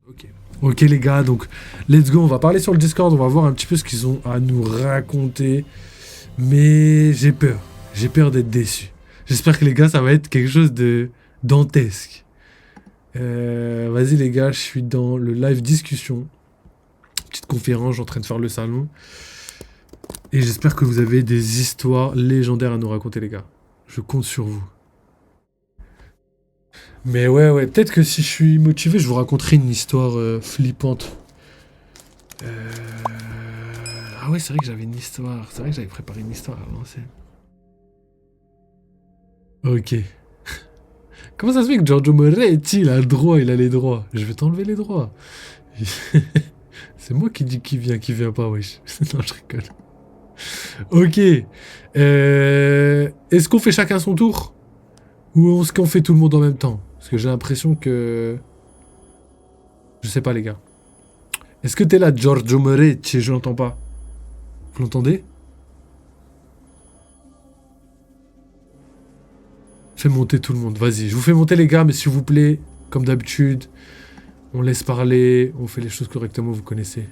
Ok. Ok les gars, donc let's go, on va parler sur le Discord, on va voir un petit peu ce qu'ils ont à nous raconter. Mais j'ai peur d'être déçu. J'espère que les gars, ça va être quelque chose de dantesque. Vas-y les gars, je suis dans le live discussion. Petite conférence, je suis en train de faire le salon. Et j'espère que vous avez des histoires légendaires à nous raconter les gars. Je compte sur vous. Mais ouais, peut-être que si je suis motivé, je vous raconterai une histoire flippante. Euh... Ah ouais, c'est vrai que j'avais une histoire. C'est vrai que j'avais préparé une histoire à l'ancienne. Ok. Comment ça se fait que Giorgio Moretti, il a le droit, il a les droits? Je vais t'enlever les droits. C'est moi qui dis qui vient pas, wesh. Non, je rigole. Ok. Est-ce qu'on fait chacun son tour? Ou est-ce qu'on fait tout le monde en même temps? Parce que j'ai l'impression que... Je sais pas, les gars. Est-ce que t'es là, Giorgio Moretti? Je l'entends pas. Vous l'entendez? Fais monter tout le monde. Vas-y, je vous fais monter, les gars, mais s'il vous plaît, comme d'habitude, on laisse parler, on fait les choses correctement, vous connaissez.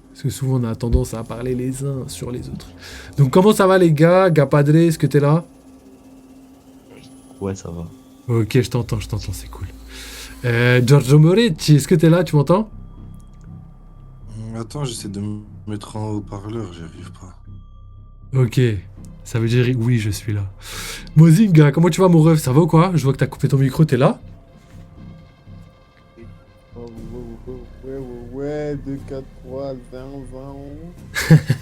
Parce que souvent, on a tendance à parler les uns sur les autres. Donc, comment ça va, les gars? Gapadre, est-ce que t'es là? Ouais, ça va. Ok, je t'entends, c'est cool. Giorgio Moretti, est-ce que t'es là? Tu m'entends? Attends, j'essaie de me mettre en haut-parleur, j'y arrive pas. Ok, ça veut dire oui, je suis là. Mozinga, comment tu vas, mon ref? Ça va ou quoi? Je vois que t'as coupé ton micro, t'es là? Ouais, 2, 4, 3, 20,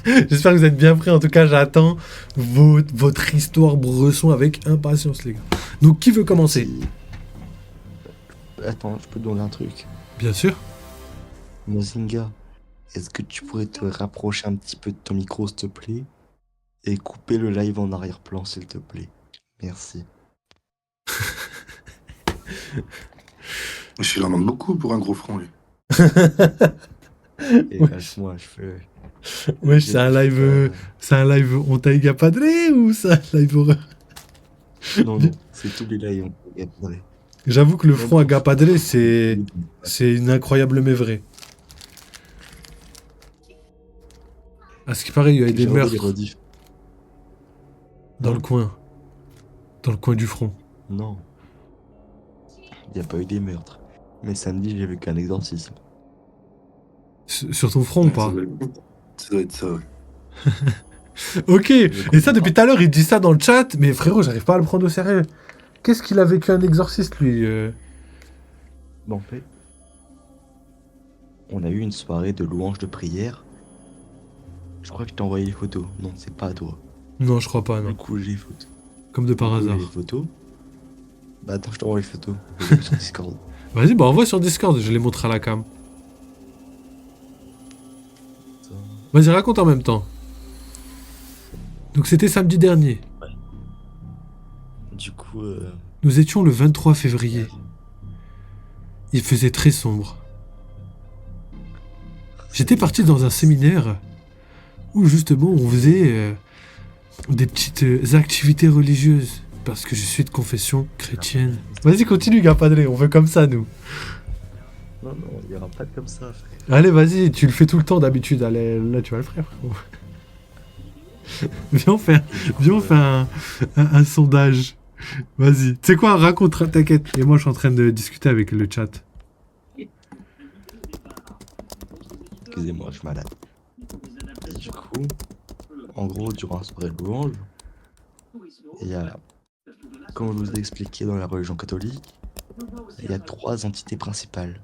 20. J'espère que vous êtes bien prêts. En tout cas, j'attends votre histoire bresson avec impatience, les gars. Donc, qui veut commencer? Attends, je peux te demander un truc. Bien sûr. Mozinga, est-ce que tu pourrais te rapprocher un petit peu de ton micro, s'il te plaît? Et couper le live en arrière-plan, s'il te plaît. Merci. Je il en demande beaucoup pour un gros front, lui. Et Ouais. lâche-moi, je fais... Wesh, c'est un live on t'a égapadré ou c'est un live horreur? Non, non, c'est tous les lives. Attendez. J'avoue que le front à Gapadré, c'est une incroyable mais vrai. À ce qui paraît, il y a eu des J'ai regardé les meurtres rediffs. dans Non. le coin. Dans le coin du front. Non. Il n'y a pas eu des meurtres. Mais samedi, j'ai vécu un exorcisme. Sur ton front ou pas? Ça doit être ça, ouais. Ok, et ça depuis tout à l'heure il dit ça dans le chat, mais frérot j'arrive pas à le prendre au sérieux. Qu'est-ce qu'il a vécu un exorciste lui Bon, en fait, on a eu une soirée de louanges de prière. Je crois que je t'ai envoyé les photos. Non, c'est pas à toi. Non je crois pas Du non. coup, j'ai les photos. Comme de par Du coup, j'ai hasard. les photos. Bah attends, je t'envoie les photos. Je les ai sur Discord. Vas-y bah envoie sur Discord, je les montre à la cam. Attends. Vas-y raconte en même temps. Donc c'était samedi dernier. Du coup, Nous étions le 23 février. Il faisait très sombre. J'étais parti dans un séminaire où justement on faisait des petites activités religieuses. Parce que je suis de confession chrétienne. Vas-y continue Gapadré, on veut comme ça nous. non, non, il y aura pas de comme ça, frère. Allez vas-y, tu le fais tout le temps d'habitude. Allez, là tu vas le faire frérot. Viens on fait un sondage. Vas-y. Tu sais quoi, raconte, t'inquiète. Et moi je suis en train de discuter avec le chat. Excusez-moi, je suis malade. Et du coup, en gros, durant la soirée de louange, il y a, comme je vous ai expliqué dans la religion catholique, il y a 3 entités principales.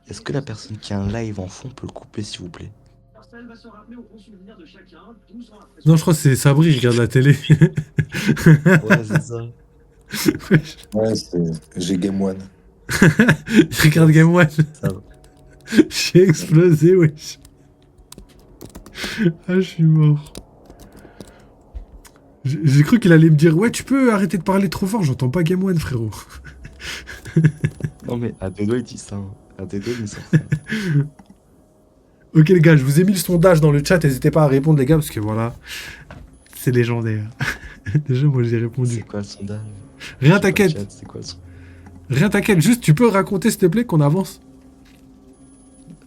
Est-ce que la personne qui a un live en fond peut le couper, s'il vous plaît? Non, je crois que c'est Sabri, il regarde la télé. Ouais, c'est ça. Ouais, j'ai Game One. Il regarde Game One. Ça va. J'ai explosé, wesh. Ah, je suis mort. J'ai cru qu'il allait me dire ouais, tu peux arrêter de parler trop fort, j'entends pas Game One, frérot. Non, mais à deux doigts, il dit ça. Hein. À deux doigts, il me sort ça. Ok, les gars, je vous ai mis le sondage dans le chat, n'hésitez pas à répondre, les gars, parce que voilà, c'est légendaire. Déjà, moi, j'ai répondu. C'est quoi le sondage? Rien, J'ai pas le t'inquiète. chat, c'est quoi le sondage? Rien, t'inquiète. Juste, tu peux raconter, s'il te plaît, qu'on avance.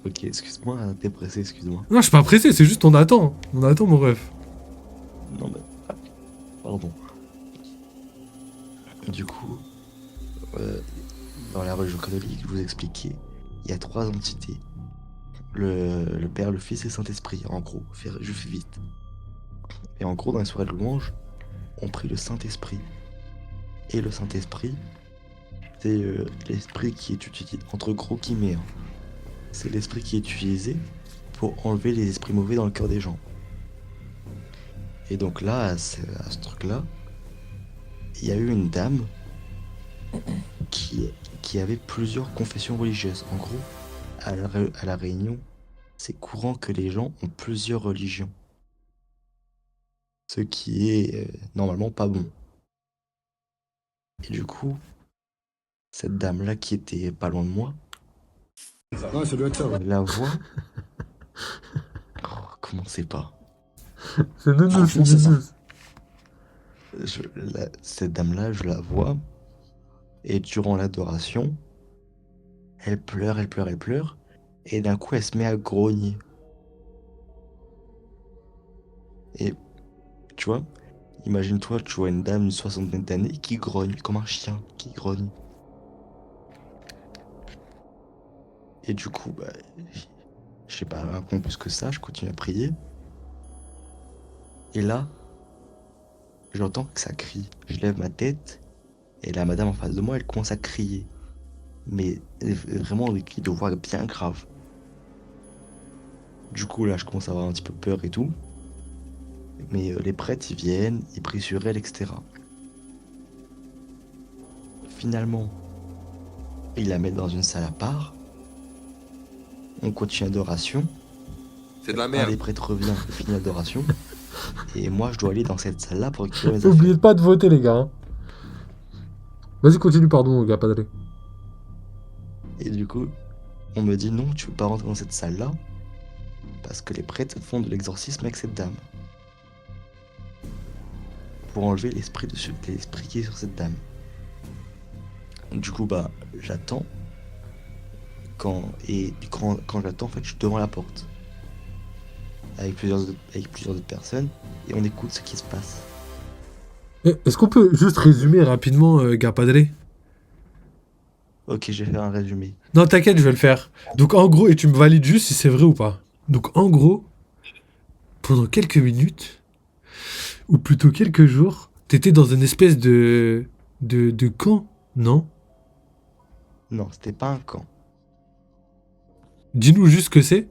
Ok, excuse-moi, hein, t'es pressé, excuse-moi. Non, je suis pas pressé, c'est juste on attend. On attend, mon ref. Non, mais. Pardon. Du coup, euh, dans la religion catholique, je vous expliquais, il y a 3 entités. Le Père, le Fils et le Saint-Esprit, en gros. Je fais vite. Et en gros, dans les soirées de louange, on prie le Saint-Esprit. Et le Saint-Esprit, c'est l'esprit qui est utilisé, entre gros guillemets, hein. C'est l'esprit qui est utilisé pour enlever les esprits mauvais dans le cœur des gens. Et donc là, à ce truc-là, il y a eu une dame qui, qui avait plusieurs confessions religieuses. En gros, à la Réunion, c'est courant que les gens ont plusieurs religions. Ce qui est normalement pas bon. Et du coup, cette dame-là qui était pas loin de moi, Ouais, ça doit être ça, ouais. la voix. Oh, commencez pas. C'est nounou, Franchement, c'est ça. Cette dame-là, je la vois, et durant l'adoration, elle pleure, elle pleure, elle pleure, et d'un coup, elle se met à grogner. Et tu vois, imagine-toi, tu vois une dame d'une 60aine d'années qui grogne, comme un chien qui grogne. Et du coup, bah, je sais pas, un peu plus que ça, je continue à prier. Et là, j'entends que ça crie. Je lève ma tête, et la madame en face de moi, elle commence à crier. Mais vraiment des cris de voix bien grave. Du coup, là, je commence à avoir un petit peu peur et tout. Mais les prêtres, ils viennent, ils prient sur elle, etc. Finalement, ils la mettent dans une salle à part. On continue l'adoration. C'est de la Un merde. des prêtres revient, il finit l'adoration. Et moi, je dois aller dans cette salle-là pour récupérer mes Oubliez affaires. pas de voter, les gars. Hein. Vas-y, continue, pardon, gars, pas d'aller. Et du coup, on me dit non, tu peux pas rentrer dans cette salle-là. Parce que les prêtres font de l'exorcisme avec cette dame. Pour enlever l'esprit qui est sur cette dame. Du coup, bah, j'attends. Quand j'attends, en fait, je suis devant la porte. Avec plusieurs autres personnes. Et on écoute ce qui se passe. Est-ce qu'on peut juste résumer rapidement, gars, padré? Ok, je vais faire un résumé. Non, t'inquiète, je vais le faire. Donc, en gros, et tu me valides juste si c'est vrai ou pas. Donc, en gros, pendant quelques minutes, ou plutôt quelques jours, t'étais dans une espèce de camp, non? Non, c'était pas un camp. Dis-nous juste ce que c'est.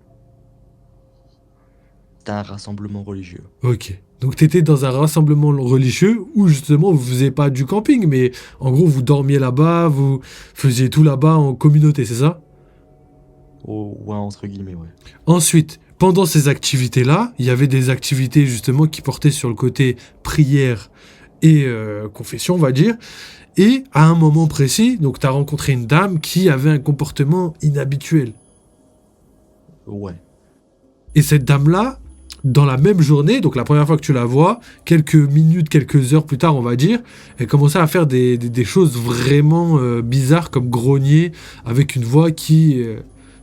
C'était un rassemblement religieux. Ok. Donc, t'étais dans un rassemblement religieux où justement vous faisiez pas du camping, mais en gros, vous dormiez là-bas, vous faisiez tout là-bas en communauté, c'est ça? Oh, ouais, entre guillemets, ouais. Ensuite, pendant ces activités-là, il y avait des activités justement qui portaient sur le côté prière et confession, on va dire. Et à un moment précis, donc tu as rencontré une dame qui avait un comportement inhabituel. Ouais. Et cette dame-là, dans la même journée, donc la première fois que tu la vois, quelques minutes, quelques heures plus tard, on va dire, elle commençait à faire des choses vraiment bizarres, comme grogner, avec une voix qui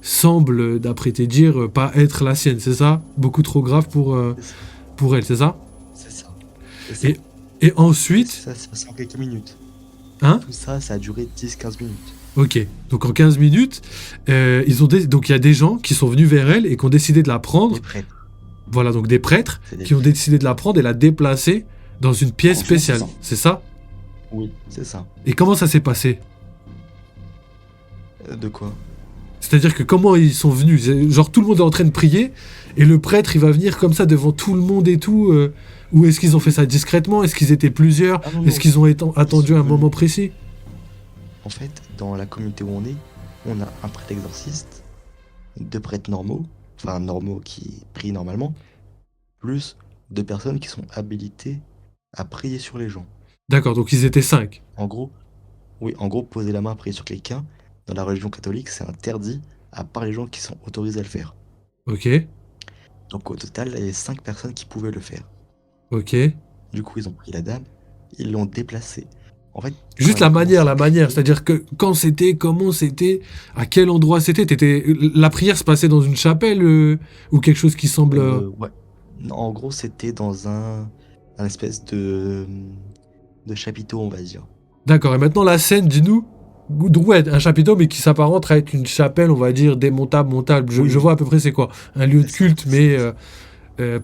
semble, d'après tes dires, pas être la sienne, c'est ça? Beaucoup trop grave C'est ça. pour elle, c'est ça? C'est ça. C'est ça. Et ensuite, Ça s'est passé en quelques minutes. hein? Tout ça, ça a duré 10-15 minutes. Ok, donc en 15 minutes, donc il y a des gens qui sont venus vers elle et qui ont décidé de la prendre. Les prêtres. Voilà, donc des prêtres C'est des qui ont décidé de la prendre et la déplacer dans une pièce Franchement, spéciale. c'est C'est ça? Oui, c'est ça. Et comment ça s'est passé? De quoi? C'est-à-dire que comment ils sont venus? Genre tout le monde est en train de prier et le prêtre il va venir comme ça devant tout le monde et tout. Ou est-ce qu'ils ont fait ça discrètement? Est-ce qu'ils étaient plusieurs? Ah non, Est-ce non. qu'ils ont attendu un venus. moment précis? En fait, dans la communauté où on a un prêtre exorciste, 2 prêtres normaux, enfin normaux qui prient normalement, plus 2 personnes qui sont habilitées à prier sur les gens. D'accord, donc ils étaient 5. En gros, oui, en gros, poser la main à prier sur quelqu'un, dans la religion catholique, c'est interdit, à part les gens qui sont autorisés à le faire. Ok, Donc au total, il y avait 5 personnes qui pouvaient le faire. ok. Du coup, ils ont pris la dame, ils l'ont déplacée En fait, Juste quand elle commence la à manière, crier, c'est-à-dire que quand c'était, comment c'était, à quel endroit c'était, la prière se passait dans une chapelle ou quelque chose qui semble... ouais. Non, en gros, c'était dans un espèce de chapiteau, on va dire. D'accord, et maintenant la scène, dis-nous, ouais, un chapiteau mais qui s'apparente à être une chapelle, on va dire, démontable, montable, Oui, je oui, vois à peu près c'est quoi, un lieu de c'est ça, culte mais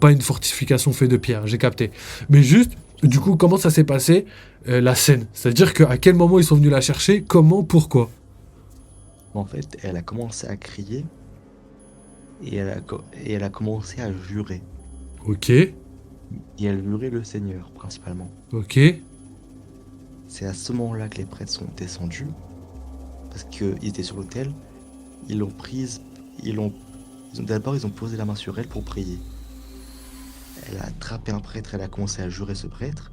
pas une fortification faite de pierre, j'ai capté. Mais juste, c'est du ça. coup, comment ça s'est passé, la scène? C'est-à-dire qu'à quel moment ils sont venus la chercher, comment, pourquoi? En fait, elle a commencé à crier et elle a commencé à jurer. Ok, Et elle jurait le Seigneur, principalement. ok. C'est à ce moment-là que les prêtres sont descendus, parce qu'ils étaient sur l'autel, ils l'ont prise, d'abord ils ont posé la main sur elle pour prier. Elle a attrapé un prêtre, elle a commencé à jurer ce prêtre,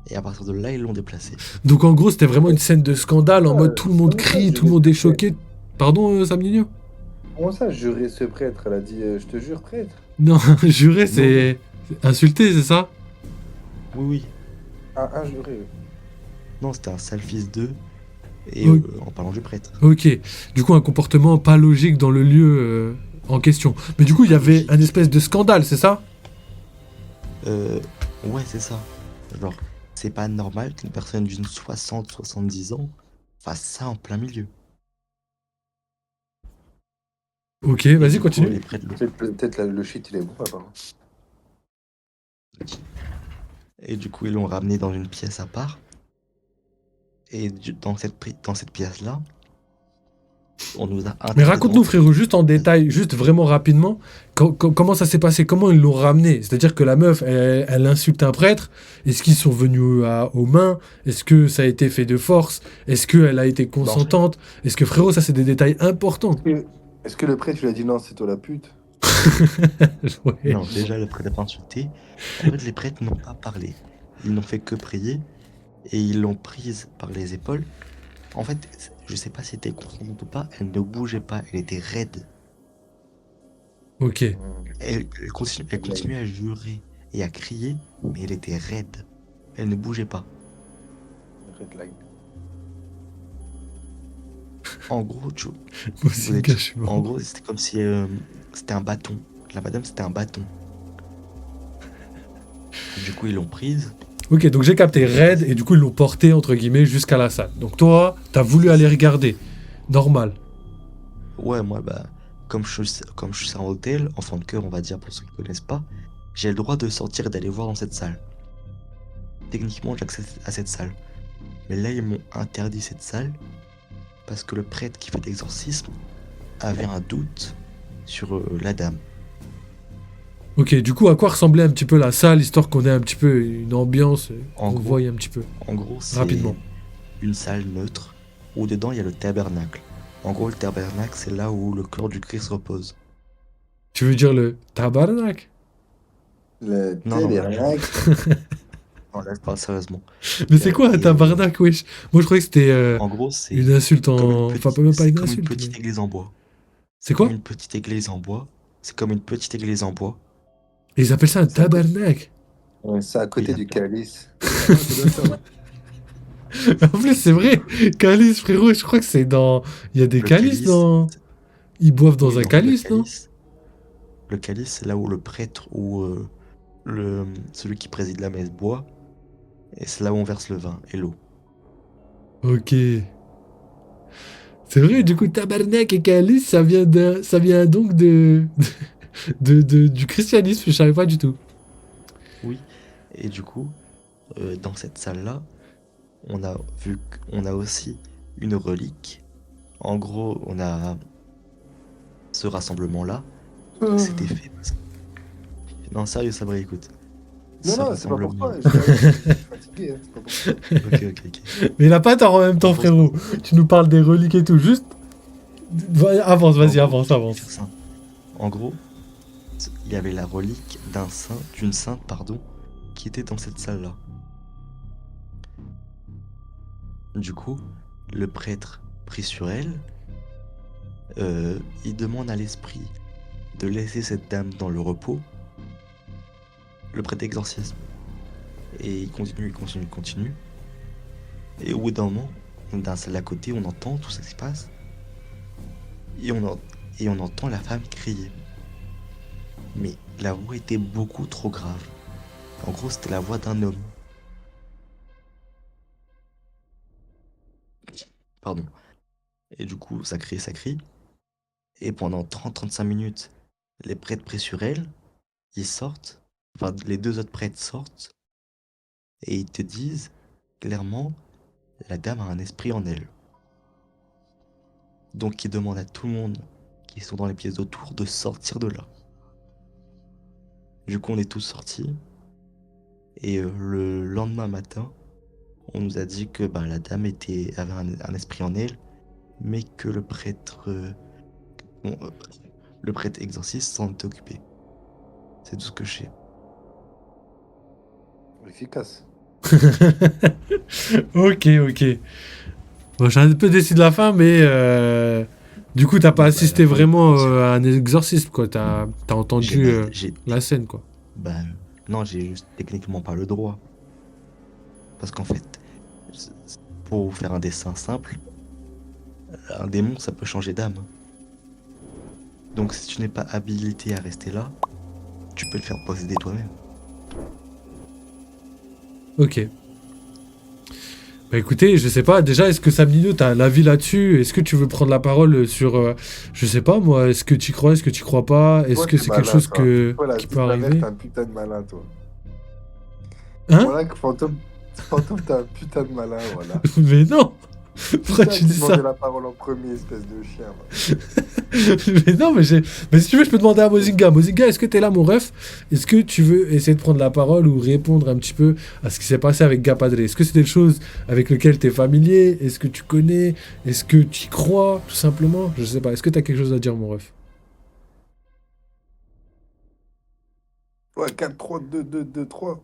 et à partir de là, ils l'ont déplacé. Donc en gros, c'était vraiment une scène de scandale en mode tout le monde Comment ça, crie, tout le jurer monde ce est prêtre? choqué. Pardon, Samnino? Comment ça, jurer ce prêtre? Elle a dit je te jure, prêtre. Non, jurer, Non, non, c'est insulter, c'est ça? oui, oui, Ah, injuré. non, c'était un sale fils d'eux, et Oui. en parlant du prêtre. Ok. Du coup, un comportement pas logique dans le lieu en question. Mais du coup, il y Pas avait logique. un espèce de scandale, c'est ça? Euh, ouais, c'est ça. Genre, c'est pas normal qu'une personne d'une 60-70 ans fasse ça en plein milieu. Ok, Et vas-y, du coup, continue. les prêtres le... Peut-être le shit, il est bon, apparemment. Et du coup, ils l'ont ramené dans une pièce à part. Et dans cette pièce-là, on nous a Mais interdit de raconte-nous, rentrer. frérot, juste en détail, juste vraiment rapidement, comment ça s'est passé, comment ils l'ont ramené. C'est-à-dire que la meuf, elle insulte un prêtre. Est-ce qu'ils sont venus aux mains? Est-ce que ça a été fait de force? Est-ce qu'elle a été Bah, en fait, consentante? Est-ce que, frérot, ça, c'est des détails importants. Est-ce que le prêtre lui a dit non, c'est toi la pute? Ouais. non, déjà, le prêtre n'a pas insulté. En fait, les prêtres n'ont pas parlé. Ils n'ont fait que prier. Et ils l'ont prise par les épaules. En fait, je sais pas si c'était consentante ou pas, elle ne bougeait pas, elle était raide. Ok. Elle continuait à jurer et à crier, mais elle était raide. Elle ne bougeait pas. Red line. En gros, Moi aussi, vous le gars, êtes, je suis en mort. gros, c'était comme si c'était un bâton. La madame, c'était un bâton. Du coup, ils l'ont prise. Ok, donc j'ai capté Ils l'ont raid déplacée. et du coup ils l'ont porté entre guillemets jusqu'à la salle. Donc toi, t'as voulu aller regarder. Normal. Ouais, moi, bah, comme je suis en hôtel, enfant de cœur, on va dire pour ceux qui ne connaissent pas, j'ai le droit de sortir et d'aller voir dans cette salle. Techniquement, j'ai accès à cette salle. Mais là, ils m'ont interdit cette salle parce que le prêtre qui fait l'exorcisme avait un doute sur la dame. Ok, du coup à quoi ressemblait un petit peu la salle, histoire qu'on ait un petit peu une ambiance, En qu'on gros, voie un petit peu En gros, c'est rapidement. une salle neutre où dedans il y a le tabernacle. En gros, le tabernacle, c'est là où le corps du Christ repose. Tu veux dire le tabarnak? Le Non, non, tabernacle. non, là, je parle sérieusement. Mais c'est quoi un Et tabarnak, wesh? Moi je croyais que c'était en gros, une c'est insulte en... Enfin même pas c'est une comme une insulte, mais... petite église en bois. C'est C'est comme quoi? une petite église en bois. C'est comme une petite église en bois. Et ils appellent ça un C'est à côté, tabarnak. ouais, c'est à Oui, côté du calice. Ouais, ça doit être ça. Ouais. En plus c'est vrai, calice frérot, je crois que c'est dans... Il y a des le calices calice, dans... Ils boivent dans oui, un en fait, calice, non? le calice, c'est là où le prêtre ou celui qui préside la messe boit. Et c'est là où on verse le vin et l'eau. Ok. C'est vrai, du coup, tabarnak et calice, ça vient donc du christianisme, je savais pas du tout. Oui. Et du coup, dans cette salle-là, on a aussi une relique. En gros, on a ce rassemblement-là. C'était fait parce que... Non, sérieux, Sabri, écoute. Non, Ce non, c'est pas pour rassemblement... toi. Je suis fatigué, hein, c'est pas pour toi. Ok. Mais il a pas tort en même temps, En gros, frérot. Tu nous parles des reliques et tout, juste... Avance, en vas-y, gros, avance, je vais avance. dire ça. En gros, il y avait la relique d'un saint, d'une sainte, pardon, qui était dans cette salle-là. Du coup, le prêtre prie sur elle, il demande à l'esprit de laisser cette dame dans le repos, le prêtre d'exorcisme. Et il continue. Et au bout d'un moment, on est dans la salle à côté, on entend tout ça qui se passe. Et on entend la femme crier. Mais la voix était beaucoup trop grave. En gros, c'était la voix d'un homme. Pardon. Et du coup, ça crie, ça crie. Et pendant 30-35 minutes, les prêtres prient sur elle. Ils sortent. Enfin, les deux autres prêtres sortent. Et ils te disent, clairement, la dame a un esprit en elle. Donc ils demandent à tout le monde qui sont dans les pièces autour de sortir de là. Du coup, on est tous sortis. Et le lendemain matin, on nous a dit que la dame avait un esprit en elle, mais que bon, euh, le prêtre exorciste s'en était occupé. C'est tout ce que je sais. Efficace. Ok, ok. Bon, je suis un peu déçu de la fin, mais du coup, t'as pas La assisté fin, vraiment à un exorcisme, quoi. T'as j'ai entendu pas, j'ai, la scène, quoi. bah, non, j'ai juste techniquement pas le droit. Parce qu'en fait, pour vous faire un dessin simple, un démon, ça peut changer d'âme. Donc si tu n'es pas habilité à rester là, tu peux le faire posséder toi-même. Ok. Bah écoutez, je sais pas, déjà, est-ce que Samnino, t'as un avis là-dessus? Est-ce que tu veux prendre la parole sur, je sais pas moi, est-ce que tu crois, est-ce que tu crois pas? Est-ce Toi, que t'es c'est quelque malin, chose toi. Toi, la qui vie peut de ma mère, arriver? t'es un putain de malin, toi. Hein? Voilà que Fantôme, t'es un putain de malin, voilà. Mais non! Pourquoi Putain, tu qui dis demandait ça? la parole en premier, espèce de chien, va. Mais non, mais si tu veux, je peux demander à Mozinga. Mozinga, est-ce que t'es là, mon ref? Est-ce que tu veux essayer de prendre la parole ou répondre un petit peu à ce qui s'est passé avec Gapadre? Est-ce que c'est des choses avec lesquelles t'es familier? Est-ce que tu connais? Est-ce que tu y crois, tout simplement? Je sais pas. Est-ce que t'as quelque chose à dire, mon ref? Ouais, 4-3-2-2-2-3.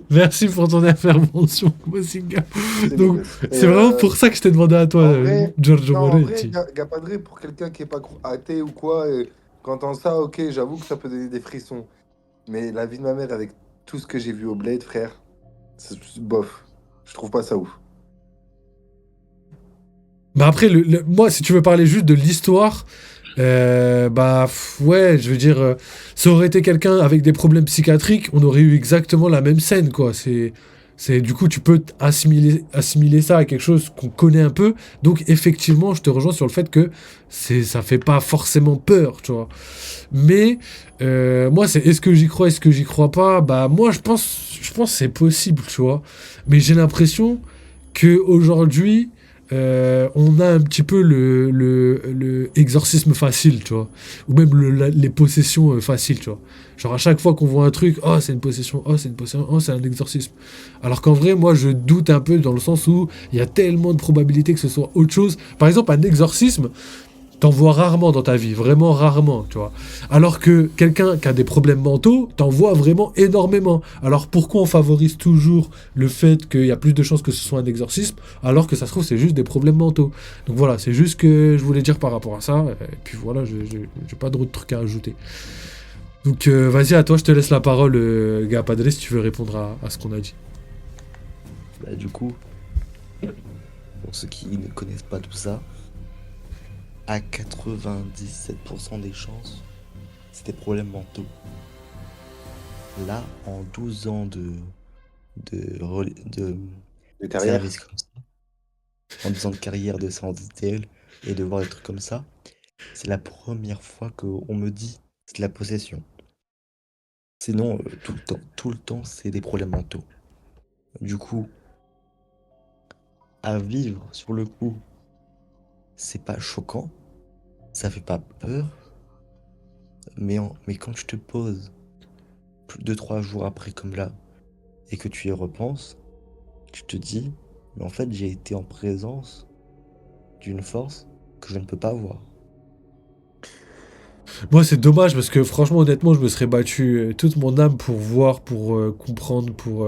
Merci pour ton intervention, Mozinga. C'est Donc, mieux. Et c'est vraiment pour ça que je t'ai demandé à toi, en vrai, Giorgio non, en vrai, Moretti. Gapadré, pour quelqu'un qui est pas athée ou quoi, quand on ça, ok, j'avoue que ça peut donner des frissons. Mais la vie de ma mère, avec tout ce que j'ai vu au Blade, frère, c'est bof. Je trouve pas ça ouf. Bah après, moi, si tu veux parler juste de l'histoire, ouais, je veux dire, ça aurait été quelqu'un avec des problèmes psychiatriques, on aurait eu exactement la même scène, quoi. Du coup, tu peux assimiler ça à quelque chose qu'on connaît un peu. Donc, effectivement, je te rejoins sur le fait que ça fait pas forcément peur, tu vois. Mais moi, c'est est-ce que j'y crois, est-ce que j'y crois pas? Bah, moi, je pense que c'est possible, tu vois. Mais j'ai l'impression que aujourd'hui on a un petit peu le exorcisme facile, tu vois. Ou même les possessions faciles, tu vois. Genre à chaque fois qu'on voit un truc, oh c'est une possession, oh c'est une possession, oh c'est un exorcisme. Alors qu'en vrai, moi je doute un peu dans le sens où il y a tellement de probabilités que ce soit autre chose. Par exemple, un exorcisme, t'en vois rarement dans ta vie, vraiment rarement, tu vois. Alors que quelqu'un qui a des problèmes mentaux, t'en vois vraiment énormément. Alors pourquoi on favorise toujours le fait qu'il y a plus de chances que ce soit un exorcisme, alors que ça se trouve c'est juste des problèmes mentaux. Donc voilà, c'est juste que je voulais dire par rapport à ça, et puis voilà, j'ai pas d'autres trucs à ajouter. Donc vas-y, à toi, je te laisse la parole, gars Padre, si tu veux répondre à ce qu'on a dit. Du coup, pour ceux qui ne connaissent pas tout ça, à 97% des chances, c'est des problèmes mentaux. Là, en 12 ans de Les terriers. service comme ça, en 12 ans de carrière de CNDTL et de voir des trucs comme ça, c'est la première fois qu'on me dit c'est de la possession. Sinon, tout le temps, c'est des problèmes mentaux. Du coup, à vivre sur le coup, c'est pas choquant, ça fait pas peur, mais quand tu te poses 2-3 jours après comme là, et que tu y repenses, tu te dis, mais en fait j'ai été en présence d'une force que je ne peux pas voir. Moi, c'est dommage parce que franchement, honnêtement, je me serais battu toute mon âme pour voir, pour comprendre, pour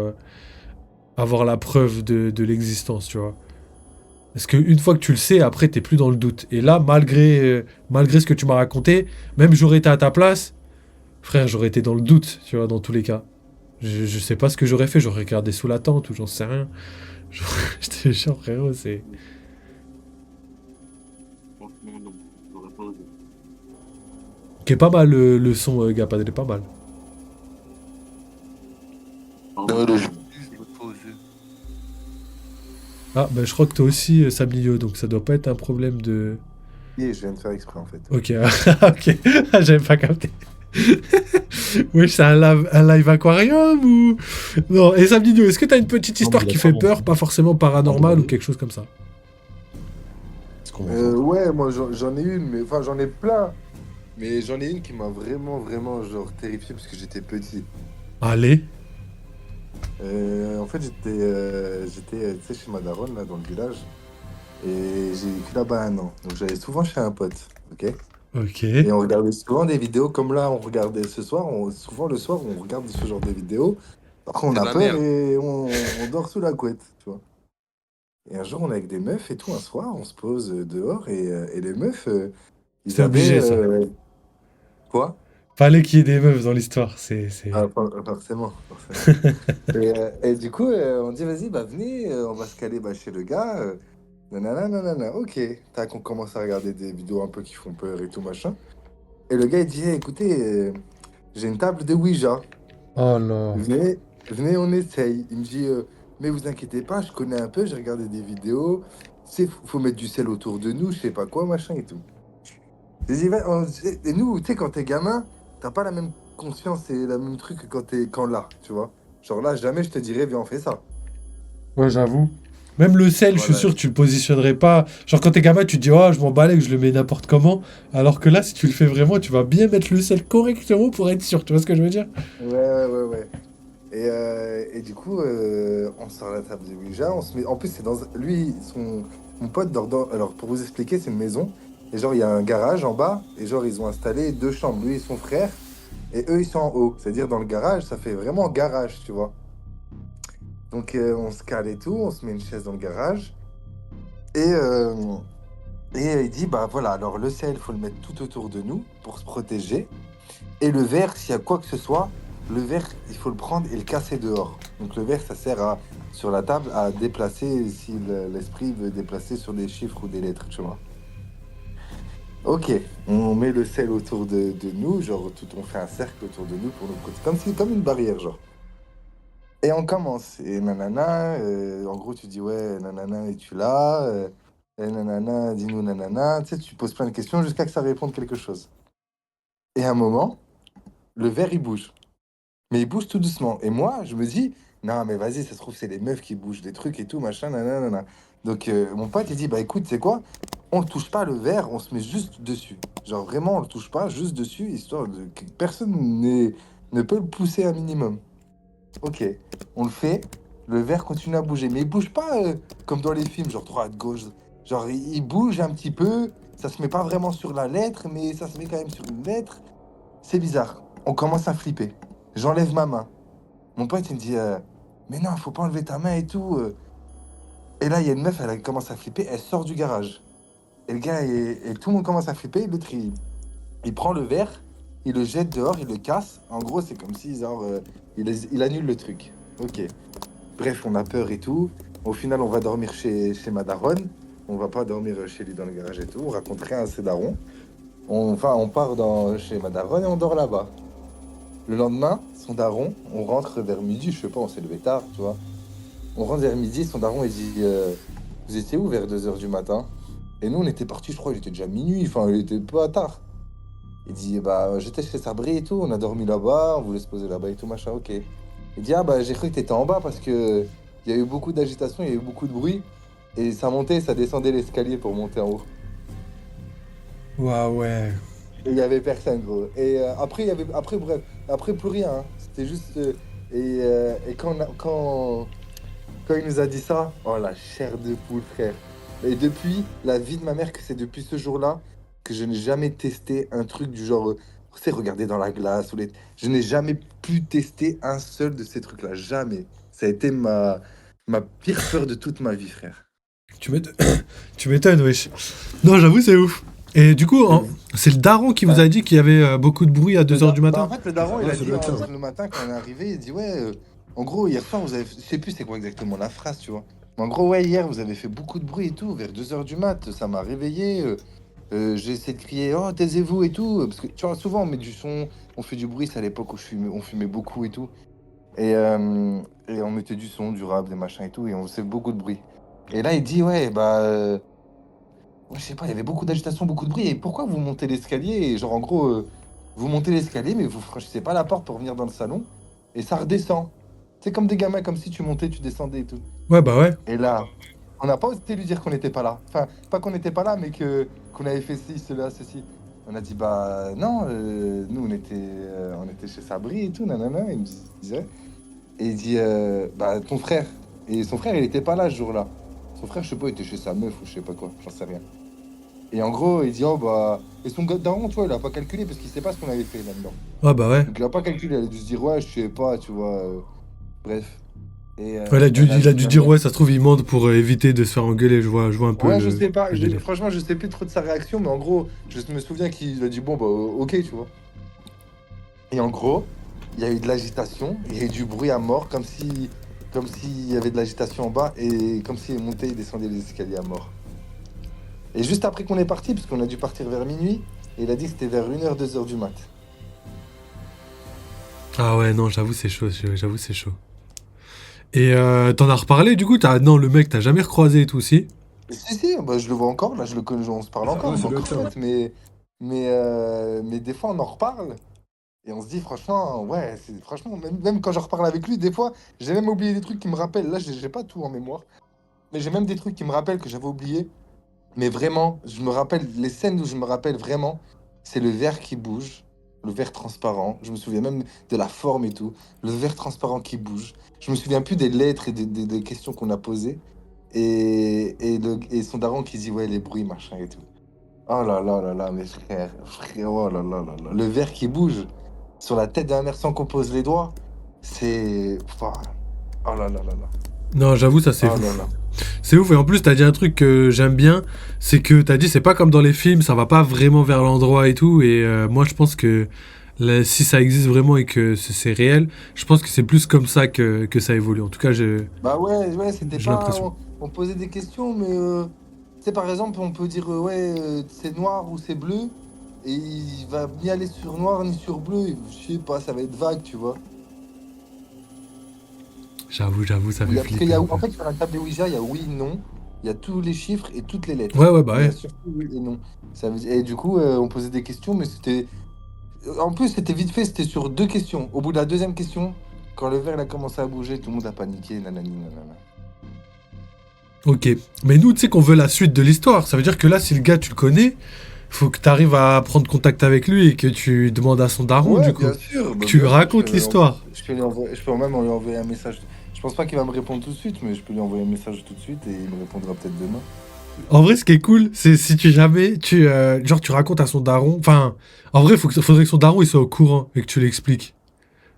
avoir la preuve de l'existence, tu vois. Parce qu'une fois que tu le sais, après, t'es plus dans le doute. Et là, malgré ce que tu m'as raconté, même j'aurais été à ta place, frère, j'aurais été dans le doute, tu vois, dans tous les cas. Je sais pas ce que j'aurais fait, j'aurais regardé sous la tente ou j'en sais rien. Je te jure, frérot, c'est. Franchement, non. J'aurais pas osé. Qui est pas mal le son, Gapad, il est pas mal. Pardon, Non, le jeu. pardon. Ah, bah je crois que toi aussi, Sablio, donc ça doit pas être un problème de. Et je viens de faire exprès en fait. Ok, ok, j'avais pas capté. Oui, c'est un live aquarium ou. Non, et Sablio, est-ce que t'as une petite Non, mais histoire il a qui pas fait peur, menti. pas forcément paranormale ou Abandonné. quelque chose comme ça? Est-ce qu'on m'entend? Ouais, moi j'en ai une, mais enfin j'en ai plein. Mais j'en ai une qui m'a vraiment, vraiment genre terrifié parce que j'étais petit. Allez. En fait, j'étais tu sais, chez ma daronne, là, dans le village. Et j'ai vécu là-bas 1 an. Donc j'allais souvent chez un pote, ok? Ok. Et on regardait souvent des vidéos comme là, on regardait ce soir. Souvent le soir, on regarde ce genre de vidéos. Après, on C'est de a la peur merde. et on dort sous la couette, tu vois. Et un jour, on est avec des meufs et tout, un soir, on se pose dehors et les meufs, ils C'est avaient... obligé, ça. Quoi? Fallait qu'il y ait des meufs dans l'histoire, Ah, forcément, forcément. Et du coup, on dit, vas-y, bah venez, on va se caler bah, chez le gars. Nanana, nanana, ok. Tac, on commence à regarder des vidéos un peu qui font peur et tout, machin. Et le gars, il dit, eh, écoutez, j'ai une table de Ouija. Oh là. Venez, venez, on essaye. Il me dit, mais vous inquiétez pas, je connais un peu, j'ai regardé des vidéos. Tu sais, faut mettre du sel autour de nous, je sais pas quoi, machin et tout. J'ai dit, et nous, tu sais, quand t'es gamin, t'as pas la même conscience et la même truc que quand là, tu vois. Genre là, jamais je te dirais, viens, on fait ça. Ouais, j'avoue. Même le sel, je suis Voilà. sûr, tu le positionnerais pas. Genre, quand t'es gamin, tu te dis, oh, je m'en balais, que je le mets n'importe comment. Alors que là, si tu le fais vraiment, tu vas bien mettre le sel correctement pour être sûr. Tu vois ce que je veux dire? Ouais. Et du coup, on sort la table de Ouija, on se met. En plus, c'est dans. Lui, mon pote dort dans. Alors, pour vous expliquer, c'est une maison. Et genre, il y a un garage en bas. Et genre, ils ont installé 2 chambres. Lui et son frère. Et eux, ils sont en haut. C'est-à-dire, dans le garage, ça fait vraiment garage, tu vois. Donc, on se cale et tout. On se met une chaise dans le garage. Et, euh, il dit, bah voilà, alors le sel, il faut le mettre tout autour de nous pour se protéger. Et le verre, s'il y a quoi que ce soit, le verre, il faut le prendre et le casser dehors. Donc le verre, ça sert sur la table à déplacer si l'esprit veut déplacer sur des chiffres ou des lettres, tu vois. Ok, on met le sel autour de nous, genre on fait un cercle autour de nous pour nous protéger, comme une barrière, genre. Et on commence, et nanana, en gros tu dis ouais, nanana, es-tu là? Et nanana, dis-nous nanana, tu sais, tu poses plein de questions jusqu'à que ça réponde quelque chose. Et à un moment, le verre il bouge. Mais il bouge tout doucement. Et moi, je me dis, non, mais vas-y, ça se trouve, c'est les meufs qui bougent des trucs et tout, machin, nanana. Donc, mon pote, il dit, bah écoute, c'est quoi? On ne touche pas le verre, on se met juste dessus. Genre, vraiment, on le touche pas, juste dessus, histoire de que personne ne peut le pousser un minimum. Ok, on le fait, le verre continue à bouger. Mais il bouge pas comme dans les films, genre droite, gauche. Genre, il bouge un petit peu, ça se met pas vraiment sur la lettre, mais ça se met quand même sur une lettre. C'est bizarre. On commence à flipper. J'enlève ma main. Mon pote, il me dit, mais non, faut pas enlever ta main et tout. Et là, il y a une meuf, elle commence à flipper, elle sort du garage. Et le gars, et tout le monde commence à flipper. L'autre, il prend le verre, il le jette dehors, il le casse. En gros, c'est comme si, genre, il annule le truc. Ok. Bref, on a peur et tout. Au final, on va dormir chez ma daronne. On va pas dormir chez lui dans le garage et tout. On raconte rien à ses darons. On part chez ma daronne et on dort là-bas. Le lendemain, son daron, on rentre vers midi, je sais pas, on s'est levé tard, tu vois. On rentre vers midi, son daron, il dit vous étiez où vers 2 h du matin? Et nous, on était partis, je crois, il était déjà minuit, enfin, il était pas tard. Il dit bah, j'étais chez Sabri et tout, on a dormi là-bas, on voulait se poser là-bas et tout, machin, ok. Il dit ah, bah, j'ai cru que t'étais en bas parce que il y a eu beaucoup d'agitation, il y a eu beaucoup de bruit, et ça montait, ça descendait l'escalier pour monter en haut. Waouh, ouais. Et il y avait personne, gros. Et après, bref, après, plus rien, hein. C'était juste. Et quand il nous a dit ça, oh la chair de poule, frère. Et depuis, la vie de ma mère, que c'est depuis ce jour-là que je n'ai jamais testé un truc du genre, tu sais, regarder dans la glace ou les. Je n'ai jamais pu tester un seul de ces trucs-là. Jamais. Ça a été ma pire peur de toute ma vie, frère. Tu m'étonnes, tu m'étonnes, wesh. Non, j'avoue, c'est ouf. Et du coup, c'est le daron qui vous a dit qu'il y avait beaucoup de bruit à 2h du matin? En fait, le daron, il Ouais, a ça dit doit être ça. le matin quand on est arrivé, il dit ouais, en gros, hier soir, vous avez. Je sais plus c'est quoi exactement la phrase, tu vois. Mais en gros, ouais, hier, vous avez fait beaucoup de bruit et tout, vers 2h du mat, ça m'a réveillé. J'ai essayé de crier, oh, taisez-vous et tout. Parce que tu vois, souvent, on met du son, on fait du bruit, c'est à l'époque où on fumait beaucoup et tout. Et on mettait du son, du rap, des machins et tout, et on faisait beaucoup de bruit. Et là, il dit, ouais, bah. Ouais, je sais pas, il y avait beaucoup d'agitation, beaucoup de bruit. Et pourquoi vous montez l'escalier? Et genre, en gros, vous montez l'escalier, mais vous franchissez pas la porte pour venir dans le salon. Et ça redescend. C'est comme des gamins, comme si tu montais, tu descendais et tout. Ouais, bah ouais. Et là, on n'a pas osé lui dire qu'on n'était pas là. Enfin, pas qu'on n'était pas là, mais qu'on avait fait ci, cela, ceci. On a dit, bah non, nous, on était chez Sabri et tout, nanana. Il me disait. Et il dit, bah ton frère. Et son frère, il était pas là ce jour-là. Son frère, je sais pas, il était chez sa meuf ou je sais pas quoi, j'en sais rien. Et en gros, il dit, oh bah. Et son gars daron, tu vois, il a pas calculé parce qu'il sait pas ce qu'on avait fait là-dedans. Ouais, bah ouais. Donc il a pas calculé, il a dû se dire, ouais, je sais pas, tu vois. Bref. Et Ouais, il a dû dire, finalement. ouais, ça se trouve, il mente pour éviter de se faire engueuler. Je vois un peu Ouais, je sais pas, le délire. franchement, je sais plus trop de sa réaction, mais en gros, je me souviens qu'il a dit, bon, bah, ok, tu vois. Et en gros, il y a eu de l'agitation, il y a eu du bruit à mort, comme s'il y avait de l'agitation en bas, et comme s'il montait et descendait les escaliers à mort. Et juste après qu'on est parti, parce qu'on a dû partir vers minuit, et il a dit que c'était vers 1h, 2h du mat. Ah ouais, non, j'avoue, c'est chaud. J'avoue, c'est chaud. Et t'en as reparlé, du coup? Non, le mec, t'as jamais recroisé et tout, si? Si, bah, je le vois encore, là, je le connais, on se parle encore, Ouais, on est ça doit encore être ça. potes, mais des fois on en reparle, et on se dit franchement, ouais, franchement, même quand je reparle avec lui, des fois, j'ai même oublié des trucs qui me rappellent, là, j'ai pas tout en mémoire, mais j'ai même des trucs qui me rappellent que j'avais oublié, mais vraiment, je me rappelle, les scènes où je me rappelle vraiment, c'est le verre qui bouge, le verre transparent, je me souviens même de la forme et tout, le verre transparent qui bouge, je me souviens plus des lettres et des questions qu'on a posées, et son daron qui dit ouais les bruits machin et tout. Oh là là, mes frères, oh là là là là. Le verre qui bouge sur la tête d'un mère sans qu'on pose les doigts, c'est. Enfin, oh là là là là. Non, j'avoue, ça, c'est Oh là ouf. là. C'est ouf, et en plus, t'as dit un truc que j'aime bien, c'est que t'as dit, c'est pas comme dans les films, ça va pas vraiment vers l'endroit et tout, et moi, je pense que si ça existe vraiment et que c'est réel, je pense que c'est plus comme ça que ça évolue. En tout cas, Bah ouais, c'était j'ai pas. l'impression. On posait des questions, mais tu sais, par exemple, on peut dire ouais, c'est noir ou c'est bleu, et il va ni aller sur noir ni sur bleu, je sais pas, ça va être vague, tu vois. J'avoue, ça fait Parce qu'il flipper y a, un en peu. fait, sur la table de Ouija, il y a oui, non, il y a tous les chiffres et toutes les lettres. Ouais, bah Mais il y a ouais. surtout oui et non. Et du coup, on posait des questions, mais c'était. En plus, c'était vite fait, c'était sur deux questions. Au bout de la deuxième question, quand le verre il a commencé à bouger, tout le monde a paniqué, nanani, nanana. Ok. Mais nous, tu sais qu'on veut la suite de l'histoire. Ça veut dire que là, si le gars, tu le connais, faut que t'arrives à prendre contact avec lui et que tu demandes à son daron, Ouais, du coup. bien sûr, Que bah, tu lui bien sûr, racontes l'histoire. je peux même lui envoyer un message. Je pense pas qu'il va me répondre tout de suite, mais je peux lui envoyer un message tout de suite et il me répondra peut-être demain. En vrai, ce qui est cool, c'est si tu jamais, genre, tu racontes à son daron. Enfin, en vrai, faudrait que son daron il soit au courant et que tu l'expliques.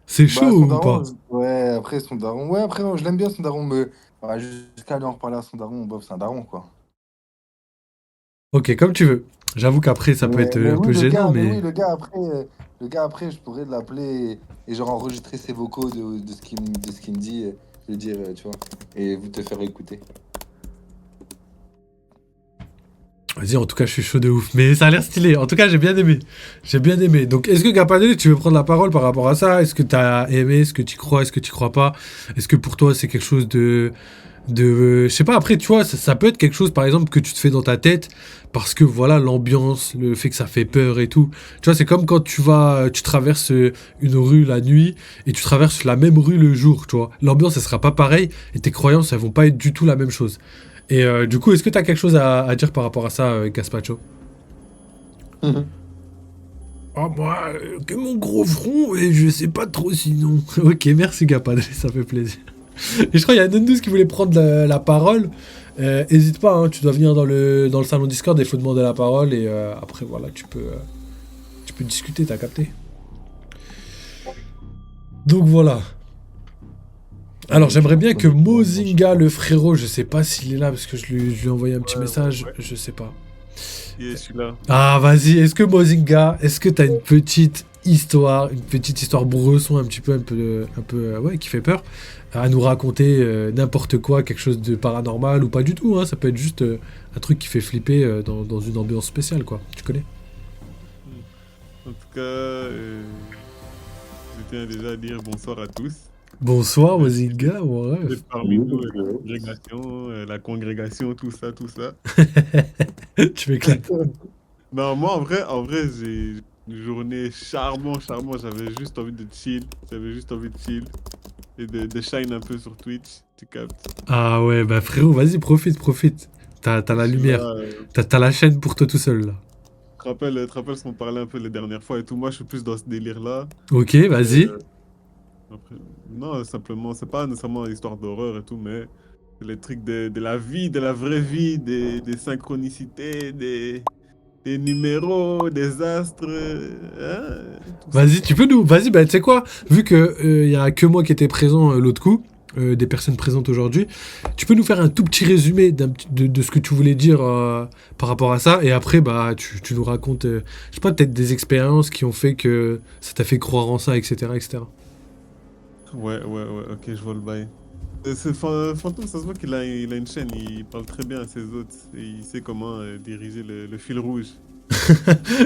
C'est chaud Bah, son ou daron, pas? ouais, après son daron, ouais, après, je l'aime bien son daron, mais ouais, jusqu'à aller en reparler à son daron, bof, c'est un daron, quoi. Ok, comme tu veux. J'avoue qu'après, ça peut être Mais un oui, peu gênant, mais mais. oui, le gars après, je pourrais l'appeler et genre enregistrer ses vocaux de de ce qu'il me dit, lui dire, tu vois, et vous te faire écouter. Vas-y, en tout cas, je suis chaud de ouf. Mais ça a l'air stylé. En tout cas, j'ai bien aimé. J'ai bien aimé. Donc, est-ce que Gapanelli, tu veux prendre la parole par rapport à ça? Est-ce que t'as aimé? Est-ce que tu crois? Est-ce que tu crois pas? Est-ce que pour toi, c'est quelque chose je sais pas, après, tu vois, ça peut être quelque chose, par exemple, que tu te fais dans ta tête, parce que voilà, l'ambiance, le fait que ça fait peur et tout. Tu vois, c'est comme quand tu traverses une rue la nuit, et tu traverses la même rue le jour, tu vois. L'ambiance, elle sera pas pareille, et tes croyances, elles vont pas être du tout la même chose. Et du coup, est-ce que t'as quelque chose à dire par rapport à ça, Gaspacho? Ah, moi, que mon gros front, et je sais pas trop sinon. Ok, merci, Gapadre, ça fait plaisir. Et je crois qu'il y a Nendous qui voulait prendre la parole. Hésite pas, hein, tu dois venir dans le salon Discord et il faut demander la parole. Et après, voilà, tu peux discuter, t'as capté. Donc voilà. Alors j'aimerais bien que Mozinga, le frérot, je sais pas s'il est là parce que je lui ai envoyé un petit message, Ouais. je sais pas. Et je suis là. Ah, vas-y, est-ce que Mozinga, est-ce que t'as une petite histoire bresson ouais, qui fait peur, à nous raconter n'importe quoi, quelque chose de paranormal ou pas du tout, hein, ça peut être juste un truc qui fait flipper dans une ambiance spéciale, quoi. Tu connais? En tout cas, je tiens déjà à dire bonsoir à tous. Bonsoir, Mozinga, mon Vous rêve. êtes parmi nous, la congrégation, tout ça, tout ça. Tu m'éclates. Non, moi, en vrai, j'ai une journée charbon. J'avais juste envie de chill. J'avais juste envie de chill. Et de shine un peu sur Twitch. Tu captes? Ah ouais, bah frérot, vas-y, profite. T'as la Je suis lumière. là, T'as la chaîne pour toi tout seul, là. te rappelles ce qu'on parlait un peu les dernières fois et tout. Moi, je suis plus dans ce délire-là. Ok, vas-y. Après, non, simplement, c'est pas nécessairement une histoire d'horreur et tout, mais c'est les trucs de la vie, de la vraie vie, des synchronicités, des numéros, des astres, tout ça. Vas-y, vas-y, bah tu sais quoi, vu que y a que moi qui étais présent l'autre coup, des personnes présentes aujourd'hui, tu peux nous faire un tout petit résumé de ce que tu voulais dire par rapport à ça, et après bah tu nous racontes, je sais pas, peut-être des expériences qui ont fait que ça t'a fait croire en ça, etc. Ouais, ok, je vois le bail. Fantôme, ça se voit il a une chaîne, il parle très bien à ses hôtes, et il sait comment diriger le fil rouge.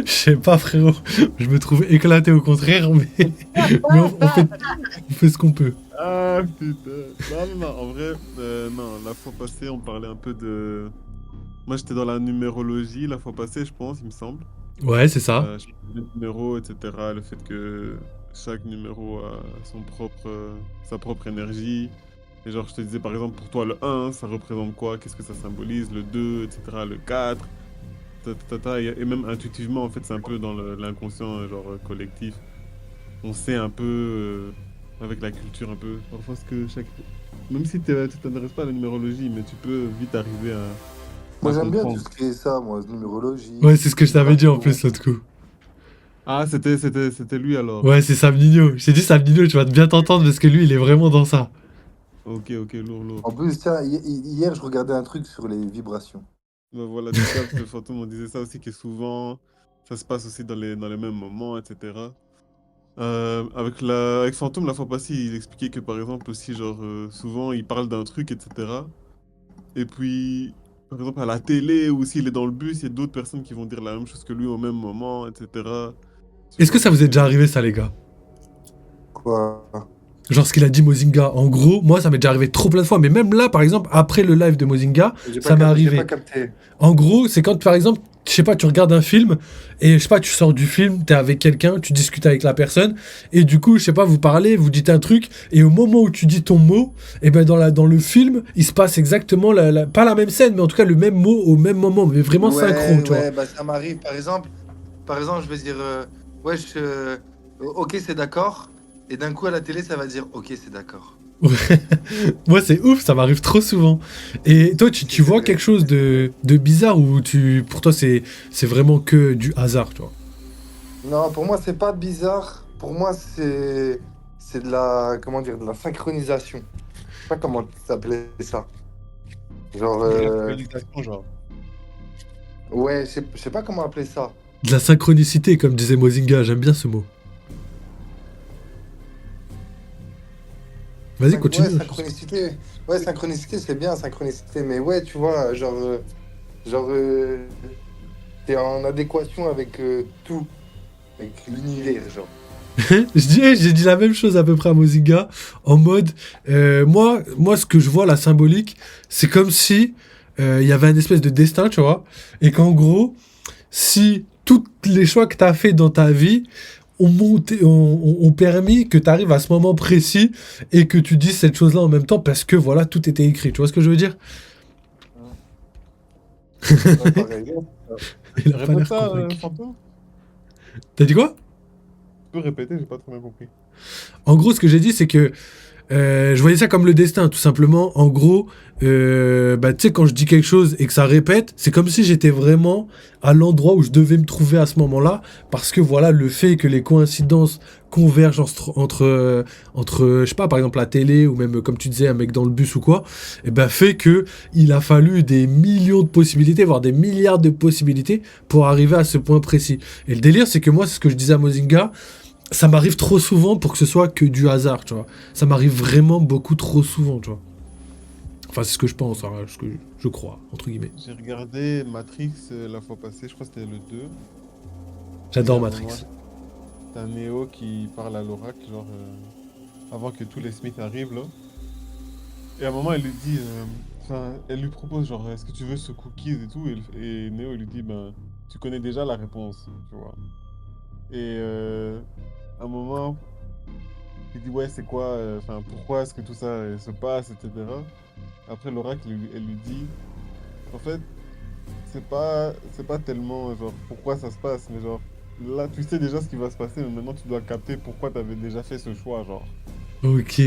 Je sais pas, frérot, je me trouve éclaté au contraire, mais, mais on fait ce qu'on peut. Ah putain. Non, en vrai, non, la fois passée, on parlait un peu de... Moi, j'étais dans la numérologie la fois passée, je pense, il me semble. Ouais, c'est ça. Je parlais des numéros, etc. Le fait que chaque numéro a sa propre énergie. Et genre, je te disais, par exemple, pour toi, le 1, ça représente quoi? Qu'est-ce que ça symbolise? Le 2, etc. Le 4. Et même intuitivement, en fait, c'est un peu dans l'inconscient, collectif. On sait un peu, avec la culture, un peu, parfois ce que chaque... Même si tu t'intéresses pas à la numérologie, mais tu peux vite arriver Moi à j'aime bien tout comprendre. ce qui est ça, moi, numérologie. Ouais, c'est ce que je t'avais dit en plus l'autre coup. Ah, c'était lui alors. Ouais, c'est Sam Nino. Je t'ai dit Sam Nino, tu vas bien t'entendre parce que lui, il est vraiment dans ça. Ok, lourd. En plus, tiens, hier je regardais un truc sur les vibrations. Ben voilà, tu captes, le fantôme, on disait ça aussi, que souvent, ça se passe aussi dans les mêmes moments, etc. Avec Fantôme, la fois passée, il expliquait que, par exemple, aussi, souvent, il parle d'un truc, etc. Et puis, par exemple, à la télé, ou s'il est dans le bus, il y a d'autres personnes qui vont dire la même chose que lui au même moment, etc. Tu Est-ce que vois, ça vous est déjà arrivé ça, les gars? Quoi? Genre ce qu'il a dit Mozinga. En gros, moi, ça m'est déjà arrivé trop plein de fois. Mais même là, par exemple, après le live de Mozinga, ça m'est J'ai arrivé. pas capté. En gros, c'est quand, par exemple, je sais pas, tu regardes un film et je sais pas, tu sors du film, t'es avec quelqu'un, tu discutes avec la personne et du coup, je sais pas, vous parlez, vous dites un truc et au moment où tu dis ton mot, et ben dans le film, il se passe exactement pas la même scène, mais en tout cas le même mot au même moment, mais vraiment synchro, tu vois. Ouais, bah ça m'arrive. Par exemple, je vais dire, ok, c'est d'accord. Et d'un coup, à la télé, ça va dire, ok, c'est d'accord. Moi, c'est ouf, ça m'arrive trop souvent. Et toi, tu vois quelque chose de bizarre ou pour toi, c'est vraiment que du hasard, tu vois? Non, pour moi, c'est pas bizarre. Pour moi, c'est de la, comment dire, de la synchronisation. Je sais pas comment s'appelait ça. Genre, genre. ouais, je sais pas comment appeler ça. De la synchronicité, comme disait Mozinga, j'aime bien ce mot. Vas-y, continue. Ouais, synchronicité. Ouais, synchronicité, c'est bien, synchronicité. Mais ouais, tu vois, t'es en adéquation avec tout, avec l'univers, genre. J'ai dit la même chose à peu près à Mozinga, en mode, moi, ce que je vois, la symbolique, c'est comme si il y avait un espèce de destin, tu vois, et qu'en gros, si tous les choix que tu as fait dans ta vie ont permis que tu arrives à ce moment précis et que tu dises cette chose-là en même temps parce que voilà, tout était écrit. Tu vois ce que je veux dire? Ouais, pareil. Il a pas Répète l'air ça, convaincu. Fantôme. T'as dit quoi? Tu peux répéter, j'ai pas très bien compris. En gros, ce que j'ai dit, c'est que Je voyais ça comme le destin, tout simplement. En gros, bah, tu sais, quand je dis quelque chose et que ça répète, c'est comme si j'étais vraiment à l'endroit où je devais me trouver à ce moment-là, parce que voilà, le fait que les coïncidences convergent entre, je sais pas, par exemple la télé, ou même, comme tu disais, un mec dans le bus ou quoi, et ben fait que il a fallu des millions de possibilités, voire des milliards de possibilités pour arriver à ce point précis. Et le délire, c'est que moi, c'est ce que je disais à Mozinga, ça m'arrive trop souvent pour que ce soit que du hasard, tu vois. Ça m'arrive vraiment beaucoup trop souvent, tu vois. Enfin, c'est ce que je pense, hein, ce que je crois, entre guillemets. J'ai regardé Matrix la fois passée, je crois que c'était le 2. Et à J'adore un Matrix. moment, t'as Neo qui parle à l'oracle, genre, avant que tous les Smiths arrivent, là. Et à un moment, elle lui dit, enfin, elle lui propose, genre, est-ce que tu veux ce cookies et tout, et Neo, il lui dit, ben, tu connais déjà la réponse, tu vois. Et à un moment, il dit, ouais, c'est quoi, enfin, pourquoi est-ce que tout ça se passe, etc. Après, l'oracle, elle lui dit, en fait, c'est pas tellement, genre, pourquoi ça se passe, mais genre, là, tu sais déjà ce qui va se passer, mais maintenant, tu dois capter pourquoi tu avais déjà fait ce choix, genre. Ok.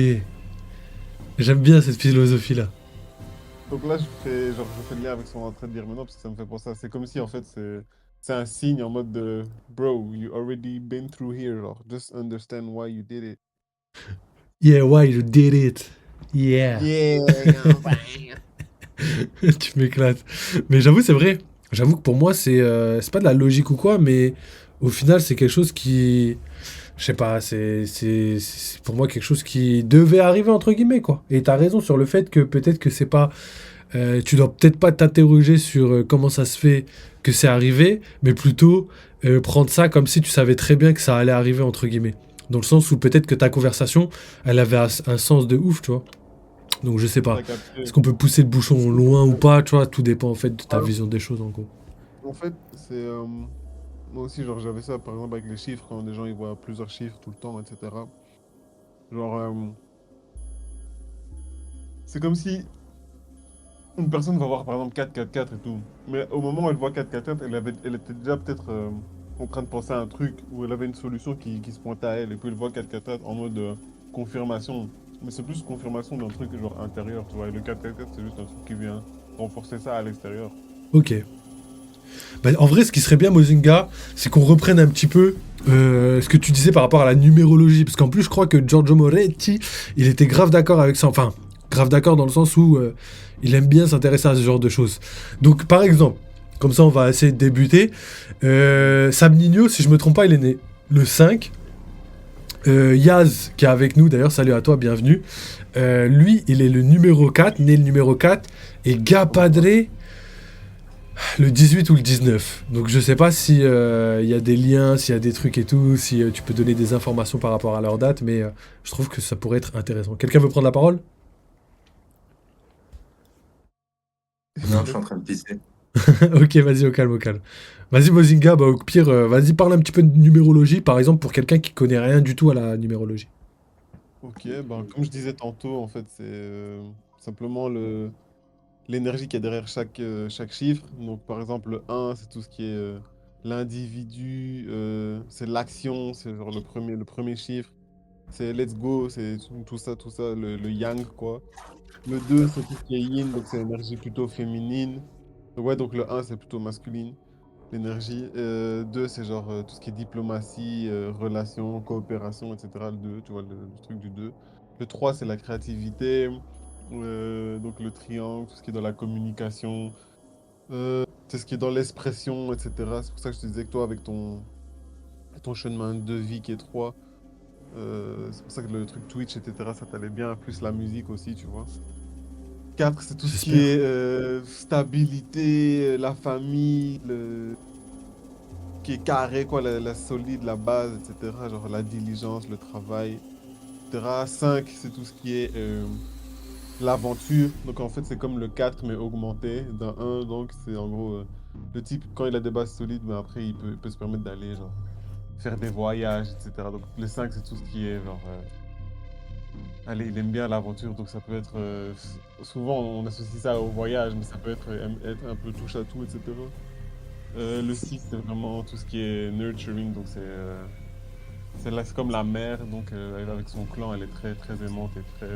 J'aime bien cette philosophie-là. Donc là, je fais le lien avec ce qu'on est en train de dire maintenant, parce que ça me fait penser à... C'est comme si, en fait, c'est un signe en mode de... Bro, you already been through here, genre, just understand why you did it. Yeah, why you did it? Yeah. Yeah, Tu m'éclates. Mais j'avoue, c'est vrai. J'avoue que pour moi, c'est pas de la logique ou quoi, mais au final, c'est quelque chose qui. Je sais pas, c'est pour moi quelque chose qui devait arriver, entre guillemets, quoi. Et t'as raison sur le fait que peut-être que c'est pas. Tu dois peut-être pas t'interroger sur comment ça se fait que c'est arrivé, mais plutôt prendre ça comme si tu savais très bien que ça allait arriver, entre guillemets. Dans le sens où peut-être que ta conversation, elle avait un sens de ouf, tu vois. Donc je sais pas. t'as capté. Est-ce qu'on peut pousser le bouchon loin ou pas, tu vois, tout dépend en fait de ta Ah, vision des choses en gros. en fait, c'est... moi aussi, genre, j'avais ça, par exemple, avec les chiffres, quand des gens, ils voient plusieurs chiffres tout le temps, etc. Genre, c'est comme si une personne va voir, par exemple, 4-4-4 et tout. Mais au moment où elle voit 4-4-4, elle était déjà peut-être en train de penser à un truc, où elle avait une solution qui se pointait à elle, et puis elle voit 4-4-4 en mode confirmation. Mais c'est plus confirmation d'un truc genre intérieur, tu vois. Et le 4-4-4, c'est juste un truc qui vient renforcer ça à l'extérieur. Ok. Bah, en vrai, ce qui serait bien, Mozinga, c'est qu'on reprenne un petit peu ce que tu disais par rapport à la numérologie. Parce qu'en plus, je crois que Giorgio Moretti, il était grave d'accord avec ça. Enfin, grave d'accord dans le sens où il aime bien s'intéresser à ce genre de choses. Donc, par exemple, comme ça, on va essayer de débuter. Sam Nino, si je me trompe pas, il est né le 5. Yaz, qui est avec nous, d'ailleurs, salut à toi, bienvenue. Lui, il est le numéro 4, né le numéro 4. Et Gapadre, le 18 ou le 19. Donc je sais pas si y a des liens, s'il y a des trucs et tout, si tu peux donner des informations par rapport à leur date, mais je trouve que ça pourrait être intéressant. Quelqu'un veut prendre la parole? Non, je suis en train de pisser. Ok, vas-y, au calme, au calme. Vas-y, Mozinga, bah, au pire, vas-y, parle un petit peu de numérologie, par exemple, pour quelqu'un qui connaît rien du tout à la numérologie. Ok, ben comme je disais tantôt, en fait, c'est simplement l'énergie qu'il y a derrière chaque chiffre. Donc, par exemple, le 1, c'est tout ce qui est l'individu, c'est l'action, c'est genre le premier chiffre. C'est let's go, c'est tout ça, le yang, quoi. Le 2, c'est tout ce qui est yin, donc c'est l'énergie plutôt féminine. Donc, ouais, donc le 1, c'est plutôt masculine, l'énergie. 2, c'est genre tout ce qui est diplomatie, relations, coopération, etc. Le 2, tu vois, le truc du 2. Le 3, c'est la créativité. Donc le triangle, tout ce qui est dans la communication, tout ce qui est dans l'expression, etc. C'est pour ça que je te disais que toi, avec ton chemin de vie qui est 3, c'est pour ça que le truc Twitch, etc., ça t'allait bien. Plus la musique aussi, tu vois. 4, c'est tout ce qui J'espère. est stabilité, la famille, qui est carré, quoi, la solide, la base, etc. Genre la diligence, le travail, etc. 5, c'est tout ce qui est l'aventure. Donc en fait, c'est comme le 4 mais augmenté d'un 1. Donc c'est en gros, le type, quand il a des bases solides, mais après, il peut se permettre d'aller, genre, faire des voyages, etc. Donc le 5, c'est tout ce qui est, genre, allez, il aime bien l'aventure. Donc ça peut être, souvent, on associe ça au voyage, mais ça peut être un peu touche à tout, etc. Le 6, c'est vraiment tout ce qui est nurturing, donc c'est c'est comme la mère, donc elle, avec son clan, elle est très, très aimante et très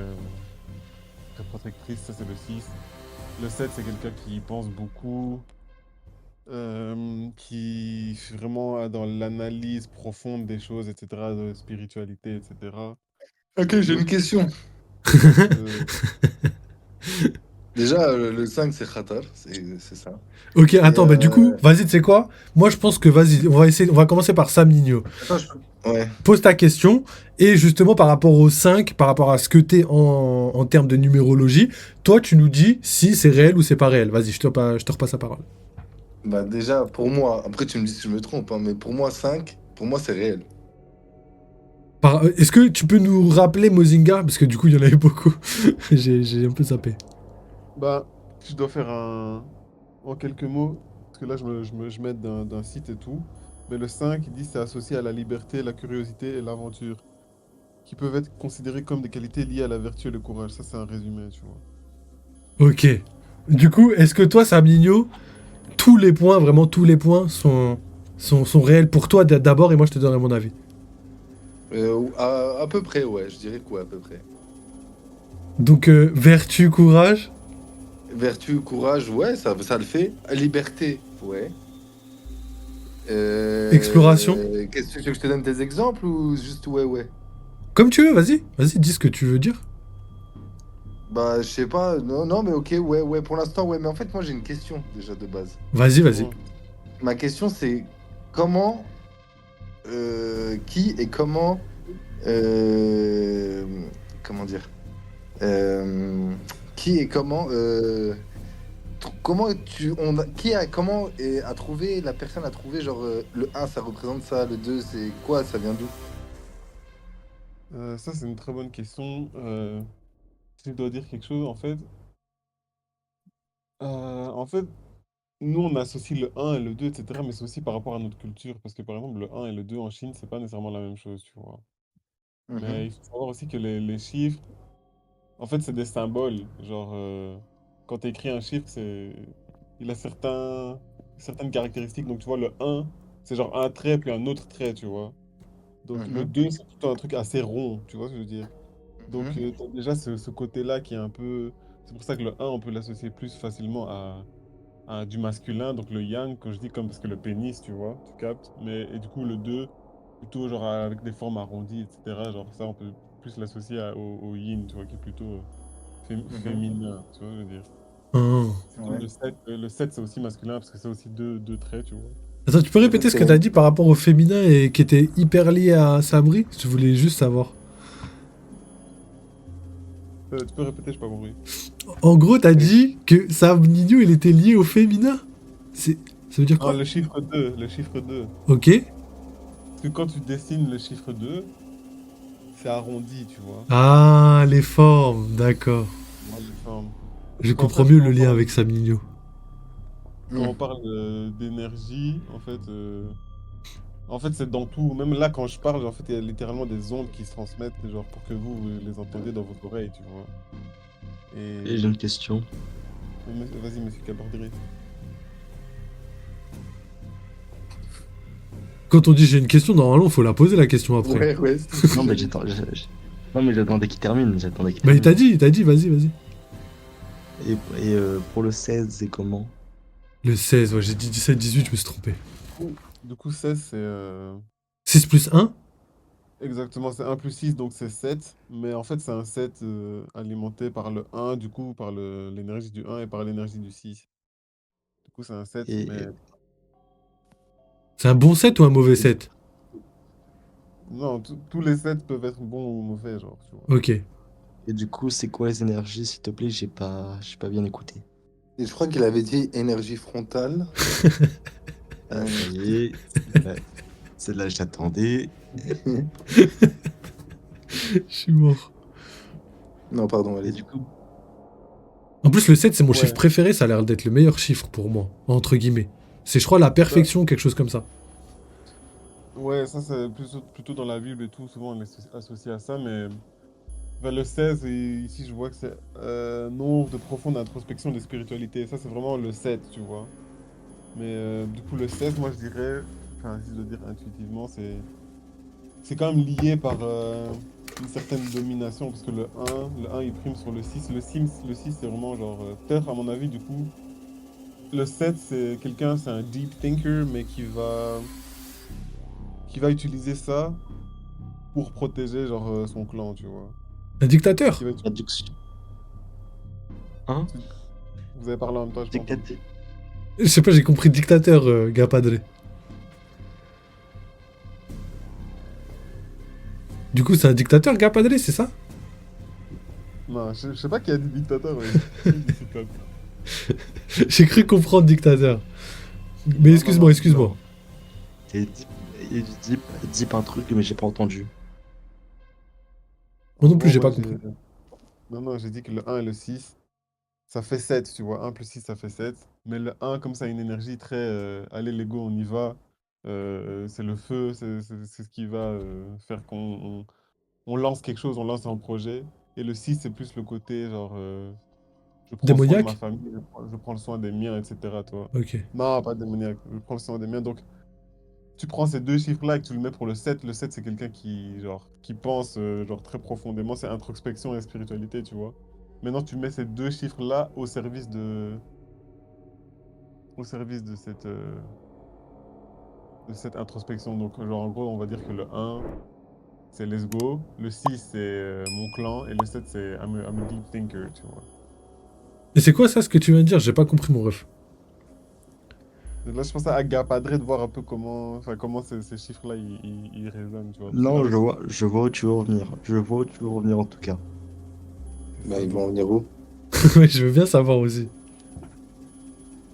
protectrice. Ça, c'est le 6. Le 7, c'est quelqu'un qui pense beaucoup, qui est vraiment dans l'analyse profonde des choses, etc., de spiritualité, etc. Ok, j'ai Le, une question. euh, Déjà, le 5, c'est Khatar, c'est ça. Ok, Et attends, bah du coup, vas-y, tu sais quoi? Moi, je pense que vas-y, on va commencer par Sam Nino. Attends, Ouais. Pose ta question, et justement par rapport au 5, par rapport à ce que t'es en termes de numérologie, toi, tu nous dis si c'est réel ou c'est pas réel. Vas-y, je te repasse la parole. Bah déjà, pour moi, après tu me dis si je me trompe, hein, mais pour moi, 5, pour moi, c'est réel. Est-ce que tu peux nous rappeler Mozinga? Parce que du coup, il y en avait beaucoup. J'ai un peu zappé. bah, si je dois faire en quelques mots, parce que là, je m'aide d'un site et tout, mais le 5, il dit c'est associé à la liberté, la curiosité et l'aventure, qui peuvent être considérées comme des qualités liées à la vertu et le courage. Ça, c'est un résumé, tu vois. Ok. Du coup, est-ce que toi, Sam Nino, tous les points, vraiment tous les points sont réels pour toi d'abord, et moi, je te donnerai mon avis. À peu près, ouais, je dirais quoi, à peu près. Donc, vertu, courage. Vertu, courage, ouais, ça le fait. Liberté, ouais. Exploration. Qu'est-ce que tu veux que je te donne des exemples ou juste ouais, ouais? Comme tu veux, vas-y. Vas-y, dis ce que tu veux dire. Bah, je sais pas, non, non, mais ok, ouais, ouais, pour l'instant, ouais, mais en fait, moi, j'ai une question déjà de base. Vas-y, vas-y. Dis-moi. Ma question, c'est comment, qui et euh, comment dire, Euh, qui et comment a trouvé, la personne a trouvé, genre, le un ça représente ça, le 2 c'est quoi, ça vient d'où? Ça, c'est une très bonne question. Si je dois dire quelque chose, en fait, nous, on associe le un et le 2, etc., mais c'est aussi par rapport à notre culture, parce que par exemple, le un et le 2 en Chine, c'est pas nécessairement la même chose, tu vois. Mais Mhm, il faut savoir aussi que les chiffres, en fait, c'est des symboles. Genre, quand tu écris un chiffre, il a certaines caractéristiques. Donc, tu vois, le un c'est genre un trait, puis un autre trait, tu vois. Donc, le mhm, 2 c'est plutôt un truc assez rond, tu vois ce que je veux dire. Donc, mhm, tu as déjà ce côté-là qui est un peu. C'est pour ça que le un on peut l'associer plus facilement à du masculin. Donc, le yang, quand je dis comme parce que le pénis, tu vois, tu captes. Et du coup, le 2 plutôt genre avec des formes arrondies, etc. Genre, ça, on peut plus l'associer au yin, tu vois, qui est plutôt mhm. féminin, tu vois, je veux dire. Hein. Sinon, Ouais. le 7 c'est aussi masculin parce que c'est aussi deux traits, tu vois. Attends, tu peux En fait, répéter ce que t'as dit par rapport au féminin et qui était hyper lié à Sabri? Je voulais juste savoir. Tu peux répéter, j'ai pas compris. En gros, t'as c'est- dit que Sam Nino, il était lié au féminin. C'est... Ça veut dire Ah, quoi? le chiffre 2. Ok. Parce que quand tu dessines le chiffre 2 c'est arrondi, tu vois. Ah, les formes, d'accord. Dans les formes. Je Donc en comprends fait, mieux le lien avec Sam Nino. quand Mhm. on parle d'énergie, en fait, c'est dans tout. Même là, quand je parle, en fait, il y a littéralement des ondes qui se transmettent, genre pour que vous les entendiez dans votre oreille, tu vois. Et j'ai une Et question. vas-y, monsieur Cabordiri. Quand on dit j'ai une question, normalement, faut la poser la question après. Ouais, ouais, c'est ce que Non, mais j'allais dire. non, mais j'attendais qu'il termine. J'attendais qu'il Bah, termine. il t'a dit, vas-y, vas-y. Pour le 16, c'est comment? Le 16, ouais, j'ai dit 17, 18, je me suis trompé. Du coup 16, 6 plus 1. exactement, c'est 1 plus 6, donc c'est 7. Mais en fait, c'est un 7 alimenté par le un du coup, par l'énergie du un et par l'énergie du 6. Du coup, c'est un 7 Et, mais C'est un bon 7 ou un mauvais 7? non, tous les 7 peuvent être bons ou mauvais, genre, tu vois. Ok. et du coup, c'est quoi les énergies, s'il te plaît? J'ai pas bien écouté. Et je crois qu'il avait dit énergie frontale. Ah, ça Euh, y est. Ouais, celle-là, j'attendais. Je suis mort. Non, pardon, Et allez-y. du coup, En plus, le 7, c'est mon chiffre Ouais, préféré, ça a l'air d'être le meilleur chiffre pour moi, entre guillemets. C'est, je crois, la bah, perfection, quelque chose comme ça. ouais, ça c'est plutôt dans la Bible et tout, souvent on est associé à ça, mais vers le 16, et ici je vois que c'est nombre de profonde introspection de spiritualité. Ça c'est vraiment le 7, tu vois. Mais du coup, le 16, moi je dirais, enfin, si je dois dire intuitivement, c'est quand même lié par une certaine domination, parce que le un il prime sur le 6. Le 6 c'est vraiment genre, peut-être à mon avis, du coup, le 7 c'est quelqu'un, c'est un deep thinker, mais qui va utiliser ça pour protéger genre son clan, tu vois. Un dictateur? Qui va utiliser... Traduction. Hein? Vous avez parlé en même temps, je pense. Dictateur. Je sais pas, j'ai compris dictateur, gars padré. Du coup, c'est un dictateur, gars padré, c'est ça? Non, je sais pas qui a dit dictateur, mais qui dit dictateur. J'ai cru comprendre dictateur. Mais Non, excuse-moi, non, excuse-moi. non. Il dit, dit un truc, mais j'ai pas entendu. Moi En non plus, gros, j'ai moi, pas compris. Non, non, j'ai dit que le un et le 6 ça fait 7 tu vois. Un plus 6 ça fait 7. Mais le un comme ça, a une énergie très... allez, les go, on y va. C'est le feu, c'est ce qui va faire on lance quelque chose, on lance un projet. Et le 6 c'est plus le côté, genre, je prends soin de ma Démoniaque? famille, je prends le soin des miens, etc., toi. Ok. Non, pas démoniaque, je prends le soin des miens. Donc, tu prends ces deux chiffres-là et que tu le mets pour le 7. Le 7 c'est quelqu'un qui, genre, qui pense genre, très profondément. C'est introspection et spiritualité, tu vois. Maintenant, tu mets ces deux chiffres-là au service de cette introspection. Donc, genre, en gros, on va dire que le un c'est let's go. Le 6 c'est mon clan. Et le 7 c'est I'm a deep thinker, tu vois. Et c'est quoi ça, ce que tu viens de dire? J'ai pas compris mon ref. Et là, je pense à Agapadre de voir un peu comment ces chiffres-là, ils résonnent, tu vois. Parce que là Non, aussi, je vois où tu veux revenir. Je vois où tu veux revenir en tout cas. c'est Bah, ça. ils vont en Donc, venir où? Ouais, je veux bien savoir aussi.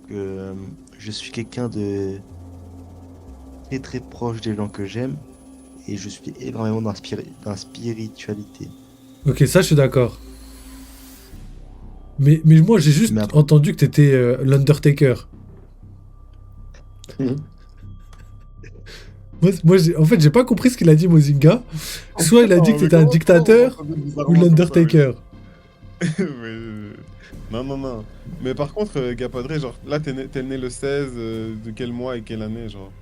Que je suis quelqu'un de très très proche des gens que j'aime et je suis énormément d'inspiritualité. Ok, ça, je suis d'accord. Mais moi, j'ai juste Mais après, entendu que t'étais l'Undertaker. En fait, j'ai pas compris ce qu'il a dit, Mozinga. Soit il a dit que non, mais t'étais un comment vous dictateur entendez ou bizarrement comme ça, oui. l'Undertaker. Non, non, non. Mais par contre, Gapadré, genre, là, t'es né le 16, de quel mois et quelle année, genre?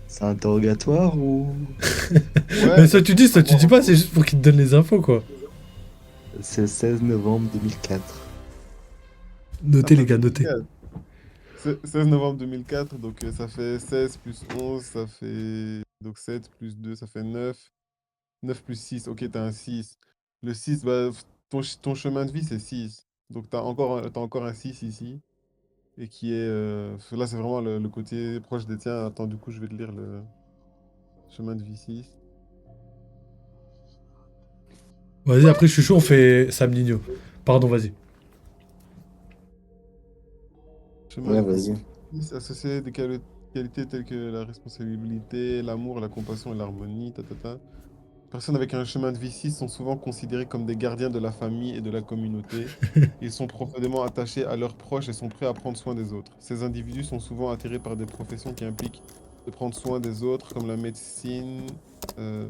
c'est interrogatoire ou Ouais, Mais bah, soit tu dis, pour soit tu savoir dis un pas, peu. c'est juste pour qu'il te donne les infos, quoi. c'est le 16 novembre 2004. Ah, Notez, les t'as gars, notez. 2004. 16 novembre 2004, donc ça fait 16 plus 11, ça fait... Donc 7 plus 2, ça fait 9. 9 plus 6, ok, t'as un 6. Le 6, bah, ton chemin de vie, c'est 6. Donc t'as encore un 6 ici. Et qui est... là, c'est vraiment le côté proche des tiens. Attends, du coup, je vais te lire le chemin de vie 6. Vas-y, après, je suis chaud, on fait Sam Nino. Pardon, vas-y. Chemin Ouais, de vie vas-y. 6, associé des qualités telles que la responsabilité, l'amour, la compassion et l'harmonie, Personnes avec un chemin de vie 6 sont souvent considérées comme des gardiens de la famille et de la communauté. Ils sont profondément attachés à leurs proches et sont prêts à prendre soin des autres. Ces individus sont souvent attirés par des professions qui impliquent de prendre soin des autres, comme la médecine, euh,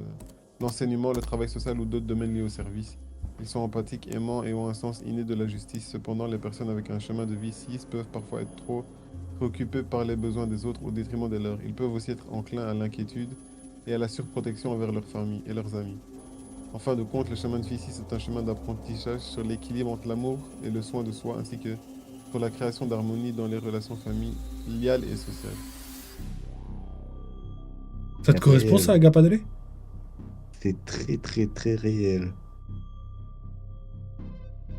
l'enseignement, le travail social ou d'autres domaines liés au service. Ils sont empathiques, aimants et ont un sens inné de la justice. Cependant, les personnes avec un chemin de vie 6 peuvent parfois être trop préoccupées par les besoins des autres au détriment des leurs. Ils peuvent aussi être enclins à l'inquiétude et à la surprotection envers leur famille et leurs amis. En fin de compte, le chemin de vie ici, c'est un chemin d'apprentissage sur l'équilibre entre l'amour et le soin de soi, ainsi que sur la création d'harmonie dans les relations familiales et sociales. Ça te correspond, ça, Réel. Agapadre? C'est très très très réel.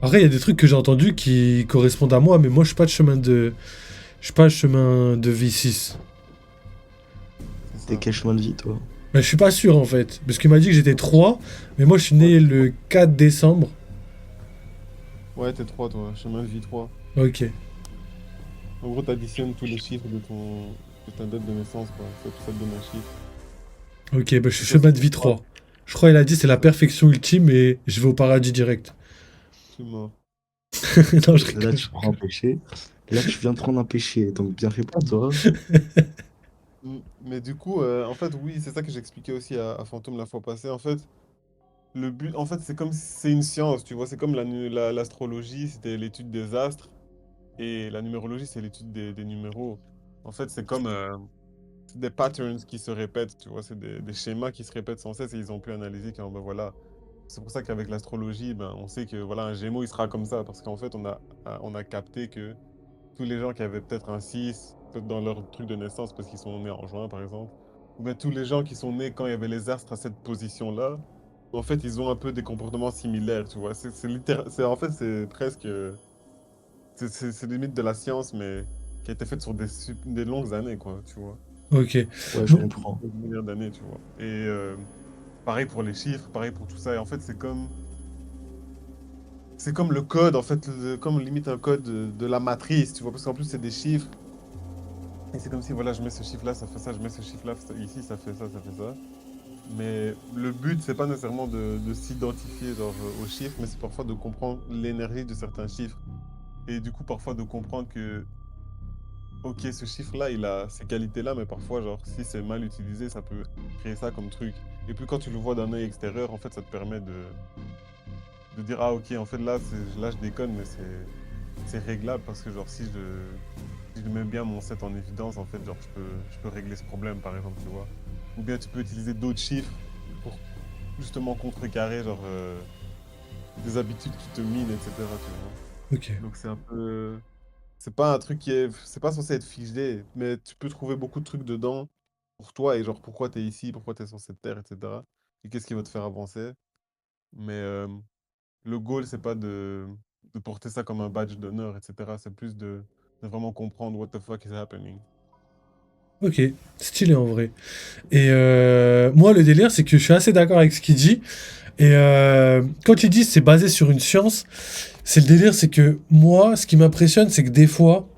Après, il y a des trucs que j'ai entendus qui correspondent à moi, mais moi, je suis pas de chemin de... Je suis pas chemin de V6. C'est T'es ça. quel chemin de vie toi? Mais je suis pas sûr, en fait. Parce qu'il m'a dit que j'étais 3, mais moi, je suis Ouais, né le 4 décembre. ouais, t'es 3, toi. Chemin de vie 3. Ok. En gros, t'additionnes tous les chiffres de ta date de naissance, quoi. Ça te donne un chiffre. Ok, bah, je suis Et toi, chemin de c'était vie 3. 3. Je crois qu'il a dit c'est C'est la ça. perfection ultime et je vais au paradis direct. Je suis mort. Non, je Là rigole. tu prends un péché. Là tu viens de prendre un péché, donc bien fait pour toi. Mais du coup, en fait, oui, c'est ça que j'expliquais aussi à Fantôme la fois passée. En fait, le but, en fait, c'est comme c'est une science, tu vois. C'est comme l'astrologie, c'était l'étude des astres. Et la numérologie, c'est l'étude des numéros. En fait, c'est des patterns qui se répètent, tu vois, c'est des schémas qui se répètent sans cesse et ils ont pu analyser quand, ben voilà. C'est pour ça qu'avec l'astrologie, ben, on sait que voilà, un Gémeaux, il sera comme ça, parce qu'en fait, on a capté que tous les gens qui avaient peut-être un 6, peut-être dans leur truc de naissance, parce qu'ils sont nés en juin, par exemple, ou bien tous les gens qui sont nés quand il y avait les astres à cette position-là, en fait, ils ont un peu des comportements similaires, tu vois. En fait, c'est presque... c'est limite de la science, mais qui a été faite sur des longues années, quoi, tu vois. Ok. Ouais, je Bon, comprends. Des milliards d'années, tu vois. Et pareil pour les chiffres, pareil pour tout ça. Et en fait, c'est comme le code, en fait, comme limite un code de la matrice, tu vois, parce qu'en plus, c'est des chiffres. Et c'est comme si, voilà, je mets ce chiffre-là, ça fait ça, je mets ce chiffre-là, ici, ça fait ça, ça fait ça. Mais le but, c'est pas nécessairement de s'identifier genre, aux chiffres, mais c'est parfois de comprendre l'énergie de certains chiffres. Et du coup, parfois de comprendre que, ok, ce chiffre-là, il a ces qualités-là, mais parfois, genre, si c'est mal utilisé, ça peut créer ça comme truc. Et puis quand tu le vois d'un œil extérieur, en fait, ça te permet de dire, ah ok, en fait, là je déconne, mais c'est réglable parce que, genre, si je mets bien mon set en évidence, en fait, genre, je peux régler ce problème, par exemple, tu vois. Ou bien tu peux utiliser d'autres chiffres pour justement contrecarrer, genre, des habitudes qui te minent, etc., tu vois. ok. Donc c'est un peu... C'est pas un truc qui est... C'est pas censé être figé, mais tu peux trouver beaucoup de trucs dedans pour toi et genre pourquoi t'es ici, pourquoi t'es sur cette terre, etc. Et qu'est-ce qui va te faire avancer. Mais le goal, c'est pas de porter ça comme un badge d'honneur, etc. C'est plus de vraiment comprendre what the fuck is happening. Ok, stylé en vrai. Et moi, le délire, c'est que je suis assez d'accord avec ce qu'il dit. Et quand il dit c'est basé sur une science, c'est le délire, c'est que moi, ce qui m'impressionne, c'est que des fois,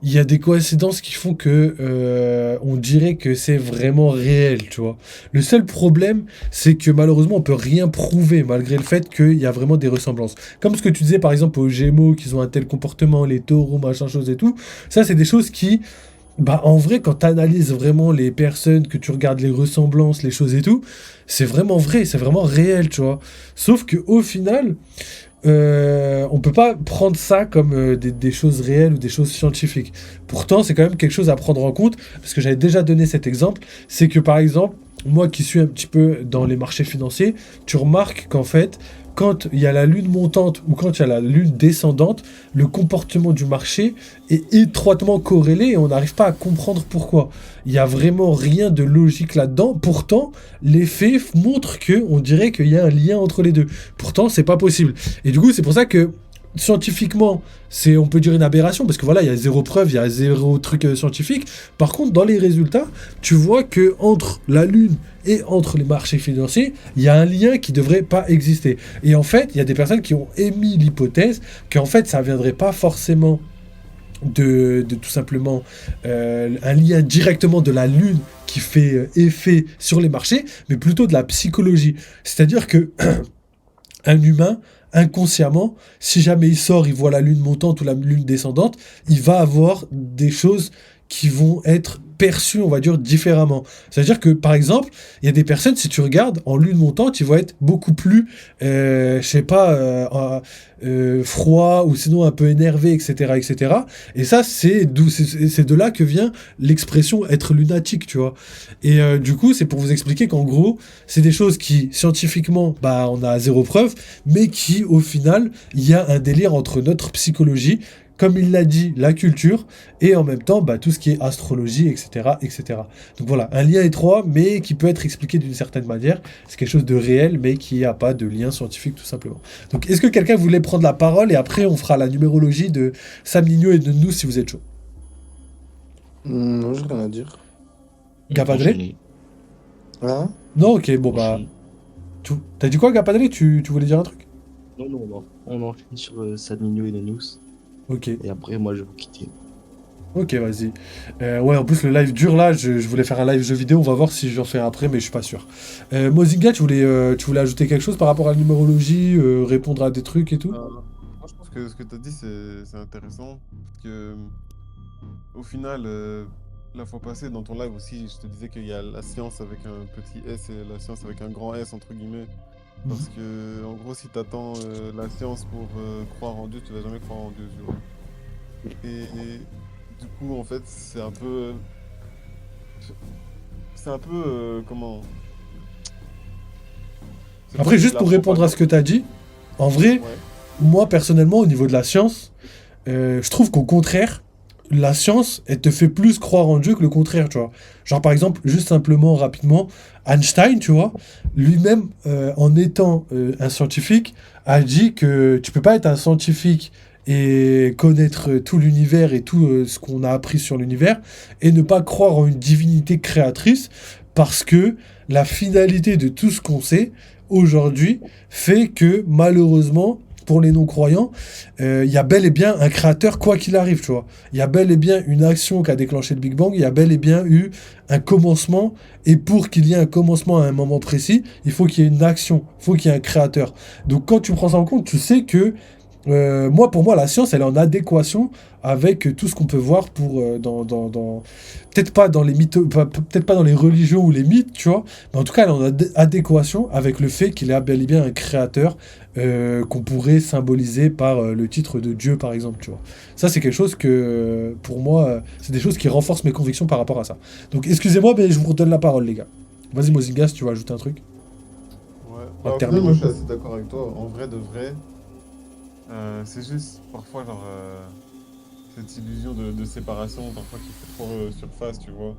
il y a des coïncidences qui font que on dirait que c'est vraiment réel, tu vois. Le seul problème, c'est que malheureusement, on peut rien prouver, malgré le fait qu'il y a vraiment des ressemblances. Comme ce que tu disais, par exemple, aux Gémeaux, qu'ils ont un tel comportement, les taureaux, machin chose et tout. Ça, c'est des choses qui bah, en vrai, quand tu analyses vraiment les personnes, que tu regardes les ressemblances, les choses et tout, c'est vraiment vrai, c'est vraiment réel, tu vois. Sauf que au final, on peut pas prendre ça comme des choses réelles ou des choses scientifiques. Pourtant, c'est quand même quelque chose à prendre en compte, parce que j'avais déjà donné cet exemple, c'est que par exemple, moi qui suis un petit peu dans les marchés financiers, tu remarques qu'en fait, quand il y a la lune montante ou quand il y a la lune descendante, le comportement du marché est étroitement corrélé et on n'arrive pas à comprendre pourquoi. Il n'y a vraiment rien de logique là-dedans. Pourtant, les faits montrent que on dirait qu'il y a un lien entre les deux. Pourtant, c'est pas possible. Et du coup, c'est pour ça que scientifiquement, c'est, on peut dire une aberration, parce que voilà, il y a zéro preuve, il y a zéro truc scientifique. Par contre, dans les résultats, tu vois que entre la Lune et entre les marchés financiers, il y a un lien qui devrait pas exister. Et en fait, il y a des personnes qui ont émis l'hypothèse qu'en fait, ça viendrait pas forcément de tout simplement un lien directement de la Lune qui fait effet sur les marchés, mais plutôt de la psychologie. C'est-à-dire que un humain, inconsciemment, si jamais il sort, il voit la lune montante ou la lune descendante, il va avoir des choses qui vont être perçues, on va dire, différemment. C'est-à-dire que, par exemple, il y a des personnes, si tu regardes, en lune montante, ils vont être beaucoup plus, je sais pas, froid ou sinon un peu énervé, etc., etc. Et ça, c'est de là que vient l'expression être lunatique, tu vois. Et du coup, c'est pour vous expliquer qu'en gros, c'est des choses qui, scientifiquement, bah, on a zéro preuve, mais qui, au final, il y a un délire entre notre psychologie, comme il l'a dit, la culture, et en même temps, bah, tout ce qui est astrologie, etc., etc. Donc voilà, un lien étroit, mais qui peut être expliqué d'une certaine manière. C'est quelque chose de réel, mais qui n'a pas de lien scientifique, tout simplement. Donc, est-ce que quelqu'un voulait prendre la parole, et après, on fera la numérologie de Sam Nino et de nous, si vous êtes chaud. Non, j'ai rien à dire. Gapadré? Enchaîner. Hein? Non, ok, bon bah... Enchaîner. T'as dit quoi, Gapadré? Tu voulais dire un truc? Non, non, on enchaîne sur Sadminio et Nenous. Ok. Et après, moi, je vais vous quitter. Ok, vas-y. Ouais, en plus, le live dure là. Je voulais faire un live jeu vidéo. On va voir si je vais en faire après, mais je suis pas sûr. Mozinga, tu voulais ajouter quelque chose par rapport à la numérologie, répondre à des trucs et tout? Moi, je pense que ce que tu as dit, c'est intéressant. Parce que, au final, la fois passée, dans ton live aussi, je te disais qu'il y a la science avec un petit S et la science avec un grand S, entre guillemets. Parce que, en gros, si tu attends la science pour croire en Dieu, tu vas jamais croire en Dieu, tu vois. Et du coup, en fait, c'est un peu. c'est un peu comment. C'est Après, comme juste la pour répondre à ce que tu as dit, en vrai, Ouais. moi, personnellement, au niveau de la science, je trouve qu'au contraire, la science, elle te fait plus croire en Dieu que le contraire, tu vois. Genre, par exemple, juste simplement, rapidement, Einstein, tu vois, lui-même, en étant un scientifique, a dit que tu peux pas être un scientifique et connaître tout l'univers et tout ce qu'on a appris sur l'univers et ne pas croire en une divinité créatrice parce que la finalité de tout ce qu'on sait aujourd'hui fait que malheureusement pour les non-croyants, il y a bel et bien un créateur quoi qu'il arrive, tu vois. Il y a bel et bien une action qui a déclenché le Big Bang, il y a bel et bien eu un commencement, et pour qu'il y ait un commencement à un moment précis, il faut qu'il y ait une action, il faut qu'il y ait un créateur. Donc quand tu prends ça en compte, tu sais que moi, pour moi, la science, elle est en adéquation avec tout ce qu'on peut voir pour, peut-être pas dans les mythes, peut-être pas dans les religions ou les mythes, tu vois, mais en tout cas, elle est en adéquation avec le fait qu'il y a bel et bien un créateur qu'on pourrait symboliser par le titre de Dieu, par exemple, tu vois. Ça, c'est quelque chose que, pour moi, c'est des choses qui renforcent mes convictions par rapport à ça. Donc, excusez-moi, mais je vous redonne la parole, les gars. Vas-y, Mozinga, si tu veux ajouter un truc. Ouais. On va Bah, au final, terminer. moi, je suis assez d'accord avec toi. En vrai de vrai, c'est juste parfois, genre, cette illusion de séparation, parfois qui fait trop surface, tu vois.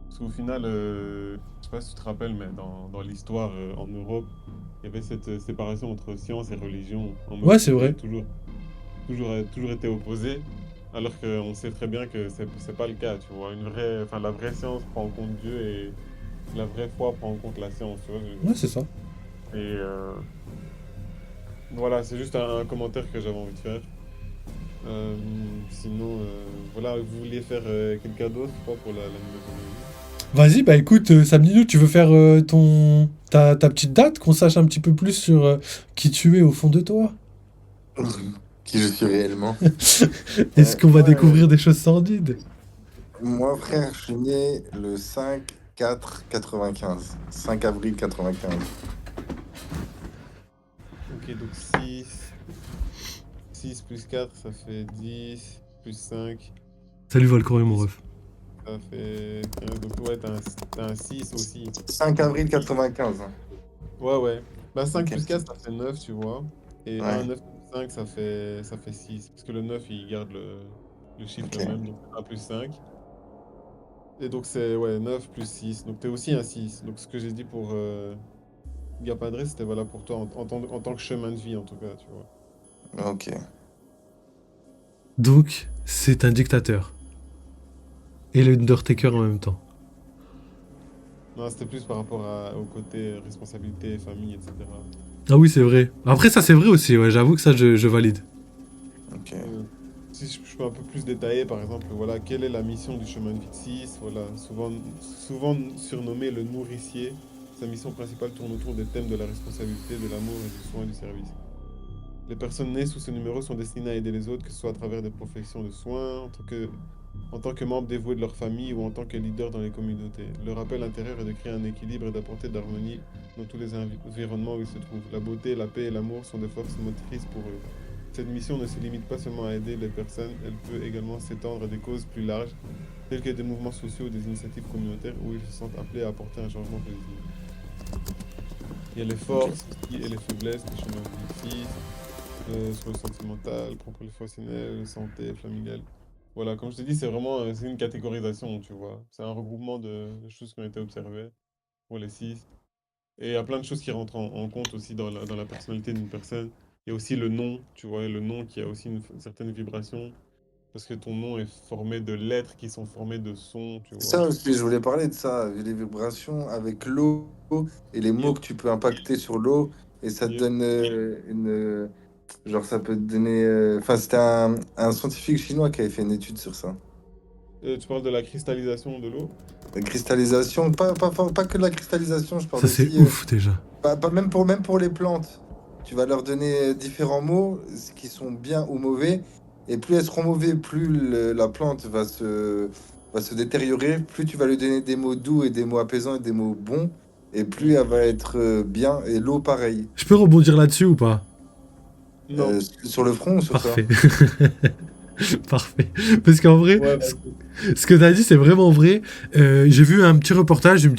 Parce qu'au final, je sais pas si tu te rappelles, mais dans l'histoire en Europe, il y avait cette séparation entre science et religion, en mode Ouais, c'est c'était vrai. toujours été opposé, alors qu'on sait très bien que c'est pas le cas, tu vois. Enfin, la vraie science prend en compte Dieu et la vraie foi prend en compte la science, tu vois ce que je veux Ouais, dire. c'est ça. Et voilà, c'est juste un commentaire que j'avais envie de faire. Sinon, voilà, vous vouliez faire quelqu'un d'autre, je crois, pour l'animation de musique. Vas-y, bah écoute, Samnino, tu veux faire ta petite date, qu'on sache un petit peu plus sur qui tu es au fond de toi? Qui je suis réellement. Est-ce qu'on va Moi, découvrir des choses sordides? moi, frère, je suis né le 5/4/95. 5 avril 95. Ok, donc 6 plus 4 ça fait 10, plus 5 Salut Valcorin, mon 10 ref. ça fait 15. Donc ouais, t'as un 6 aussi. 5 avril 95. Hein. Ouais, ouais. Bah 5 Ok. plus 4 ça fait 9 tu vois. Et Ouais, 9 plus 5 ça fait 6. Parce que le 9 il garde le chiffre le ok. même, donc 1 plus 5. Et donc c'est ouais, 9 plus 6. Donc t'es aussi un 6. Donc ce que j'ai dit pour Gapadré, c'était valable pour toi en tant que chemin de vie en tout cas, tu vois. Ok. Donc, c'est un dictateur. Et le Undertaker en même temps. Non, c'était plus par rapport au côté responsabilité, famille, etc. Ah oui, c'est vrai. Après, ça, c'est vrai aussi, ouais, j'avoue que ça, je valide. Ok. Euh, Si je peux un peu plus détailler, par exemple, voilà, quelle est la mission du chemin de vie de 6? Voilà, souvent surnommé le nourricier, sa mission principale tourne autour des thèmes de la responsabilité, de l'amour et du soin et du service. Les personnes nées sous ce numéro sont destinées à aider les autres, que ce soit à travers des professions de soins, en tant que membres dévoués de leur famille ou en tant que leaders dans les communautés. Leur appel intérieur est de créer un équilibre et d'apporter de l'harmonie dans tous les environnements où ils se trouvent. La beauté, la paix et l'amour sont des forces motrices pour eux. Cette mission ne se limite pas seulement à aider les personnes, elle peut également s'étendre à des causes plus larges, telles que des mouvements sociaux ou des initiatives communautaires où ils se sentent appelés à apporter un changement positif. Il y a les Ok. forces aussi et les faiblesses des chemins de vie sur le sentimental, professionnel, santé, familial. Voilà, comme je te dis, c'est vraiment c'est une catégorisation, tu vois. C'est un regroupement de choses qui ont été observées pour les 6. Et il y a plein de choses qui rentrent en compte aussi dans la personnalité d'une personne. Il y a aussi le nom, tu vois, le nom qui a aussi une certaine vibration, parce que ton nom est formé de lettres qui sont formées de sons, tu vois. Ça aussi, je voulais parler de ça, les vibrations avec l'eau et les mots Yep, que tu peux impacter sur l'eau. Et ça te yep. donne genre, ça peut te donner. Enfin, c'était un scientifique chinois qui avait fait une étude sur ça. Tu parles de la cristallisation de l'eau? La cristallisation, pas que de la cristallisation, je parle Ça, c'est aussi. ouf, déjà. Même pour les plantes. Tu vas leur donner différents mots qui sont bien ou mauvais. Et plus elles seront mauvais, plus la plante va se détériorer. Plus tu vas lui donner des mots doux et des mots apaisants et des mots bons. Et plus Hmm. elle va être bien. Et l'eau, pareil. Je peux rebondir là-dessus ou pas? Non. Sur le front ou sur ça? Parfait. Parfait. Parce qu'en vrai, Ouais, ce que tu as dit, c'est vraiment vrai. J'ai vu un petit reportage, je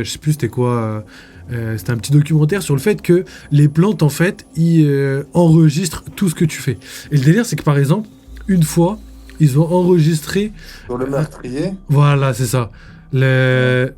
sais plus c'était quoi, c'était un petit documentaire sur le fait que les plantes, en fait, ils enregistrent tout ce que tu fais. Et le délire, c'est que par exemple, une fois, ils ont enregistré. Sur le meurtrier, Voilà, c'est ça. ouais.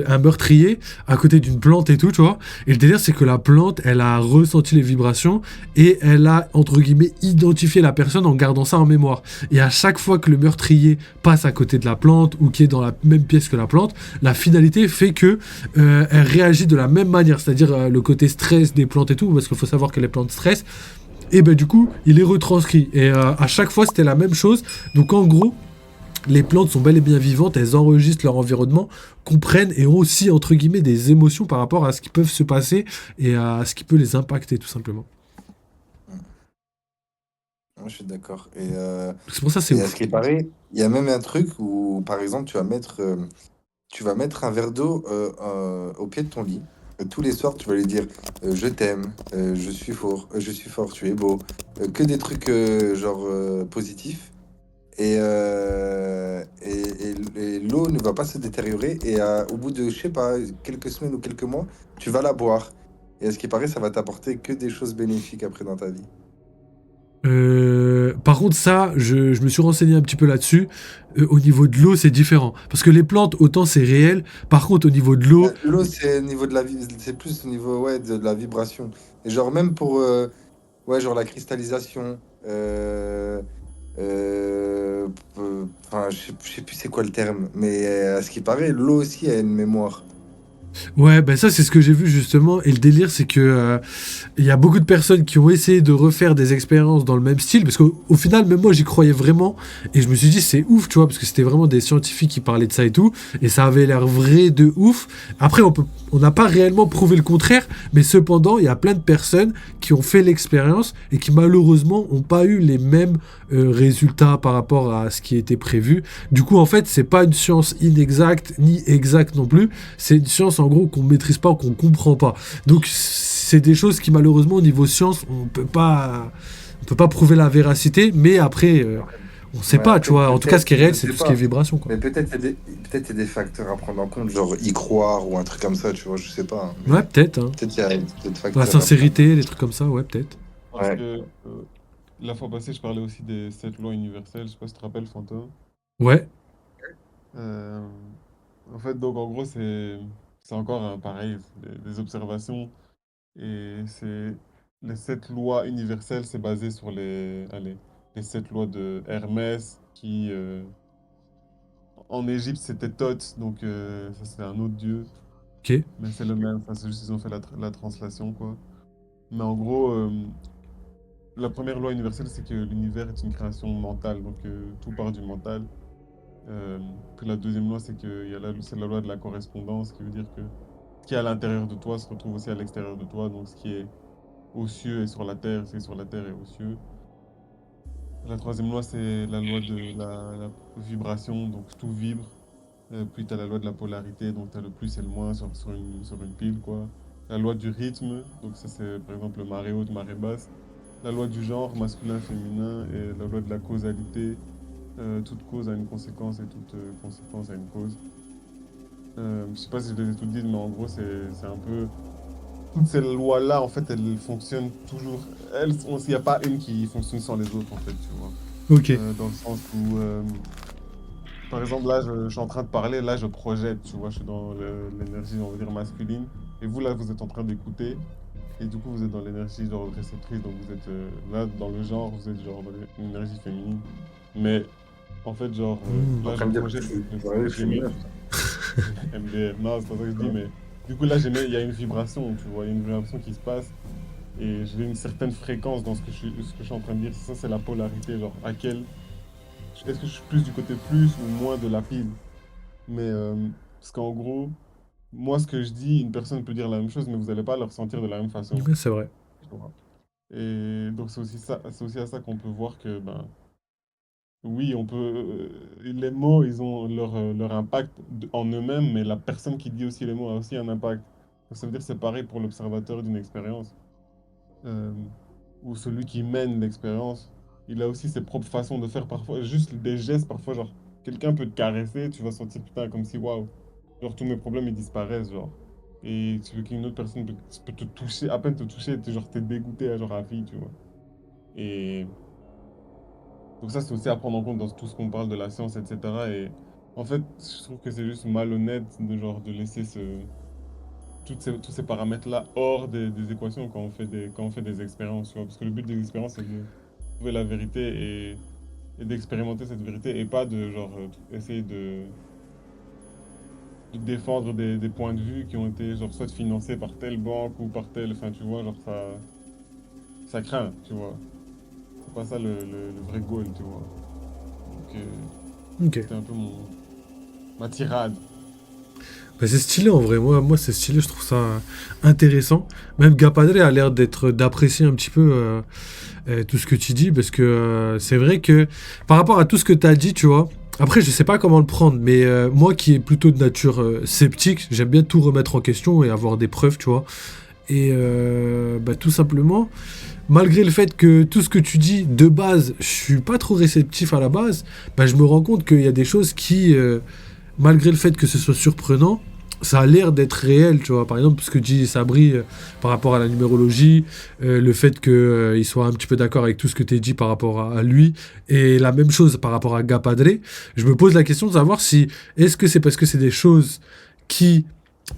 Un meurtrier à côté d'une plante et tout, tu vois. Et le délire, c'est que la plante, elle a ressenti les vibrations et elle a, entre guillemets, identifié la personne en gardant ça en mémoire. Et à chaque fois que le meurtrier passe à côté de la plante ou qui est dans la même pièce que la plante, la finalité fait que elle réagit de la même manière. C'est-à-dire le côté stress des plantes et tout, parce qu'il faut savoir que les plantes stressent. Et ben du coup, il est retranscrit. Et à chaque fois, c'était la même chose. Donc en gros, les plantes sont bel et bien vivantes, elles enregistrent leur environnement, comprennent et ont aussi, entre guillemets, des émotions par rapport à ce qui peut se passer et à ce qui peut les impacter, tout simplement. Ouais, je suis d'accord. C'est pour ça, c'est Et à ce ouf. qui paraît, il y a même un truc où, par exemple, tu vas mettre un verre d'eau au pied de ton lit. Tous les soirs, tu vas lui dire je t'aime, je suis fort, tu es beau. Que des trucs positifs. Et l'eau ne va pas se détériorer. Au bout de, je sais pas, quelques semaines ou quelques mois, tu vas la boire. Et à ce qui paraît, ça va t'apporter que des choses bénéfiques après dans ta vie. Par contre, ça, je me suis renseigné un petit peu là-dessus. Au niveau de l'eau, c'est différent. Parce que les plantes, autant c'est réel. Par contre, au niveau de l'eau, L'eau, c'est au niveau de c'est plus au niveau ouais, de la vibration. Et genre même pour ouais, genre la cristallisation. Euh, Enfin, je sais plus c'est quoi le terme, mais à ce qui paraît, l'eau aussi a une mémoire. ouais, ben ça, c'est ce que j'ai vu justement. Et le délire, c'est que il y a beaucoup de personnes qui ont essayé de refaire des expériences dans le même style, parce qu'au final, même moi, j'y croyais vraiment, et je me suis dit, c'est ouf, tu vois, parce que c'était vraiment des scientifiques qui parlaient de ça et tout, et ça avait l'air vrai de ouf. Après, on n'a pas réellement prouvé le contraire, mais cependant, il y a plein de personnes qui ont fait l'expérience et qui malheureusement n'ont pas eu les mêmes résultats par rapport à ce qui était prévu. Du coup, en fait, c'est pas une science inexacte ni exacte non plus. C'est une science en gros qu'on maîtrise pas, qu'on comprend pas. Donc c'est des choses qui malheureusement au niveau science on peut pas prouver la véracité, mais après on sait Ouais, pas, tu vois. En tout cas, ce qui est réel, je c'est sais tout ce qui est pas. vibration, quoi. Mais peut-être il y a des facteurs à prendre en compte, genre y croire ou un truc comme ça, tu vois, je sais pas, hein, Ouais, mais peut-être. Hein. peut-être il y a peut-être La facteurs à prendre. sincérité, des trucs comme ça, ouais, peut-être. Parce Ouais. que la fois passée, je parlais aussi des 7 lois universelles. Je sais pas si tu te rappelles, Fantôme. Ouais. Euh, En fait, donc en gros, c'est encore pareil, c'est des observations. Et c'est les 7 lois universelles, c'est basé sur les 7 lois de Hermès, qui en Égypte c'était Thoth, donc ça c'est un autre dieu, Ok. mais c'est le même, enfin, c'est juste qu'ils ont fait la translation, quoi. Mais en gros, la première loi universelle, c'est que l'univers est une création mentale, donc tout part du mental. Puis la deuxième loi, c'est que c'est la loi de la correspondance, qui veut dire que ce qui est à l'intérieur de toi se retrouve aussi à l'extérieur de toi, donc ce qui est aux cieux et sur la terre, ce qui est sur la terre et aux cieux. La troisième loi, c'est la loi de la vibration, donc tout vibre. Puis tu as la loi de la polarité, donc tu as le plus et le moins sur une pile, quoi. La loi du rythme, donc ça c'est par exemple marée haute, marée basse. La loi du genre, masculin, féminin, et la loi de la causalité. Toute cause a une conséquence et toute conséquence a une cause. Je sais pas si je les ai toutes dites, mais en gros, c'est un peu. Toutes ces lois-là, en fait, elles fonctionnent toujours. Il n'y a pas une qui fonctionne sans les autres, en fait, tu vois. Ok. Dans le sens où, par exemple, là, je suis en train de parler, là, je projette, tu vois, je suis dans l'énergie, on va dire, masculine. Et vous, là, vous êtes en train d'écouter. Et du coup, vous êtes dans l'énergie, genre, réceptrice. Donc, vous êtes là, dans le genre, vous êtes, genre, dans l'énergie féminine. Mais, en fait, genre, Hmm. En là, je train de dire que projette, donc, ouais, je suis j'émets. meuf. MDR, non, c'est pas ça que je dis, mais du coup, là, il y a une vibration, tu vois, il y a une vibration qui se passe. Et j'ai une certaine fréquence dans ce que je suis en train de dire. Ça, c'est la polarité. Genre, est-ce que je suis plus du côté plus ou moins de la pile? Mais, parce qu'en gros, moi, ce que je dis, une personne peut dire la même chose, mais vous n'allez pas le ressentir de la même façon. Ouais, c'est vrai. Tu vois. Et donc, c'est aussi à ça qu'on peut voir que, ben, oui, on peut. Les mots, ils ont leur impact en eux-mêmes, mais la personne qui dit aussi les mots a aussi un impact. Donc, ça veut dire que c'est pareil pour l'observateur d'une expérience. Euh, ou celui qui mène l'expérience, il a aussi ses propres façons de faire parfois, juste des gestes parfois, genre, quelqu'un peut te caresser, tu vas sentir putain comme si waouh, genre tous mes problèmes ils disparaissent, genre. Et tu veux qu'une autre personne peut te toucher, à peine te toucher, genre t'es dégoûté genre à vie, tu vois. Et donc ça c'est aussi à prendre en compte dans tout ce qu'on parle de la science, etc. Et en fait, je trouve que c'est juste malhonnête de genre de laisser tous ces paramètres-là hors des équations quand on fait des expériences, tu vois. Parce que le but des expériences, c'est de trouver la vérité et d'expérimenter cette vérité et pas de genre essayer de défendre des points de vue qui ont été genre soit financés par telle banque ou par telle, enfin tu vois, genre ça craint, tu vois. C'est pas ça le vrai goal, tu vois. Donc Ok. c'était un peu ma tirade. Bah, c'est stylé en vrai, moi c'est stylé, je trouve ça intéressant. Même Gapadre a l'air d'apprécier un petit peu tout ce que tu dis, parce que c'est vrai que par rapport à tout ce que tu as dit, tu vois, après je sais pas comment le prendre, mais moi qui est plutôt de nature sceptique, j'aime bien tout remettre en question et avoir des preuves, tu vois. Et bah, tout simplement, malgré le fait que tout ce que tu dis de base, je suis pas trop réceptif à la base, bah, je me rends compte qu'il y a des choses qui, malgré le fait que ce soit surprenant, ça a l'air d'être réel, tu vois. Par exemple, ce que dit Sabri par rapport à la numérologie, le fait qu'il soit un petit peu d'accord avec tout ce que tu as dit par rapport à lui, et la même chose par rapport à Gapadre, je me pose la question de savoir si, est-ce que c'est parce que c'est des choses qui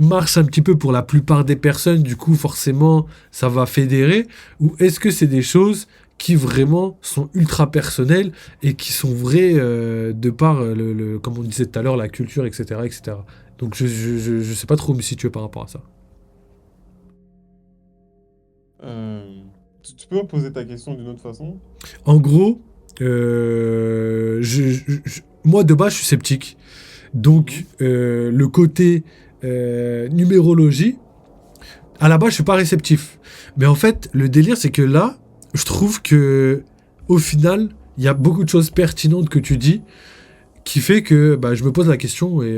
marchent un petit peu pour la plupart des personnes, du coup forcément ça va fédérer, ou est-ce que c'est des choses qui vraiment sont ultra personnelles et qui sont vraies de par, comme on disait tout à l'heure, la culture, etc. etc. Donc je sais pas trop me situer par rapport à ça. Tu peux poser ta question d'une autre façon? En gros, moi de base je suis sceptique. Donc le côté numérologie, à la base je suis pas réceptif. Mais en fait, le délire c'est que là, je trouve que au final, il y a beaucoup de choses pertinentes que tu dis qui fait que bah, je me pose la question et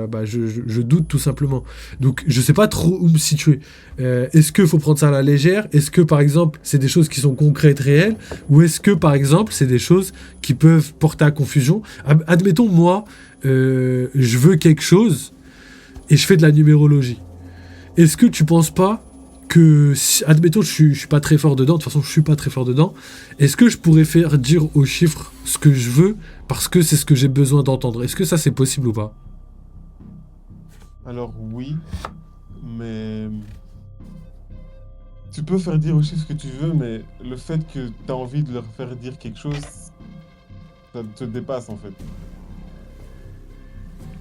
bah, je doute tout simplement. Donc je sais pas trop où me situer. Est-ce qu'il faut prendre ça à la légère? Est-ce que par exemple c'est des choses qui sont concrètes, réelles? Ou est-ce que par exemple c'est des choses qui peuvent porter à confusion? Admettons moi, je veux quelque chose et je fais de la numérologie. Est-ce que tu penses pas que, admettons, je suis pas très fort dedans, de toute façon, je suis pas très fort dedans, est-ce que je pourrais faire dire aux chiffres ce que je veux parce que c'est ce que j'ai besoin d'entendre? Est-ce que ça, c'est possible ou pas? Alors oui, mais tu peux faire dire aux chiffres ce que tu veux, mais le fait que tu as envie de leur faire dire quelque chose, ça te dépasse en fait.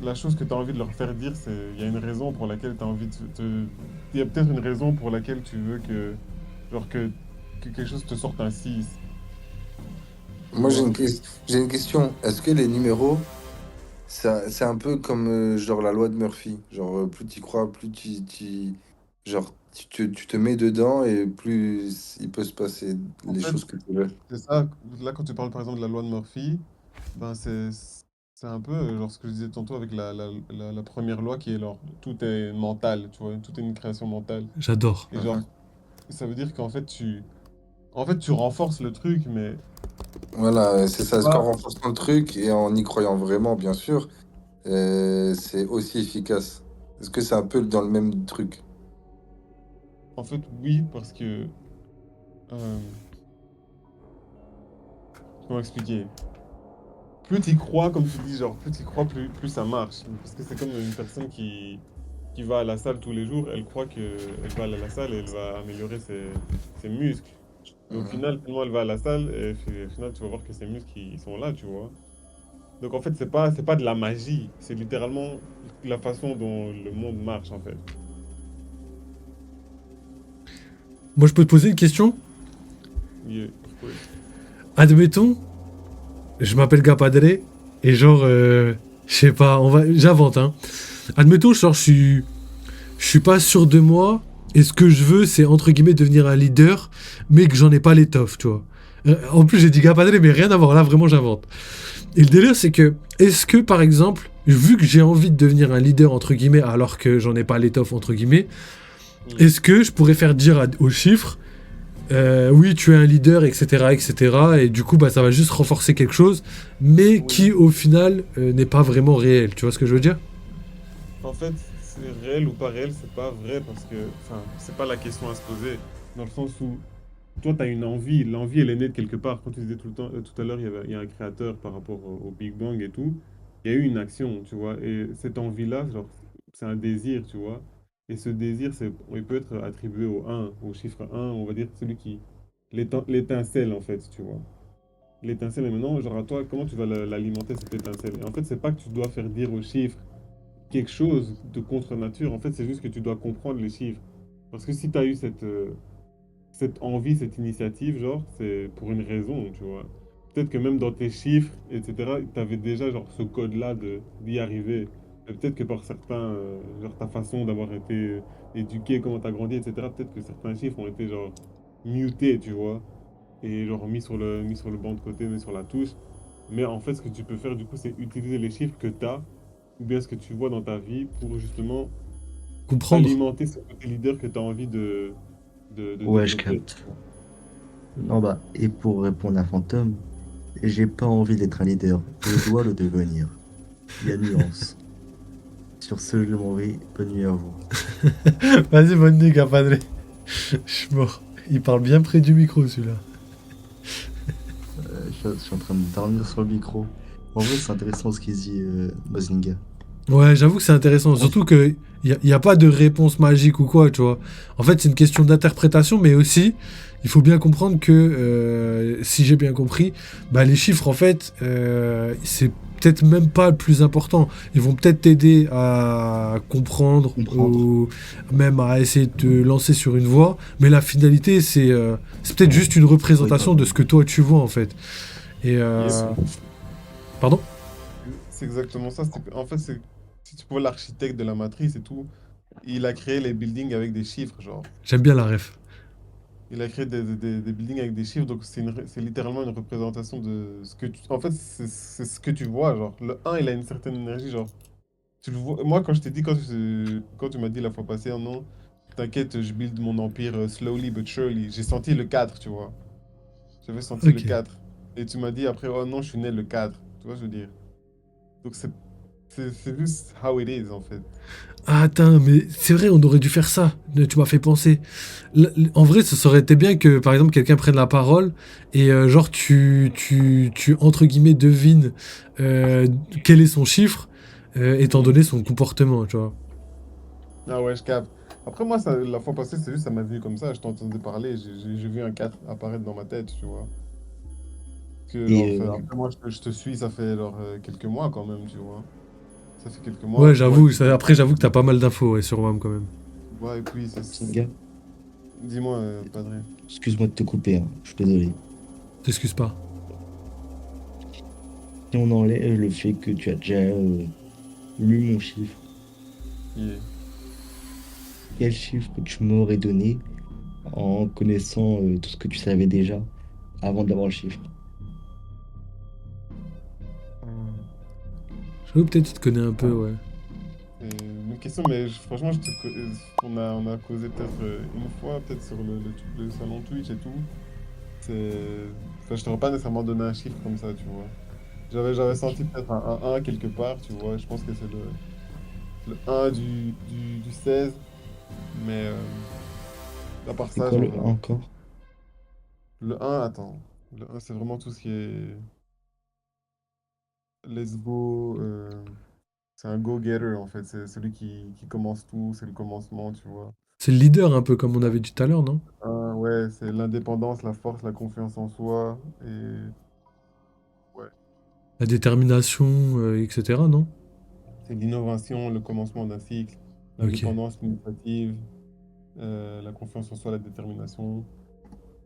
La chose que tu as envie de leur faire dire, c'est il y a une raison pour laquelle tu as envie il y a peut-être une raison pour laquelle tu veux que genre que quelque chose te sorte un 6. Tu Moi, vois? j'ai une question. Est-ce que les numéros, c'est un peu comme genre la loi de Murphy? Genre, plus tu crois, plus genre, tu te mets dedans et plus il peut se passer En les fait, choses que tu veux. c'est ça. Là, quand tu parles par exemple de la loi de Murphy, ben c'est un peu genre ce que je disais tantôt avec la première loi qui est genre tout est mental, tu vois, tout est une création mentale. J'adore. Et genre, ça veut dire qu'en fait tu renforces le truc, mais Voilà, c'est ça. Est-ce qu'en pas. renforçant le truc et en y croyant vraiment, bien sûr, c'est aussi efficace? Est-ce que c'est un peu dans le même truc? En fait, oui, parce que euh, comment expliquer? Plus tu crois, comme tu dis, genre plus tu crois, plus ça marche. Parce que c'est comme une personne qui va à la salle tous les jours, elle croit qu'elle va aller à la salle et elle va améliorer ses muscles. Mais au Mhm. final, tellement elle va à la salle, et au final, tu vas voir que ses muscles, ils sont là, tu vois. Donc en fait, c'est pas de la magie, c'est littéralement la façon dont le monde marche, en fait. Moi, je peux te poser une question? Yeah, of course. Admettons, je m'appelle Gapadre et genre, je sais pas, j'invente, hein. Admettons, genre, je suis pas sûr de moi et ce que je veux, c'est entre guillemets devenir un leader, mais que j'en ai pas l'étoffe, tu vois. En plus, j'ai dit Gapadre, mais rien à voir, là, vraiment, j'invente. Et le délire, c'est que, est-ce que, par exemple, vu que j'ai envie de devenir un leader, entre guillemets, alors que j'en ai pas l'étoffe, entre guillemets, Mm. est-ce que je pourrais faire dire aux chiffres, oui, tu es un leader, etc., etc. Et du coup, bah, ça va juste renforcer quelque chose, mais Oui. qui, au final, n'est pas vraiment réel. Tu vois ce que je veux dire? En fait, c'est réel ou pas réel, c'est pas vrai parce que, enfin, c'est pas la question à se poser. Dans le sens où toi, tu as une envie, l'envie, elle est née de quelque part. Quand tu disais tout le temps, tout à l'heure, il y a un créateur par rapport au Big Bang et tout. Il y a eu une action, tu vois. Et cette envie-là, genre, c'est un désir, tu vois. Et ce désir, il peut être attribué au un, au chiffre un, on va dire celui qui, l'étincelle, en fait, tu vois. L'étincelle, et maintenant, genre, à toi, comment tu vas l'alimenter, cette étincelle? Et en fait, c'est pas que tu dois faire dire au chiffre quelque chose de contre nature. En fait, c'est juste que tu dois comprendre les chiffres. Parce que si tu as eu cette envie, cette initiative, genre, c'est pour une raison, tu vois. Peut-être que même dans tes chiffres, etc., tu avais déjà, genre, ce code-là d'y arriver. Et peut-être que par certains, genre, ta façon d'avoir été éduqué, comment tu as grandi, etc., peut-être que certains chiffres ont été, genre, mutés, tu vois. Et, genre, mis sur le banc de côté, mis sur la touche. Mais en fait, ce que tu peux faire, du coup, c'est utiliser les chiffres que tu as, ou bien ce que tu vois dans ta vie, pour justement Comprendre. alimenter ce côté leader que tu as envie de Ouais, je développer. capte. Non, bah, et pour répondre à Fantôme, j'ai pas envie d'être un leader. Je dois le devenir. Il y a nuance. Sur ce, je m'en vais. Bonne nuit à vous. Vas-y, bonne nuit, Padre. Je suis mort. Il parle bien près du micro, celui-là. Je suis en train de dormir sur le micro. En vrai, c'est intéressant ce qu'il dit, Mazinga. Ouais, j'avoue que c'est intéressant. Moi, Surtout que y a pas de réponse magique ou quoi, tu vois. En fait, c'est une question d'interprétation, mais aussi, il faut bien comprendre que, si j'ai bien compris, bah, les chiffres, en fait, c'est peut-être même pas le plus important. Ils vont peut-être t'aider à comprendre comprendre. ou même à essayer de te lancer sur une voie, mais la finalité, c'est peut-être juste une représentation de ce que toi tu vois, en fait. Et Yes. pardon? C'est exactement ça. En fait, si tu vois l'architecte de la matrice et tout, il a créé les buildings avec des chiffres, genre. J'aime bien la ref. Il a créé des buildings avec des chiffres, donc c'est littéralement une représentation de ce que tu... En fait, c'est ce que tu vois, genre. Le un il a une certaine énergie, genre. Tu le vois... Moi, quand je t'ai dit, quand tu m'as dit la fois passée, oh non, t'inquiète, je build mon empire slowly but surely, j'ai senti le 4 tu vois. J'avais senti le Ok. 4. Et tu m'as dit après, oh non, je suis né le 4. Tu vois, ce que je veux dire. Donc c'est juste how it is, en fait. Ah, attends, mais c'est vrai, on aurait dû faire ça. Tu m'as fait penser. En vrai, ça aurait été bien que, par exemple, quelqu'un prenne la parole et, genre, tu entre guillemets, devines quel est son chiffre, étant Mhm. donné son comportement, tu vois. Ah ouais, je capte. Après, moi, la fois passée, c'est juste, ça m'a venu comme ça. Je t'entendais parler, j'ai vu un 4 apparaître dans ma tête, tu vois. Que, genre, Et après, moi, je te suis, ça fait genre, quelques mois quand même, tu vois. Ça fait quelques Ouais, mois, tu vois, j'avoue. Après, j'avoue que t'as pas mal d'infos ouais, sur WAM quand même. tu vois, et puis, Mazinga, dis-moi, padré. excuse-moi de te couper, hein, je suis désolé. T'excuses pas. Si on enlève le fait que tu as déjà lu mon chiffre, Yeah. quel chiffre tu m'aurais donné en connaissant tout ce que tu savais déjà avant d'avoir le chiffre? J'avoue, peut-être tu te connais un peu, Ah, ouais. C'est une question, mais franchement, on a causé peut-être une fois, peut-être sur le salon Twitch et tout. Enfin, je t'aurais pas nécessairement donné un chiffre comme ça, tu vois. J'avais ok. senti peut-être un 1 quelque part, tu vois. Je pense que c'est le un du 16. Mais à part C'est ça, quoi genre, le 1 encore? le un attends. Le un c'est vraiment tout ce qui est let's go. C'est un go-getter, en fait. C'est celui qui commence tout, c'est le commencement, tu vois. C'est le leader, un peu comme on avait dit tout à l'heure, non? Ouais, c'est l'indépendance, la force, la confiance en soi. Et ouais, La détermination, etc., non? c'est l'innovation, le commencement d'un cycle, Ok. l'indépendance, l'initiative, la confiance en soi, la détermination,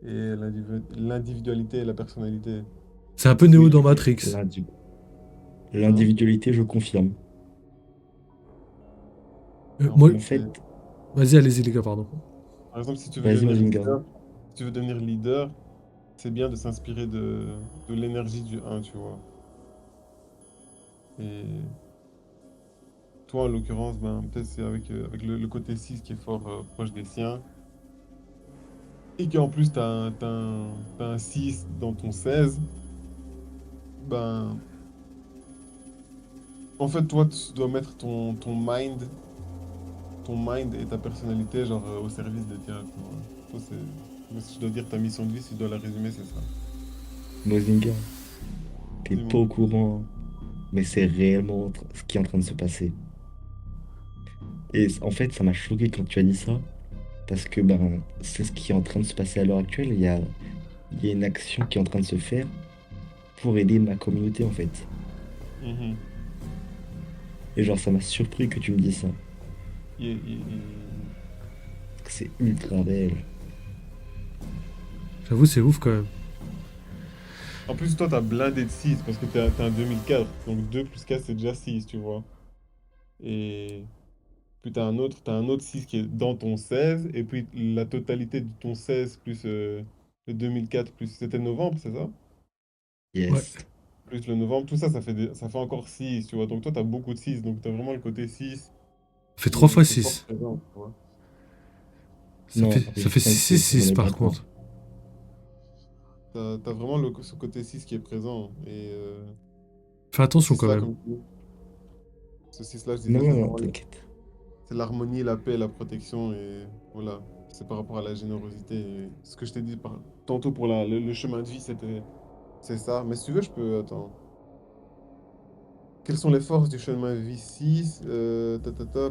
et l'individualité et la personnalité. C'est un peu Néo Oui, dans oui. Matrix. Hein? L'individualité, je confirme. En Moi, fait, En fait, vas-y, allez-y, les gars, pardon. par exemple, si tu veux vas-y, devenir Mazinga. leader, si tu veux devenir leader, c'est bien de s'inspirer de l'énergie du un, tu vois. Et toi, en l'occurrence, ben, peut-être c'est avec le côté 6 qui est fort proche des siens. et qu'en plus t'as un 6 dans ton 16, ben, en fait, toi, tu dois mettre ton mind et ta personnalité, genre, au service des tiens, tu vois. Toi, moi, si je dois dire ta mission de vie, si je dois la résumer, c'est ça. Mozinga, t'es pas Dis-moi. au courant, mais c'est réellement ce qui est en train de se passer. Et en fait, ça m'a choqué quand tu as dit ça, parce que ben, c'est ce qui est en train de se passer à l'heure actuelle. Il y a une action qui est en train de se faire pour aider ma communauté, en fait. Mhm. Et genre, ça m'a surpris que tu me dises ça, Il- parce que c'est ultra réel. J'avoue, c'est ouf quand même. En plus, toi, t'as blindé de 6 parce que t'es un 2004. Donc 2 plus 4, c'est déjà 6, tu vois. Et puis t'as un autre 6 qui est dans ton 16. Et puis la totalité de ton 16 plus le 2004 plus... C'était novembre, c'est ça? Ouais. Yes. Plus le novembre, tout ça, ça fait encore 6, tu vois. Donc toi, t'as beaucoup de 6. Donc t'as vraiment le côté 6 Ça fait 3 fois qui est fort 6. présent, tu vois. Non, Ça j'ai fait 5 6 6, j'en 6 ai pas par 3. contre. T'as vraiment ce côté 6 qui est présent. Et Fais ce attention quand 6-là, même. comme tu dis, ce 6-là, je Non, disais, non, c'est non, vraiment t'inquiète. c'est l'harmonie, la paix, la protection et voilà. C'est par rapport à la générosité. Et ce que je t'ai dit tantôt pour le chemin de vie, c'est ça. Mais si tu veux, je peux. Attends. Quelles sont les forces du chemin de vie 6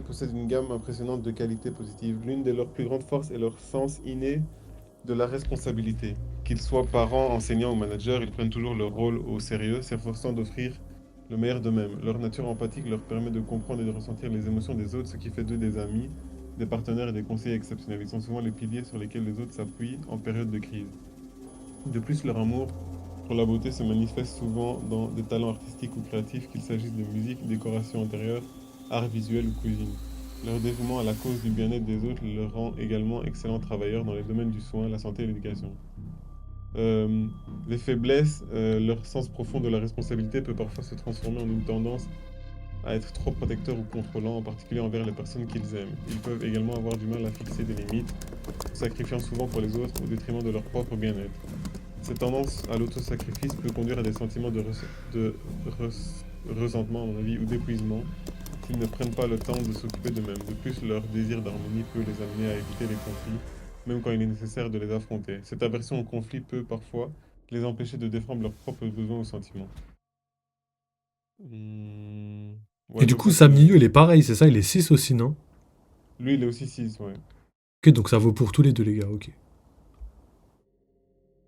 possède une gamme impressionnante de qualités positives. L'une de leurs plus grandes forces est leur sens inné de la responsabilité. Qu'ils soient parents, enseignants ou managers, ils prennent toujours leur rôle au sérieux, s'efforçant d'offrir le meilleur d'eux-mêmes. Leur nature empathique leur permet de comprendre et de ressentir les émotions des autres, ce qui fait d'eux des amis, des partenaires et des conseillers exceptionnels. Ils sont souvent les piliers sur lesquels les autres s'appuient en période de crise. De plus, leur amour pour la beauté se manifeste souvent dans des talents artistiques ou créatifs, qu'il s'agisse de musique, décoration intérieure, art visuel ou cuisine. Leur dévouement à la cause du bien-être des autres leur rend également excellents travailleurs dans les domaines du soin, la santé et l'éducation. Euh, les faiblesses, leur sens profond de la responsabilité peut parfois se transformer en une tendance à être trop protecteur ou contrôlant, en particulier envers les personnes qu'ils aiment. Ils peuvent également avoir du mal à fixer des limites, sacrifiant souvent pour les autres au détriment de leur propre bien-être. Cette tendance à l'autosacrifice peut conduire à des sentiments ressentement, à mon avis, ou d'épuisement s'ils ne prennent pas le temps de s'occuper d'eux-mêmes. De plus, leur désir d'harmonie peut les amener à éviter les conflits, même quand il est nécessaire de les affronter. Cette aversion au conflit peut parfois les empêcher de défendre leurs propres besoins ou sentiments. Hmm, Et ouais, du donc coup, ça c'est Sam le... Ninu, il est pareil, c'est ça? Il est 6 aussi, non? Lui, il est aussi 6, ouais. Ok, donc ça vaut pour tous les deux, les gars, ok.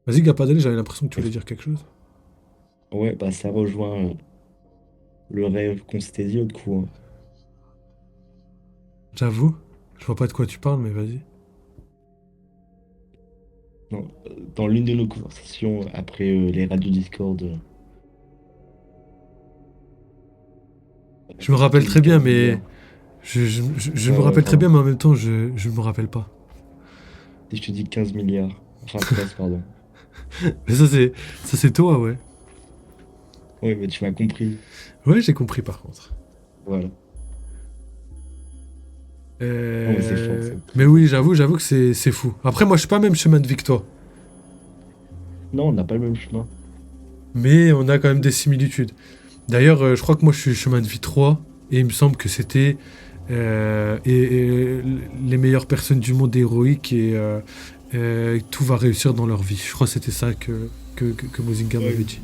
Vas-y, Gapadel, j'avais l'impression que tu voulais dire quelque chose. Ouais, bah ça rejoint le rêve qu'on s'était dit l'autre coup, hein. J'avoue. Je vois pas de quoi tu parles, mais vas-y. Dans l'une de nos conversations après les radios Discord, Je me si je te rappelle dis très bien, 15 mais milliards. je Ouais, me ouais, rappelle très bien, pardon. mais en même temps, je me rappelle pas. Si je te dis 15 milliards, enfin 13 pardon. Mais ça, c'est toi, ouais. Ouais, mais tu m'as compris. Ouais, j'ai compris par contre. Voilà. Non, mais c'est fort, c'est Mais très très oui, fort. j'avoue que c'est fou. Après, moi, je suis pas même chemin de vie que toi. Non, on n'a pas le même chemin. Mais on a quand même des similitudes. D'ailleurs, je crois que moi, je suis chemin de vie 3. Et il me semble que c'était et les meilleures personnes du monde héroïque et tout va réussir dans leur vie. Je crois que c'était ça que Mozinga m'avait Ouais. dit.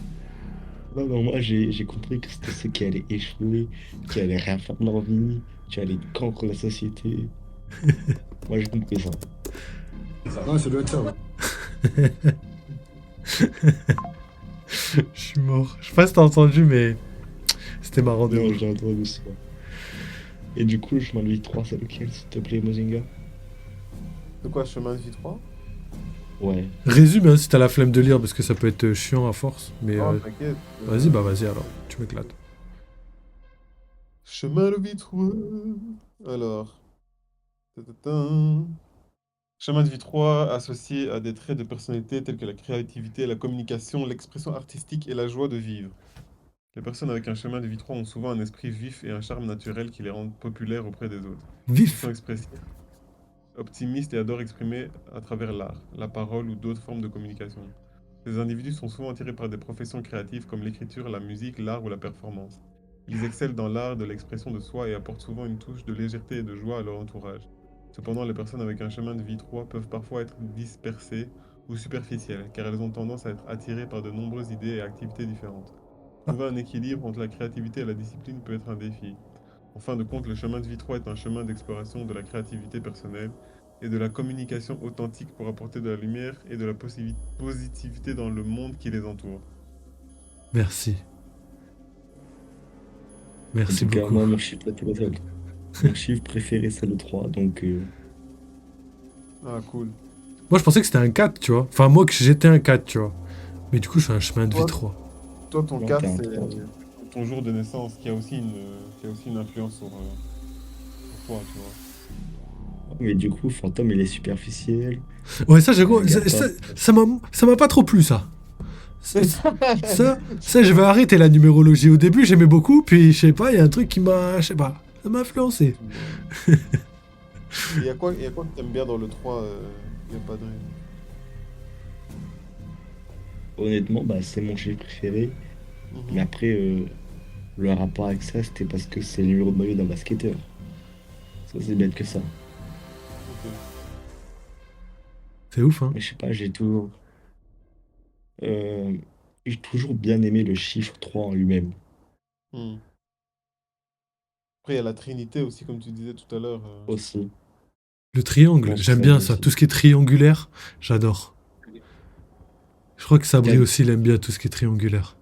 Non, non, moi j'ai compris que c'était ceux qui allaient échouer, qui allaient rien faire de leur vie, qui allaient contre la société. Moi j'ai compris ça. Ouais, ça doit être ça, ouais. Je suis mort. Je sais pas si t'as entendu, mais c'était marrant de Non, ouf. j'ai entendu ça. Et du coup, le chemin de vie 3 c'est lequel, s'il te plaît, Mozinga? De quoi, chemin de vie 3? Ouais. Résume hein, si t'as la flemme de lire, parce que ça peut être chiant à force. Mais Non, t'inquiète. vas-y, bah vas-y alors. Tu m'éclates. Chemin de vie 3. Alors... ta-ta-ta. Chemin de vie 3 associé à des traits de personnalité tels que la créativité, la communication, l'expression artistique et la joie de vivre. Les personnes avec un chemin de vie 3 ont souvent un esprit vif et un charme naturel qui les rendent populaires auprès des autres. Ils Vif. sont expressifs. optimistes et adorent exprimer à travers l'art, la parole ou d'autres formes de communication. Ces individus sont souvent attirés par des professions créatives comme l'écriture, la musique, l'art ou la performance. Ils excellent dans l'art de l'expression de soi et apportent souvent une touche de légèreté et de joie à leur entourage. Cependant, les personnes avec un chemin de vie 3 peuvent parfois être dispersées ou superficielles, car elles ont tendance à être attirées par de nombreuses idées et activités différentes. Trouver un équilibre entre la créativité et la discipline peut être un défi. En fin de compte, le chemin de vie 3 est un chemin d'exploration de la créativité personnelle et de la communication authentique pour apporter de la lumière et de la positivité dans le monde qui les entoure. Merci. En Merci tout cas, beaucoup. moi, mon chiffre préféré, c'est le 3. Donc, Ah, cool. Moi, je pensais que c'était un 4, tu vois. Enfin, moi, que j'étais un 4, tu vois. Mais du coup, je suis un chemin de vie Toi, 3. toi, ton non, 4, t'es un c'est 3. ton jour de naissance qui a aussi une influence sur toi, tu vois. Mais du coup, Fantôme, il est superficiel. Ouais, ça, j'ai... Il y a ça, pas... ça m'a pas trop plu, ça. Ça, je vais arrêter la numérologie. Au début, j'aimais beaucoup, puis, je sais pas, il y a un truc qui m'a... Je sais pas. Ça m'a influencé. Il y a quoi que t'aimes bien dans le 3, il y a pas de... Honnêtement, bah, c'est mon chiffre préféré. Mais Mhm. après, le rapport avec ça, c'était parce que c'est le numéro de maillot d'un basketteur. Ça, c'est bête que ça. Ok. C'est ouf, hein. Mais je sais pas, euh, j'ai toujours bien aimé le chiffre 3 en lui-même Hmm. Après, il y a la Trinité aussi, comme tu disais tout à l'heure. aussi. Le Je triangle, pense que j'aime ça bien aide ça. aussi. Tout ce qui est triangulaire, j'adore. Je crois que Sabri Tiens, aussi, il aime bien tout ce qui est triangulaire.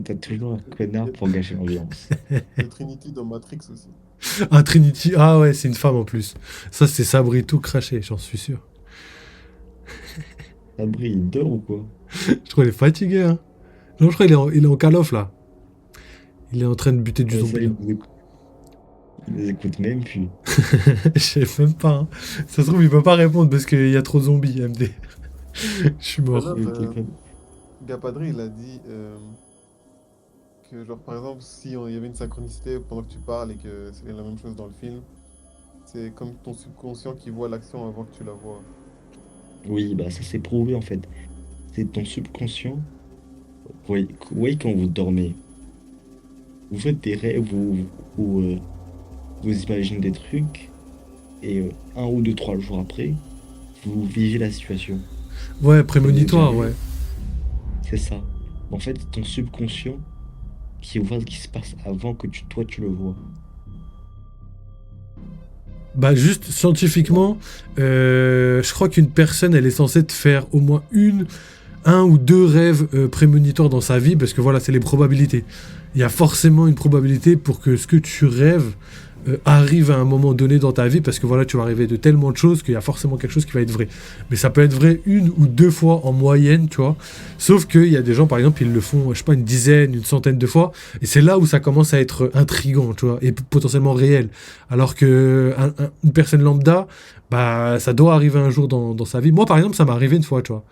t'as toujours un Il y connard a pour gâcher l'ambiance. le Trinity dans Matrix aussi. Ah, Trinity. Ah ouais, c'est une femme en plus. Ça, c'est Sabri tout craché, j'en suis sûr. Sabri, il dort ou quoi? Je crois qu'il est fatigué, hein. Non, je crois qu'il est en call off, là. Il est en train de buter du Ouais, ça, zombie, là. il nous écoute même plus. Je sais même pas, hein. Ça se trouve, il peut pas répondre parce qu'il y a trop de zombies, MD. Je suis Tout à mort. l'heure, Il était comme- Gapadri, il a dit que, genre, par exemple, si il y avait une synchronicité pendant que tu parles et que c'est la même chose dans le film, c'est comme ton subconscient qui voit l'action avant que tu la vois. Oui, bah ça s'est prouvé en fait. C'est ton subconscient. Vous voyez quand vous dormez, vous faites des rêves où vous imaginez des trucs et un ou deux, trois jours après, vous vivez la situation. Ouais, Ça vous est déjà prémonitoire, arrivé? ouais. C'est ça. En fait, ton subconscient qui voit ce qui se passe avant que toi tu le vois. Bah, juste scientifiquement, je crois qu'une personne, elle est censée te faire au moins un ou deux rêves prémonitoires dans sa vie, parce que voilà, c'est les probabilités. Il y a forcément une probabilité pour que ce que tu rêves arrive à un moment donné dans ta vie, parce que voilà, tu vas rêver de tellement de choses qu'il y a forcément quelque chose qui va être vrai. Mais ça peut être vrai une ou deux fois en moyenne, tu vois. Sauf qu'il y a des gens, par exemple, ils le font, je sais pas, une dizaine, une centaine de fois, et c'est là où ça commence à être intriguant, tu vois, et potentiellement réel. Alors que une personne lambda, bah, ça doit arriver un jour dans sa vie. Moi, par exemple, ça m'est arrivé une fois, tu vois.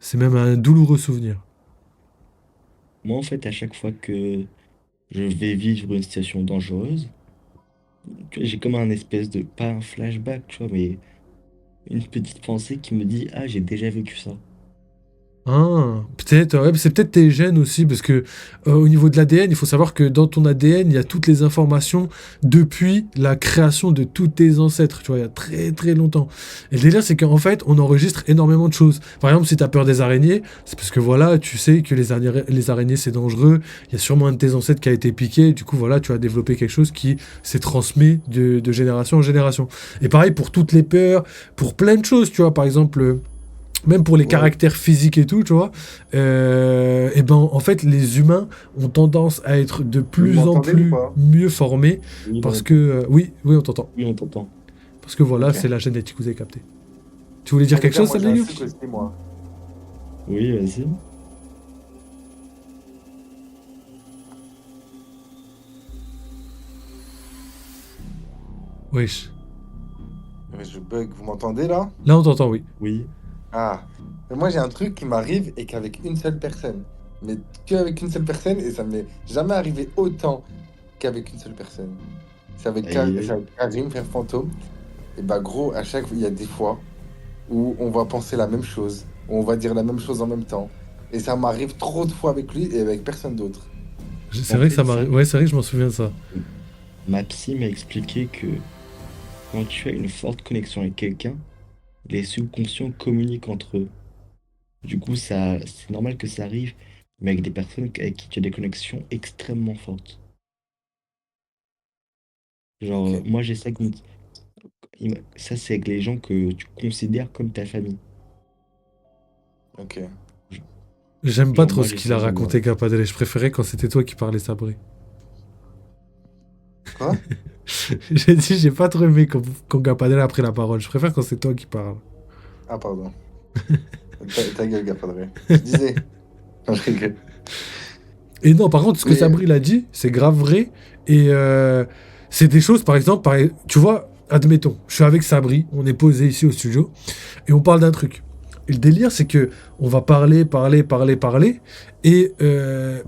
C'est même un douloureux souvenir. Moi, en fait, à chaque fois que je vais vivre une situation dangereuse, tu vois, j'ai comme un espèce de, pas un flashback, tu vois, mais une petite pensée qui me dit, ah, j'ai déjà vécu ça. Ah, peut-être, ouais, c'est peut-être tes gènes aussi, parce que au niveau de l'ADN, il faut savoir que dans ton ADN, il y a toutes les informations depuis la création de tous tes ancêtres, tu vois, il y a très très longtemps. Et le délire, c'est qu'en fait, on enregistre énormément de choses. Par exemple, si tu as peur des araignées, c'est parce que voilà, tu sais que les araignées, c'est dangereux, il y a sûrement un de tes ancêtres qui a été piqué, du coup, voilà, tu as développé quelque chose qui s'est transmis de génération en génération. Et pareil pour toutes les peurs, pour plein de choses, tu vois, par exemple. Même pour les Ouais. caractères physiques et tout, tu vois, et ben en fait les humains ont tendance à être de plus en m'entendez ou plus pas? mieux formés Oui, parce que oui, oui on t'entend. oui, on t'entend. Parce que voilà, Ok. c'est la génétique, vous avez capté. Tu voulais dire En tout quelque cas, chose, moi, j'ai un Sabine? truc aussi, moi. Oui, vas-y. Wesh. Mais je bug, vous m'entendez là? Là on t'entend, oui. Oui. Ah. Mais moi, j'ai un truc qui m'arrive et qu'avec une seule personne. Mais qu'avec une seule personne et ça m'est jamais arrivé autant qu'avec une seule personne. C'est avec, Aïe, aïe, c'est aïe. avec Karim, frère fantôme. Et bah gros, à chaque il y a des fois où on va penser la même chose, où on va dire la même chose en même temps. Et ça m'arrive trop de fois avec lui et avec personne d'autre. C'est En vrai que fait, ça m'arrive. Ouais, c'est vrai que je m'en souviens de ça. ma psy m'a expliqué que quand tu as une forte connexion avec quelqu'un, les subconscients communiquent entre eux. Du coup, c'est normal que ça arrive, mais avec des personnes avec qui tu as des connexions extrêmement fortes. Genre, Ok, moi, j'ai ça comme... Ça, c'est avec les gens que tu considères comme ta famille. ok. J'aime pas Genre, trop moi, ce j'ai qu'il ça a chez moi. raconté, Capadel. Je préférais quand c'était toi qui parlais, Sabré. Quoi? J'ai dit, j'ai pas trop aimé quand Capadel a pris la parole. Je préfère quand c'est toi qui parles. Ah, pardon. Ta gueule, Gapadré. Je disais. Non, je rigole. Et non, par contre, ce que Mais Sabri l'a dit, c'est grave vrai. Et c'est des choses, par exemple, tu vois, admettons, je suis avec Sabri, on est posé ici au studio, et on parle d'un truc. Et le délire, c'est que on va parler, et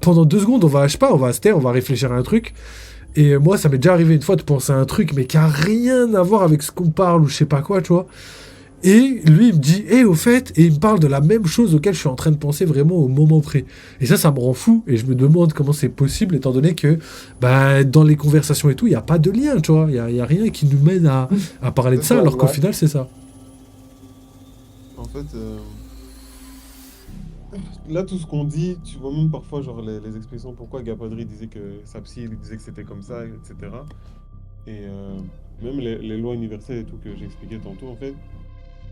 pendant 2 secondes, je sais pas, on va se taire, on va réfléchir à un truc. Et moi, ça m'est déjà arrivé une fois de penser à un truc, mais qui a rien à voir avec ce qu'on parle ou je sais pas quoi, tu vois. Et lui, il me dit, au fait, et il me parle de la même chose auquel je suis en train de penser vraiment au moment près. Et ça me rend fou, et je me demande comment c'est possible, étant donné que bah, dans les conversations et tout, il n'y a pas de lien, tu vois. Il y a rien qui nous mène à parler de c'est ça, ça, alors qu'au ouais. final, c'est ça. En fait, là, tout ce qu'on dit, tu vois même parfois genre les expressions, pourquoi Gapadri disait que sa psy lui disait que c'était comme ça, etc. Et même les lois universelles et tout que j'expliquais tantôt, en fait,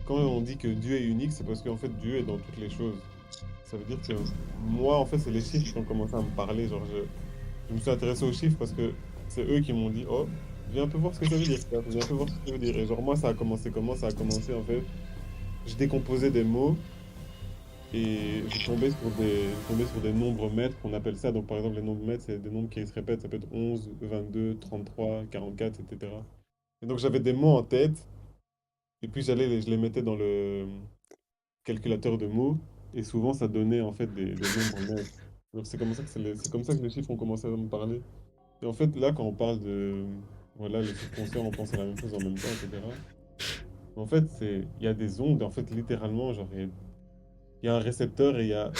quand on dit que Dieu est unique, c'est parce qu'en fait, Dieu est dans toutes les choses. Ça veut dire que moi, en fait, c'est les chiffres qui ont commencé à me parler. Genre, je me suis intéressé aux chiffres parce que c'est eux qui m'ont dit, oh, viens un peu voir ce que ça veut dire, viens un peu voir ce que ça veut dire. Et genre, moi, ça a commencé comment? Ça a commencé, en fait, je décomposais des mots. Et je tombais sur des nombres mètres qu'on appelle ça. Donc, par exemple, les nombres mètres, c'est des nombres qui se répètent. Ça peut être 11, 22, 33, 44, etc. Et donc, j'avais des mots en tête. Et puis, je les mettais dans le calculateur de mots. Et souvent, ça donnait en fait des nombres mètres. Donc, c'est comme ça que c'est comme ça que les chiffres ont commencé à me parler. Et en fait, là, quand on parle de... Voilà, le subconscient, on pense à la même chose en même temps, etc. En fait, il y a des ondes. En fait, littéralement, genre, il y a un récepteur et il y a...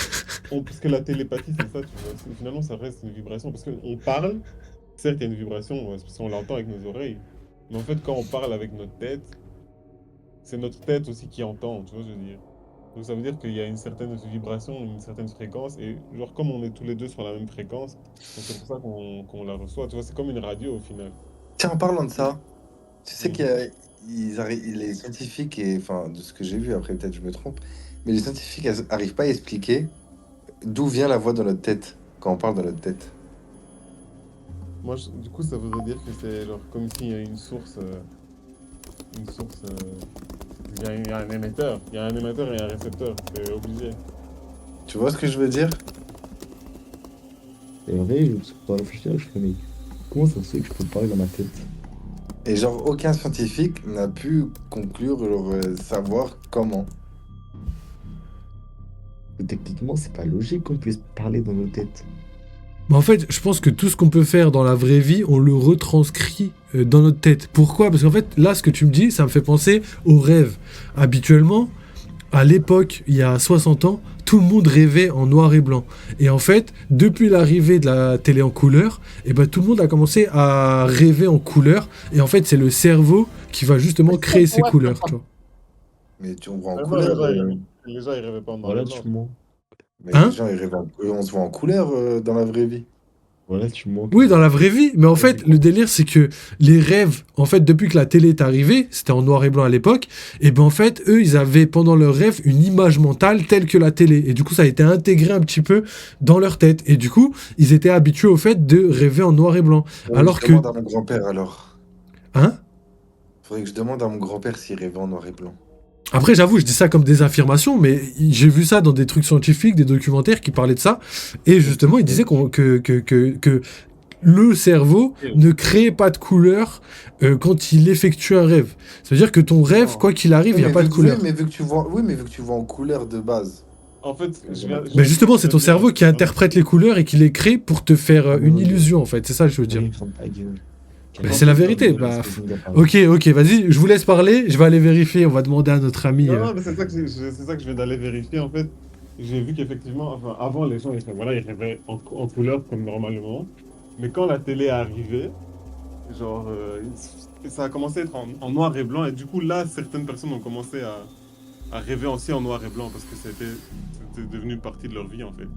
Parce que la télépathie, c'est ça, tu vois. Finalement, ça reste une vibration. Parce qu'on parle, certes, il y a une vibration, ouais, parce qu'on l'entend avec nos oreilles. Mais en fait, quand on parle avec notre tête, c'est notre tête aussi qui entend, tu vois, je veux dire. Donc ça veut dire qu'il y a une certaine vibration, une certaine fréquence. Et genre, comme on est tous les deux sur la même fréquence, donc c'est pour ça qu'on la reçoit. Tu vois, c'est comme une radio au final. tiens, en parlant de ça, tu sais Mhm. les scientifiques, et enfin, de ce que j'ai vu, après peut-être je me trompe, mais les scientifiques arrivent pas à expliquer d'où vient la voix dans notre tête, quand on parle dans notre tête. Moi, du coup, ça voudrait dire que c'est genre comme s'il y a une source, il y a un émetteur, il y a un émetteur et un récepteur, c'est obligé. Tu vois ce que je veux dire? Et en vrai, je peux réfléchir, je fais, mais comment ça se fait que je peux parler dans ma tête? Et genre, aucun scientifique n'a pu conclure, genre, savoir comment. Techniquement, c'est pas logique qu'on puisse parler dans nos têtes. Mais en fait, je pense que tout ce qu'on peut faire dans la vraie vie, on le retranscrit dans notre tête. Pourquoi? Parce qu'en fait, là, ce que tu me dis, ça me fait penser aux rêves. Habituellement, à l'époque, il y a 60 ans, tout le monde rêvait en noir et blanc. Et en fait, depuis l'arrivée de la télé en couleur, et ben, tout le monde a commencé à rêver en couleur. Et en fait, c'est le cerveau qui va justement créer ces couleurs, tu vois. Mais on voit en Ah non, couleur. les gens, ils rêvaient pas en noir et Voilà, blanc. tu mens. Mais les Hein? gens, ils rêvent on se voit en couleur dans la vraie vie. Voilà, tu mens. Oui, dans la vraie vie, mais en fait, le délire, c'est que les rêves, en fait, depuis que la télé est arrivée, c'était en noir et blanc à l'époque, et ben en fait, eux, ils avaient pendant leur rêve une image mentale telle que la télé, et du coup, ça a été intégré un petit peu dans leur tête, et du coup, ils étaient habitués au fait de rêver en noir et blanc. Alors Je que, demande à mon grand-père alors. hein? Faudrait que je demande à mon grand-père s'il rêvait en noir et blanc. Après, j'avoue, je dis ça comme des affirmations, mais j'ai vu ça dans des trucs scientifiques, des documentaires qui parlaient de ça, et justement, ils disaient que le cerveau ne crée pas de couleur quand il effectue un rêve. Ça veut dire que ton rêve, Non. quoi qu'il arrive, il n'y a pas de couleur. Oui, mais vu que tu vois, oui, mais vu que tu vois en couleur de base. En fait, Mais justement, c'est ton je viens de cerveau qui dire- interprète les couleurs et qui les crée pour te faire une illusion, en fait. C'est ça que je veux dire. Oui, ferme ta gueule. Mais c'est la vérité, bah, C'est une gaffe. Ok, vas-y, je vous laisse parler, je vais aller vérifier, on va demander à notre ami. Non, non, mais c'est ça que c'est ça que je viens d'aller vérifier en fait. J'ai vu qu'effectivement, enfin, avant les gens voilà, ils rêvaient en couleur comme normalement, mais quand la télé est arrivée, genre ça a commencé à être en noir et blanc et du coup là certaines personnes ont commencé à rêver aussi en noir et blanc parce que c'était devenu partie de leur vie en fait.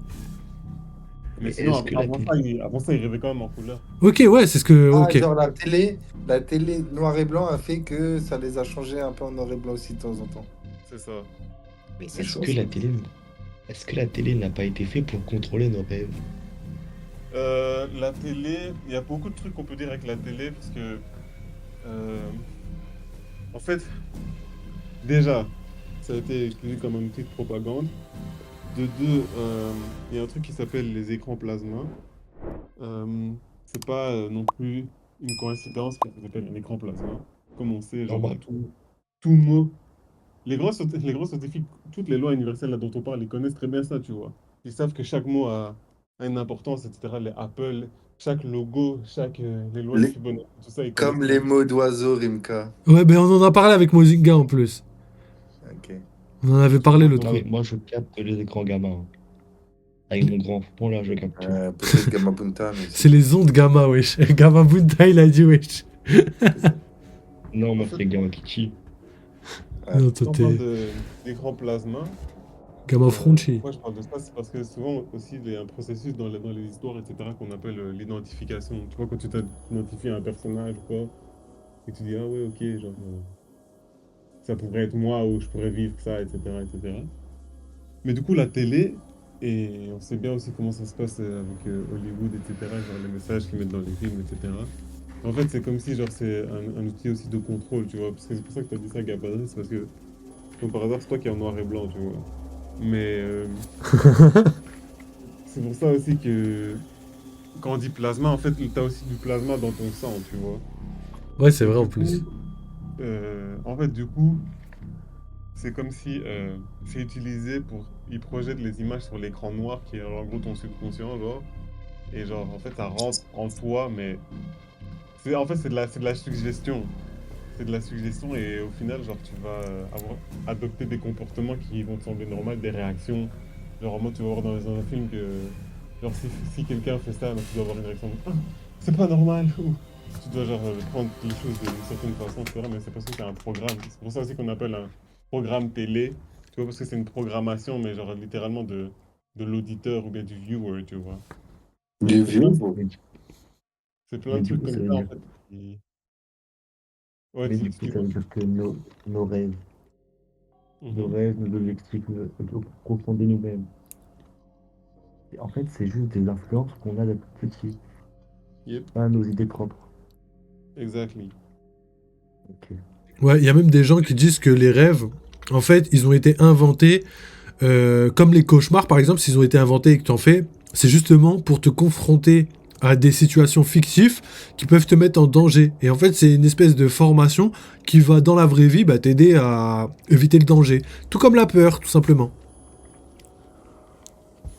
Mais Mais sinon est-ce que la avant télé... ça, avant ça ils rêvaient quand même en couleur. Ok, ouais, c'est ce que. Ah, Ok. genre la télé noir et blanc a fait que ça les a changés un peu en noir et blanc aussi de temps en temps. C'est ça. Mais C'est est-ce chaud, que ça. la télé... Est-ce que la télé n'a pas été faite pour contrôler nos rêves? La télé, il y a beaucoup de trucs qu'on peut dire avec la télé parce que euh, en fait déjà ça a été utilisé comme un outil de propagande. De deux, il y a un truc qui s'appelle les écrans plasma. C'est pas non plus une coïncidence que ça s'appelle un écran plasma. Comme on sait, genre Normal. tout mot. Les gros scientifiques, toutes les lois universelles là, dont on parle, ils connaissent très bien ça, tu vois. Ils savent que chaque mot a une importance, etc. Les Apple, chaque logo, les lois de Les- Fibonacci, tout ça, ils connaissent Comme très les bien. mots d'oiseau, Rimka. Ouais, ben on en a parlé avec Mozinga en plus. Ok. On en avait parlé l'autre Ah fois. oui, moi je capte les écrans gamma, hein. Avec mon grand front là, je capte tout. Peut-être Gamma Punta, mais C'est les ondes gamma, wesh. Gamma Bunta, il a dit wesh. Non, En moi fait, c'est gamma Kichi. Non, toi quand on parle t'es d'écran plasma, Gamma Fronchi. pourquoi je parle de ça? C'est parce que souvent aussi, il y a un processus dans les histoires, etc., qu'on appelle l'identification. Tu vois, quand tu t'identifies à un personnage ou quoi, et que tu dis, ah ouais, ok, genre, ça pourrait être moi ou je pourrais vivre ça, etc., etc. Mais du coup, la télé, et on sait bien aussi comment ça se passe avec Hollywood, etc., genre les messages qu'ils mettent dans les films, etc. En fait, c'est comme si, genre, c'est un outil aussi de contrôle, tu vois. Parce que c'est pour ça que tu as dit ça, Gabriel, c'est parce que, comme par hasard, c'est toi qui es en noir et blanc, tu vois. Mais c'est pour ça aussi que, quand on dit plasma, en fait, tu as aussi du plasma dans ton sang, tu vois. Ouais, c'est Et vrai en du plus. coup, en fait, du coup, c'est comme si c'est utilisé pour. Ils projettent les images sur l'écran noir qui est en gros ton subconscient, genre. Et genre, en fait, ça rentre en toi, mais. En fait, c'est de la suggestion. C'est de la suggestion et au final, genre, tu vas adopter des comportements qui vont te sembler normaux, des réactions. Genre, en mode, tu vas voir dans un film que. Genre, si quelqu'un fait ça, donc tu dois avoir une réaction de Ah, c'est pas normal. Ou tu dois, genre, prendre les choses d'une certaine façon, etc. Mais c'est parce que c'est un programme. C'est pour ça aussi qu'on appelle un programme télé. Tu vois, parce que c'est une programmation, mais genre, littéralement de l'auditeur ou bien du viewer, tu vois. Du Et c'est plein, vieux, c'est plein Mais de du trucs coup, comme ça veut ça, en dire, fait. Ouais, mais du coup, dis ça quoi? veut dire que nos rêves, Mhm. nos objectifs, nos profondément nous-mêmes, en fait, c'est juste des influences qu'on a depuis petit, Yep, pas nos idées propres. exactly. Ok. Ouais, il y a même des gens qui disent que les rêves, en fait, ils ont été inventés, comme les cauchemars par exemple, s'ils ont été inventés et que tu en fais, c'est justement pour te confronter à des situations fictives qui peuvent te mettre en danger. Et en fait, c'est une espèce de formation qui va, dans la vraie vie, bah, t'aider à éviter le danger. Tout comme la peur, tout simplement.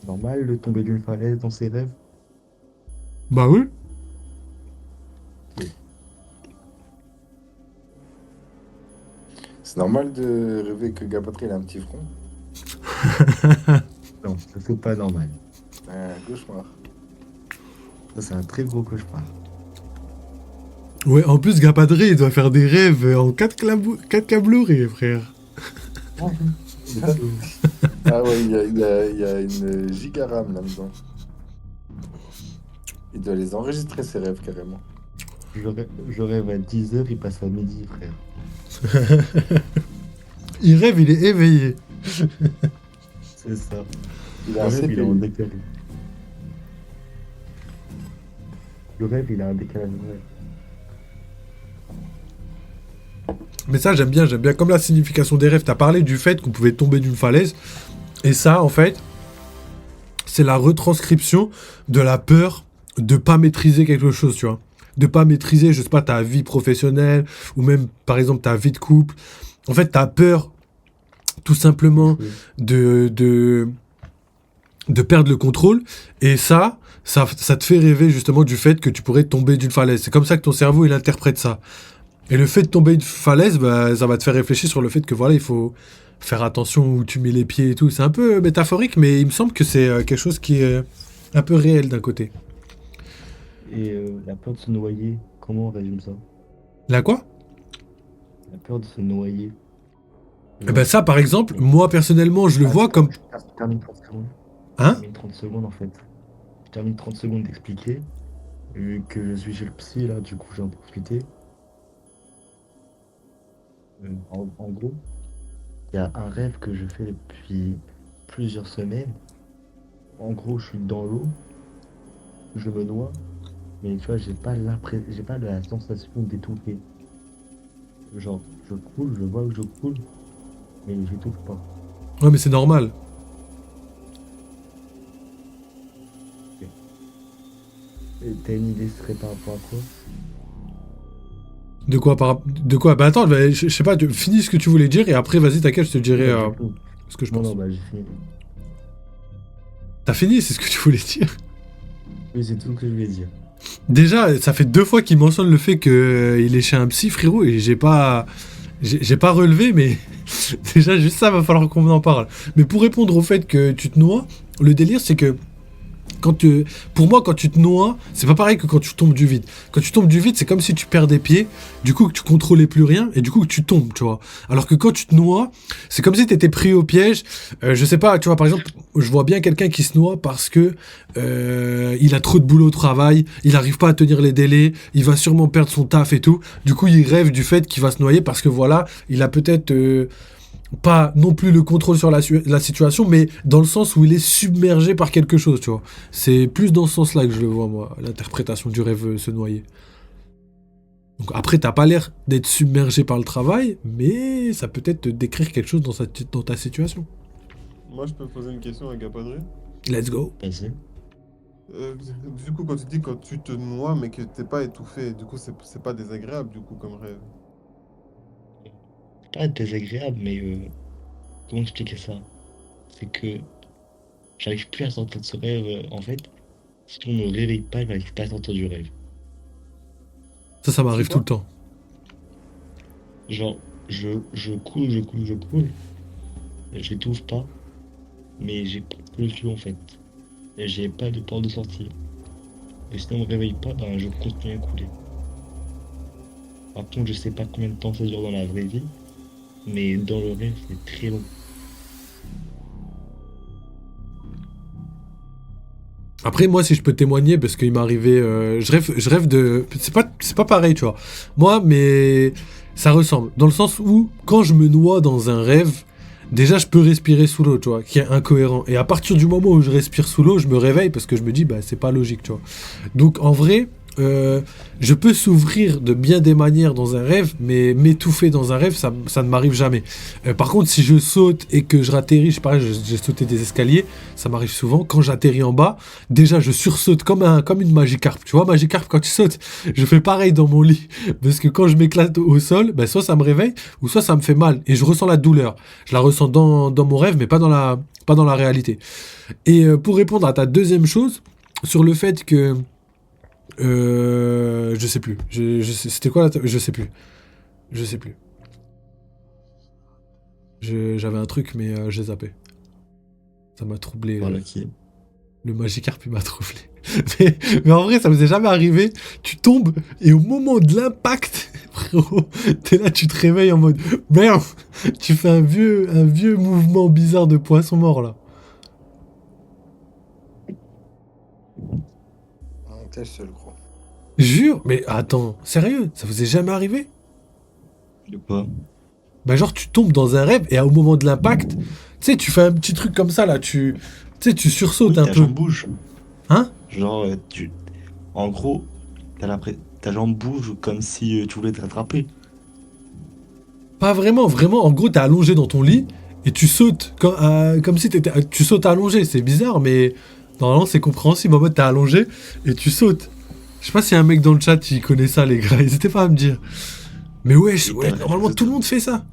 Normal de tomber d'une falaise dans ses rêves? Bah oui. Ok. c'est normal de rêver que Gapatri il a un petit front. Non, ça c'est pas normal. Un cauchemar. Ça c'est un très gros cauchemar. Ouais, en plus, Gapadré, il doit faire des rêves en 4 câbleries, frère. Ah ouais, il y a une giga RAM là-dedans. Il doit les enregistrer, ses rêves, carrément. Je rêve à 10h, il passe à midi, frère. Il rêve, il est éveillé. C'est ça. Il Le a un rêve, il est en CPU. décalé. Le rêve, il a un décalage vrai. Mais ça, j'aime bien, j'aime bien. Comme la signification des rêves, t'as parlé du fait qu'on pouvait tomber d'une falaise. Et ça, en fait, c'est la retranscription de la peur de pas maîtriser quelque chose, tu vois. De pas maîtriser, je sais pas, ta vie professionnelle, ou même, par exemple, ta vie de couple. En fait, t'as peur, tout simplement, Oui. de de perdre le contrôle, et ça te fait rêver justement du fait que tu pourrais tomber d'une falaise. C'est comme ça que ton cerveau, il interprète ça. Et le fait de tomber d'une falaise, bah, ça va te faire réfléchir sur le fait que voilà, il faut faire attention où tu mets les pieds et tout. C'est un peu métaphorique, mais il me semble que c'est quelque chose qui est un peu réel d'un côté. Et la peur de se noyer, comment on résume ça? Là quoi? La peur de se noyer. Eh ben ça, par exemple, moi personnellement, je le vois comme... Je termine 30 secondes. Je Hein? termine 30 secondes en fait. Je termine 30 secondes d'expliquer. Vu que je suis chez le psy là, du coup j'en profité. En gros, il y a un rêve que je fais depuis plusieurs semaines. En gros, je suis dans l'eau, je me noie, mais tu vois, j'ai pas la sensation d'étouffer. Genre, je coule, je vois que je coule, mais j'étouffe pas. Ouais, mais c'est normal. Et t'as une idée, ce serait par rapport à quoi? De quoi? Bah attends, bah, je sais pas, finis ce que tu voulais dire, et après, vas-y, t'inquiète, je te dirai Du coup, ce que je non, pense. non, bah j'ai fini. T'as fini, c'est ce que tu voulais dire? Oui, c'est tout ce que je voulais dire. Déjà, ça fait 2 fois qu'il mentionne le fait qu'il est chez un psy, frérot, et j'ai pas relevé, mais déjà, juste ça, va falloir qu'on en parle. Mais pour répondre au fait que tu te noies, le délire, c'est que pour moi, quand tu te noies, c'est pas pareil que quand tu tombes du vide. Quand tu tombes du vide, c'est comme si tu perds des pieds, du coup que tu contrôlais plus rien, et du coup que tu tombes, tu vois. Alors que quand tu te noies, c'est comme si tu étais pris au piège. Je sais pas, tu vois, par exemple, je vois bien quelqu'un qui se noie parce que il a trop de boulot au travail, il arrive pas à tenir les délais, il va sûrement perdre son taf et tout. Du coup, il rêve du fait qu'il va se noyer parce que voilà, il a peut-être pas non plus le contrôle sur la situation, mais dans le sens où il est submergé par quelque chose, tu vois. C'est plus dans ce sens-là que je le vois, moi, l'interprétation du rêve se noyer. Donc après, t'as pas l'air d'être submergé par le travail, mais ça peut être te décrire quelque chose dans ta situation. Moi, je peux poser une question à Gapadri. Let's go. Vas-y. Du coup, quand tu dis quand tu te noies, mais que t'es pas étouffé, du coup, c'est pas désagréable, du coup, comme rêve. Pas désagréable, mais comment expliquer ça? C'est que j'arrive plus à sortir de ce rêve. En fait, si on ne me réveille pas, j'arrive pas à sortir du rêve. Ça m'arrive C'est tout le temps. Genre, je coule, j'étouffe pas, mais j'ai plus le flot en fait. Et j'ai pas de porte de sortie. Et si on me réveille pas, ben je continue à couler. Par contre, je sais pas combien de temps ça dure dans la vraie vie, mais dans le rêve, c'est très long. Après, moi, si je peux témoigner, parce qu'il m'est arrivé... je rêve de... C'est pas pareil, tu vois. Moi, mais ça ressemble. Dans le sens où, quand je me noie dans un rêve, déjà, je peux respirer sous l'eau, tu vois, qui est incohérent. Et à partir du moment où je respire sous l'eau, je me réveille parce que je me dis, bah, c'est pas logique, tu vois. Donc, en vrai... je peux s'ouvrir de bien des manières dans un rêve, mais m'étouffer dans un rêve, ça ne m'arrive jamais. Par contre, si je saute et que je ratterris, je sais pas, j'ai sauté des escaliers, ça m'arrive souvent. Quand j'atterris en bas, déjà je sursaute comme une Magikarp. Tu vois, Magikarp, quand tu sautes, je fais pareil dans mon lit. Parce que quand je m'éclate au sol, ben, soit ça me réveille, ou soit ça me fait mal. Et je ressens la douleur. Je la ressens dans mon rêve, mais pas dans la réalité. Et pour répondre à ta deuxième chose, sur le fait que... je sais plus. C'était quoi je sais plus. J'avais un truc, mais j'ai zappé. Ça m'a troublé. Voilà qui est. Le Magikarp, il m'a troublé. mais en vrai, ça m'est jamais arrivé. Tu tombes, et au moment de l'impact, frérot, t'es là, tu te réveilles en mode merde. Tu fais un vieux mouvement bizarre de poisson mort, là. T'es le seul, gros. Jure, mais attends, sérieux, ça vous est jamais arrivé? De quoi? Bah genre tu tombes dans un rêve et au moment de l'impact, tu sais, tu fais un petit truc comme ça là, tu sursautes un Ta peu. jambe bouge. Hein? Genre, en gros, ta jambe bouge comme si tu voulais te rattraper. Pas vraiment, vraiment, en gros t'es allongé dans ton lit et tu sautes comme si tu sautes allongé, c'est bizarre mais normalement c'est compréhensible, en mode t'es allongé et tu sautes. Je sais pas s'il y a un mec dans le chat qui connaît ça les gars, n'hésitez pas à me dire. Mais ouais, normalement tout le monde fait ça.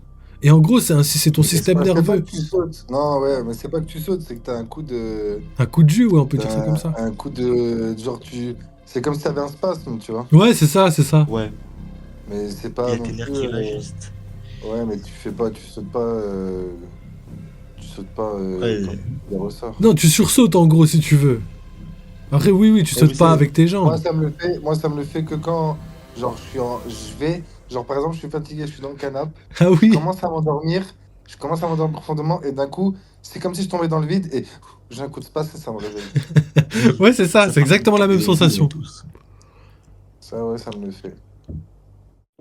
Et en gros, c'est ton Mais système c'est pas nerveux. que tu sautes. Non, ouais, mais c'est pas que tu sautes, c'est que t'as un coup de. Un coup de jus, ouais, on peut dire ça comme T'as ça. un coup de. Genre, tu. C'est comme si t'avais un spasme, tu vois. Ouais, c'est ça, c'est ça. Ouais, Mais c'est il y pas a non tes nerfs plus. qui réajustent. Ouais, mais tu fais pas. Tu sautes pas. Tu sautes pas quand Ouais, il ressort. Non, tu sursautes en gros si tu veux. Après, oui, tu Mais oui, sautes pas avec tes jambes. ça me le fait que quand. Genre, je vais. Genre, par exemple, je suis fatigué, je suis dans le canapé. Ah Je oui. commence à m'endormir. Je commence à m'endormir profondément. Et d'un coup, c'est comme si je tombais dans le vide. Et j'ai un coup de space et ça me réveille. oui. Ouais, c'est ça, Ça, c'est par contre, exactement la même tomber dans le vide, on l'a sensation. tous. Ça, ouais, ça me le fait.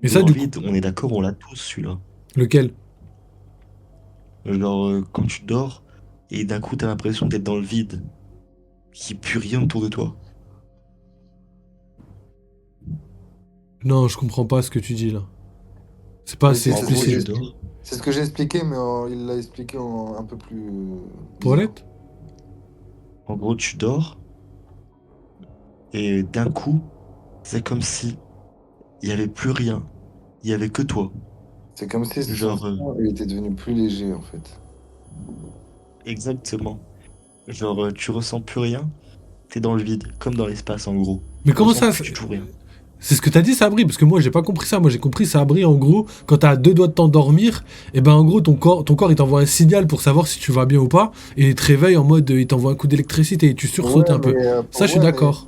Et Tomber ça, dans le du coup, vide, on est d'accord, on l'a tous, celui-là. lequel? Genre, quand tu dors, et d'un coup, t'as l'impression d'être dans le vide. Qu'il n'y a plus rien autour de toi. Non, je comprends pas ce que tu dis là. C'est pas Mais assez si, En gros, tu explicite. dors. c'est ce que j'ai expliqué, mais il l'a expliqué un peu plus bizarre. Paulette? En gros, tu dors, et d'un coup, c'est comme si il n'y avait plus rien. Il n'y avait que toi. C'est comme si son Genre, sang il était devenu plus léger, en fait. exactement. Genre, tu ressens plus rien. T'es dans le vide, comme dans l'espace, en gros. Mais Tu comment ressens ça? plus du tout rien. C'est ce que t'as dit, Sabri, parce que moi j'ai pas compris ça. Moi j'ai compris Sabri en gros, quand t'as à deux doigts de t'endormir, et ben en gros ton corps il t'envoie un signal pour savoir si tu vas bien ou pas, et il te réveille en mode il t'envoie un coup d'électricité et tu sursautes un peu. Ça je suis d'accord.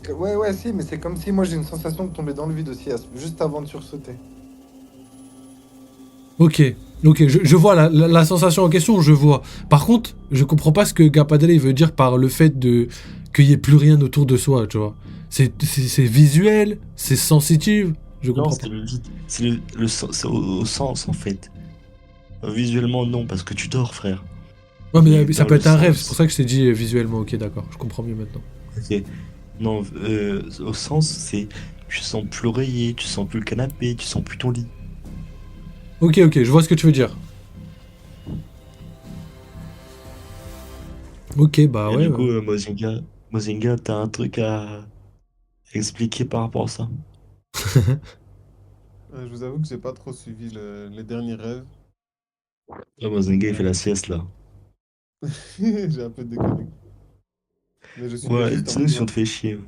Ouais, ouais, si, mais c'est comme si moi j'ai une sensation de tomber dans le vide aussi, juste avant de sursauter. Ok, je vois la sensation en question, je vois. Par contre, je comprends pas ce que Gapadele il veut dire par le fait de qu'il y ait plus rien autour de soi, tu vois. C'est visuel, c'est sensitif, je Non, comprends pas. c'est le vide. C'est c'est au sens, en fait. Visuellement, non, parce que tu dors, frère. Ouais, mais Mais ça dans peut le être un rêve, c'est pour sens. ça que je t'ai dit visuellement, ok, d'accord, je comprends mieux maintenant. Ok. Non, au sens, c'est. Tu sens plus l'oreiller, tu sens plus le canapé, tu sens plus ton lit. Ok, je vois ce que tu veux dire. Ok, bah Et ouais. du coup, Mozinga, t'as un truc à expliquer par rapport à ça? Je vous avoue que j'ai pas trop suivi les derniers rêves. Ah, Mozinga, il fait Euh, la sieste, là. j'ai un peu déconnecté. Mais je suis Ouais, juste en dis-nous train si on de... te fait chier.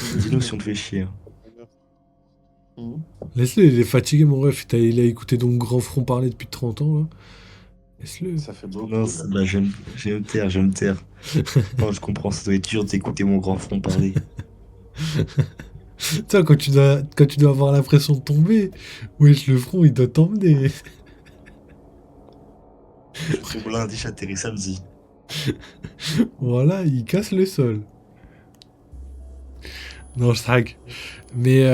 Je suis Dis-nous juste si on te fait chier. Mhm. Laisse-le, il est fatigué, mon ref. Il a écouté donc Grand Front parler depuis 30 ans, là. Laisse-le. Ça fait Non, beaucoup, là. bah, je vais me taire, je vais me taire. Non, je comprends, ça doit être dur d'écouter mon grand front parler. Tu sais, quand tu dois avoir l'impression de tomber, wesh, le front, il doit t'emmener. Je tombe lundi, j'atterris samedi. Voilà, il casse le sol. Non, je traque. Mais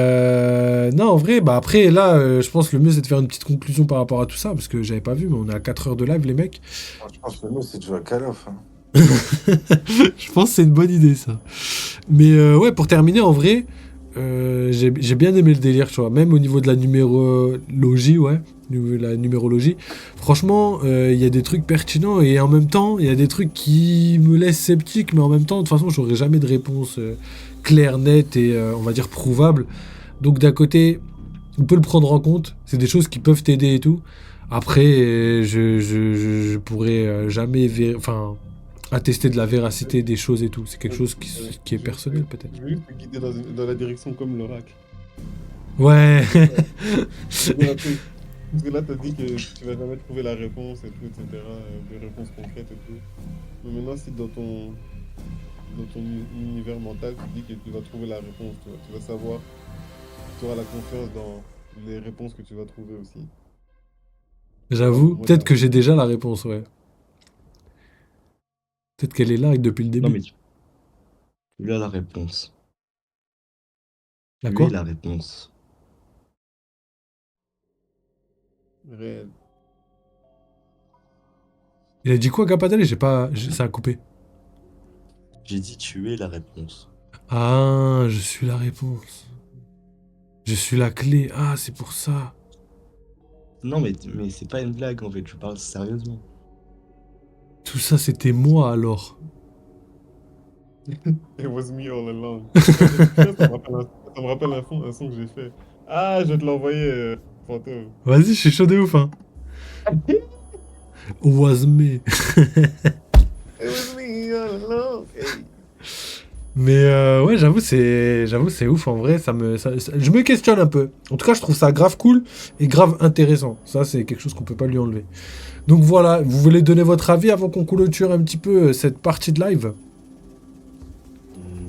non, en vrai, bah après, là, je pense que le mieux, c'est de faire une petite conclusion par rapport à tout ça, parce que j'avais pas vu, mais on est à 4 heures de live, les mecs. Moi, je pense que le mieux, c'est de jouer à Call of. Hein. Je pense que c'est une bonne idée, ça. Mais ouais, pour terminer, en vrai, j'ai bien aimé le délire, tu vois. Même au niveau de la numérologie, ouais. La numérologie. Franchement, il y a des trucs pertinents et en même temps, il y a des trucs qui me laissent sceptique, mais en même temps, de toute façon, j'aurai jamais de réponse claire, nette et on va dire prouvable. Donc d'un côté, on peut le prendre en compte. C'est des choses qui peuvent t'aider et tout. Après, je pourrais jamais enfin, attester de la véracité des choses et tout. C'est quelque chose qui est personnel, peut-être. Je vais juste te guider dans la direction comme l'oracle. Ouais. Parce que là, tu as dit que tu vas jamais trouver la réponse et tout, etc. Des réponses concrètes et tout. Mais maintenant, si dans ton univers mental, tu dis que tu vas trouver la réponse, tu vas savoir, tu auras la confiance dans les réponses que tu vas trouver aussi. J'avoue, Moi, peut-être que j'ai déjà la réponse, ouais. Peut-être qu'elle est là depuis le Non, début. mais tu as la réponse. La Tu es quoi? la réponse. réel. Il a dit quoi, Capadel? J'ai pas. Ça a coupé. J'ai dit tu es la réponse. Ah, je suis la réponse. Je suis la clé. Ah, c'est pour ça. Non, mais c'est pas une blague en fait, je parle sérieusement. Tout ça, c'était moi alors. It was me all along. Ça me rappelle un son que j'ai fait. Ah, je vais te l'envoyer, fantôme. Vas-y, je suis chaud de ouf, hein. Was me. It was me all along. Hey. Mais ouais, j'avoue, c'est ouf en vrai. Je me questionne un peu. En tout cas, je trouve ça grave cool et grave intéressant. Ça, c'est quelque chose qu'on peut pas lui enlever. Donc voilà, vous voulez donner votre avis avant qu'on clôture un petit peu cette partie de live?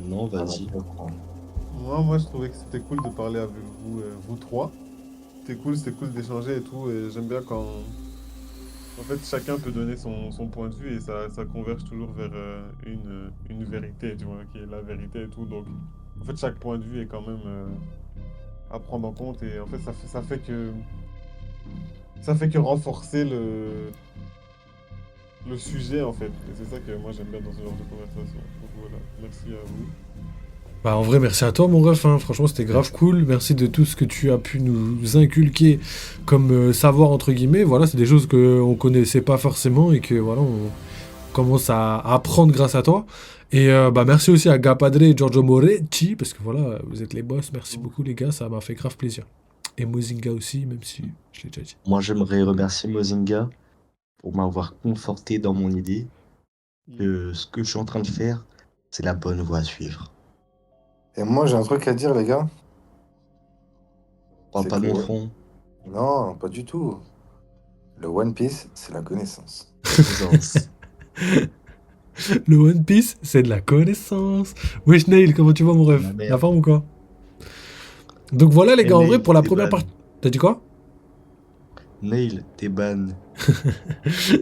Non, vas-y. Moi, je trouvais que c'était cool de parler avec vous, vous trois. C'était cool d'échanger et tout. Et j'aime bien quand, en fait, chacun peut donner son point de vue et ça converge toujours vers une vérité, tu vois, qui est la vérité et tout. Donc, en fait, chaque point de vue est quand même à prendre en compte et en fait, ça fait que renforcer le sujet, en fait. Et c'est ça que moi, j'aime bien dans ce genre de conversation. Donc voilà, merci à vous. Bah en vrai, merci à toi mon ref, hein. Franchement c'était grave cool, merci de tout ce que tu as pu nous inculquer comme savoir entre guillemets, voilà c'est des choses qu'on connaissait pas forcément et que voilà on commence à apprendre grâce à toi. Et bah merci aussi à Gapadre et Giorgio Moretti, parce que voilà, vous êtes les boss, merci beaucoup les gars, ça m'a fait grave plaisir. Et Mozinga aussi, même si je l'ai déjà dit. Moi, j'aimerais remercier Mozinga pour m'avoir conforté dans mon idée que ce que je suis en train de faire, c'est la bonne voie à suivre. Et moi, j'ai un truc à dire, les gars. Parle C'est pas de que- mon front. Non, pas du tout. Le One Piece, c'est la connaissance. Présence. Le One Piece, c'est de la connaissance. Wesh Nail, comment tu vas mon ref? La merde. La forme ou quoi? Donc voilà les Et gars, en Nail, vrai pour la t'es première ban. partie... T'as dit quoi? Nail, t'es ban.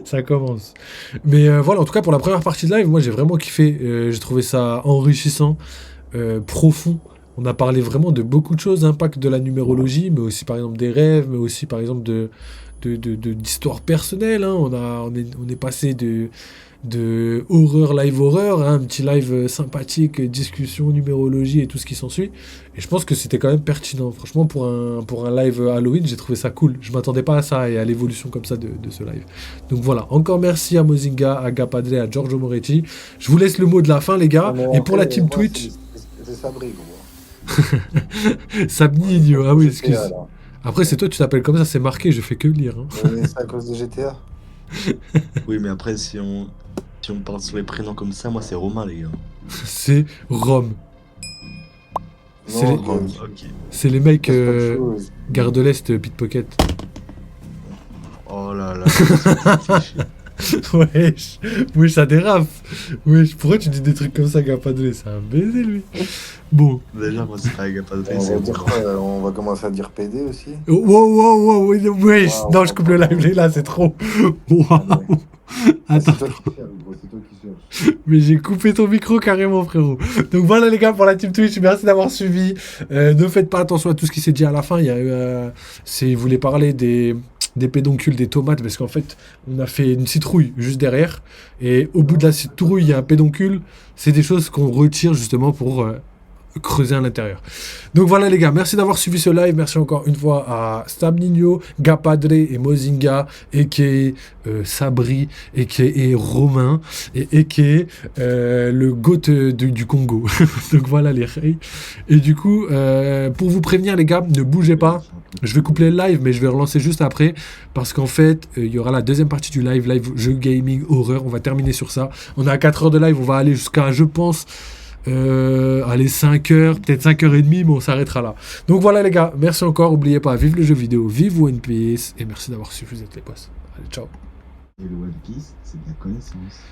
Ça commence. Mais voilà, en tout cas, pour la première partie de live, moi j'ai vraiment kiffé. J'ai trouvé ça enrichissant, profond. On a parlé vraiment de beaucoup de choses, impact de la numérologie, mais aussi par exemple des rêves, mais aussi par exemple d'histoires personnelles. Hein. On est passé de horreur, live horreur, hein, un petit live sympathique, discussion, numérologie et tout ce qui s'ensuit. Et je pense que c'était quand même pertinent. Franchement, pour un live Halloween, j'ai trouvé ça cool. Je m'attendais pas à ça et à l'évolution comme ça de ce live. Donc voilà, encore merci à Mozinga, à Gapadre, à Giorgio Moretti. Je vous laisse le mot de la fin, les gars. Non, mais Et pour la après, team moi, Twitch, c'est Sabri, gros. Sabnigno, ah oui, excuse. GTA, là. Après, c'est toi, tu t'appelles comme ça, c'est marqué, je fais que lire. Hein. Mais c'est à cause de GTA. Oui, mais après, si on parle sur les prénoms comme ça, moi, c'est Romain, les gars. C'est Rome. C'est Non, les- Rome, ok. C'est les mecs c'est pas de chose. Gare de l'Est, pickpocket. Oh là là. ça fait chier. Wesh, oui, ça dérape. Wesh, pourquoi tu dis des trucs comme ça, Gapadre? C'est un baiser, lui. Bon. Déjà, moi, c'est pas un gars pas de On va, c'est dire quoi, on va commencer à dire PD aussi. Oh, wow, wesh. Waouh, Non, je coupe le live, là, c'est trop. Waouh. Ah, Attends, c'est toi qui cherches, gros, c'est toi qui cherches. mais j'ai coupé ton micro carrément, frérot. Donc voilà, les gars, pour la team Twitch, merci d'avoir suivi. Ne faites pas attention à tout ce qui s'est dit à la fin. Il y a eu, vous voulez parler des pédoncules, des tomates, parce qu'en fait, on a fait une citrouille juste derrière. Et au bout de la citrouille, il y a un pédoncule. C'est des choses qu'on retire justement pour creuser à l'intérieur. Donc voilà les gars, merci d'avoir suivi ce live. Merci encore une fois à Stabnino, Gapadre et Mozinga, a.k.a. Sabri, a.k.a. Romain, et a.k.a. le GOAT du Congo. Donc voilà les reils. Et du coup, pour vous prévenir les gars, ne bougez pas. Je vais couper le live, mais je vais relancer juste après. Parce qu'en fait, il y aura la deuxième partie du live jeu gaming horreur. On va terminer sur ça. On est à 4 heures de live, on va aller jusqu'à, je pense... allez 5 heures, peut-être 5h30, mais on s'arrêtera là. Donc voilà les gars, merci encore, n'oubliez pas, vive le jeu vidéo, vive One Piece, et merci d'avoir suivi, vous êtes les boss. Allez, ciao. Et le One Piece, c'est de la connaissance.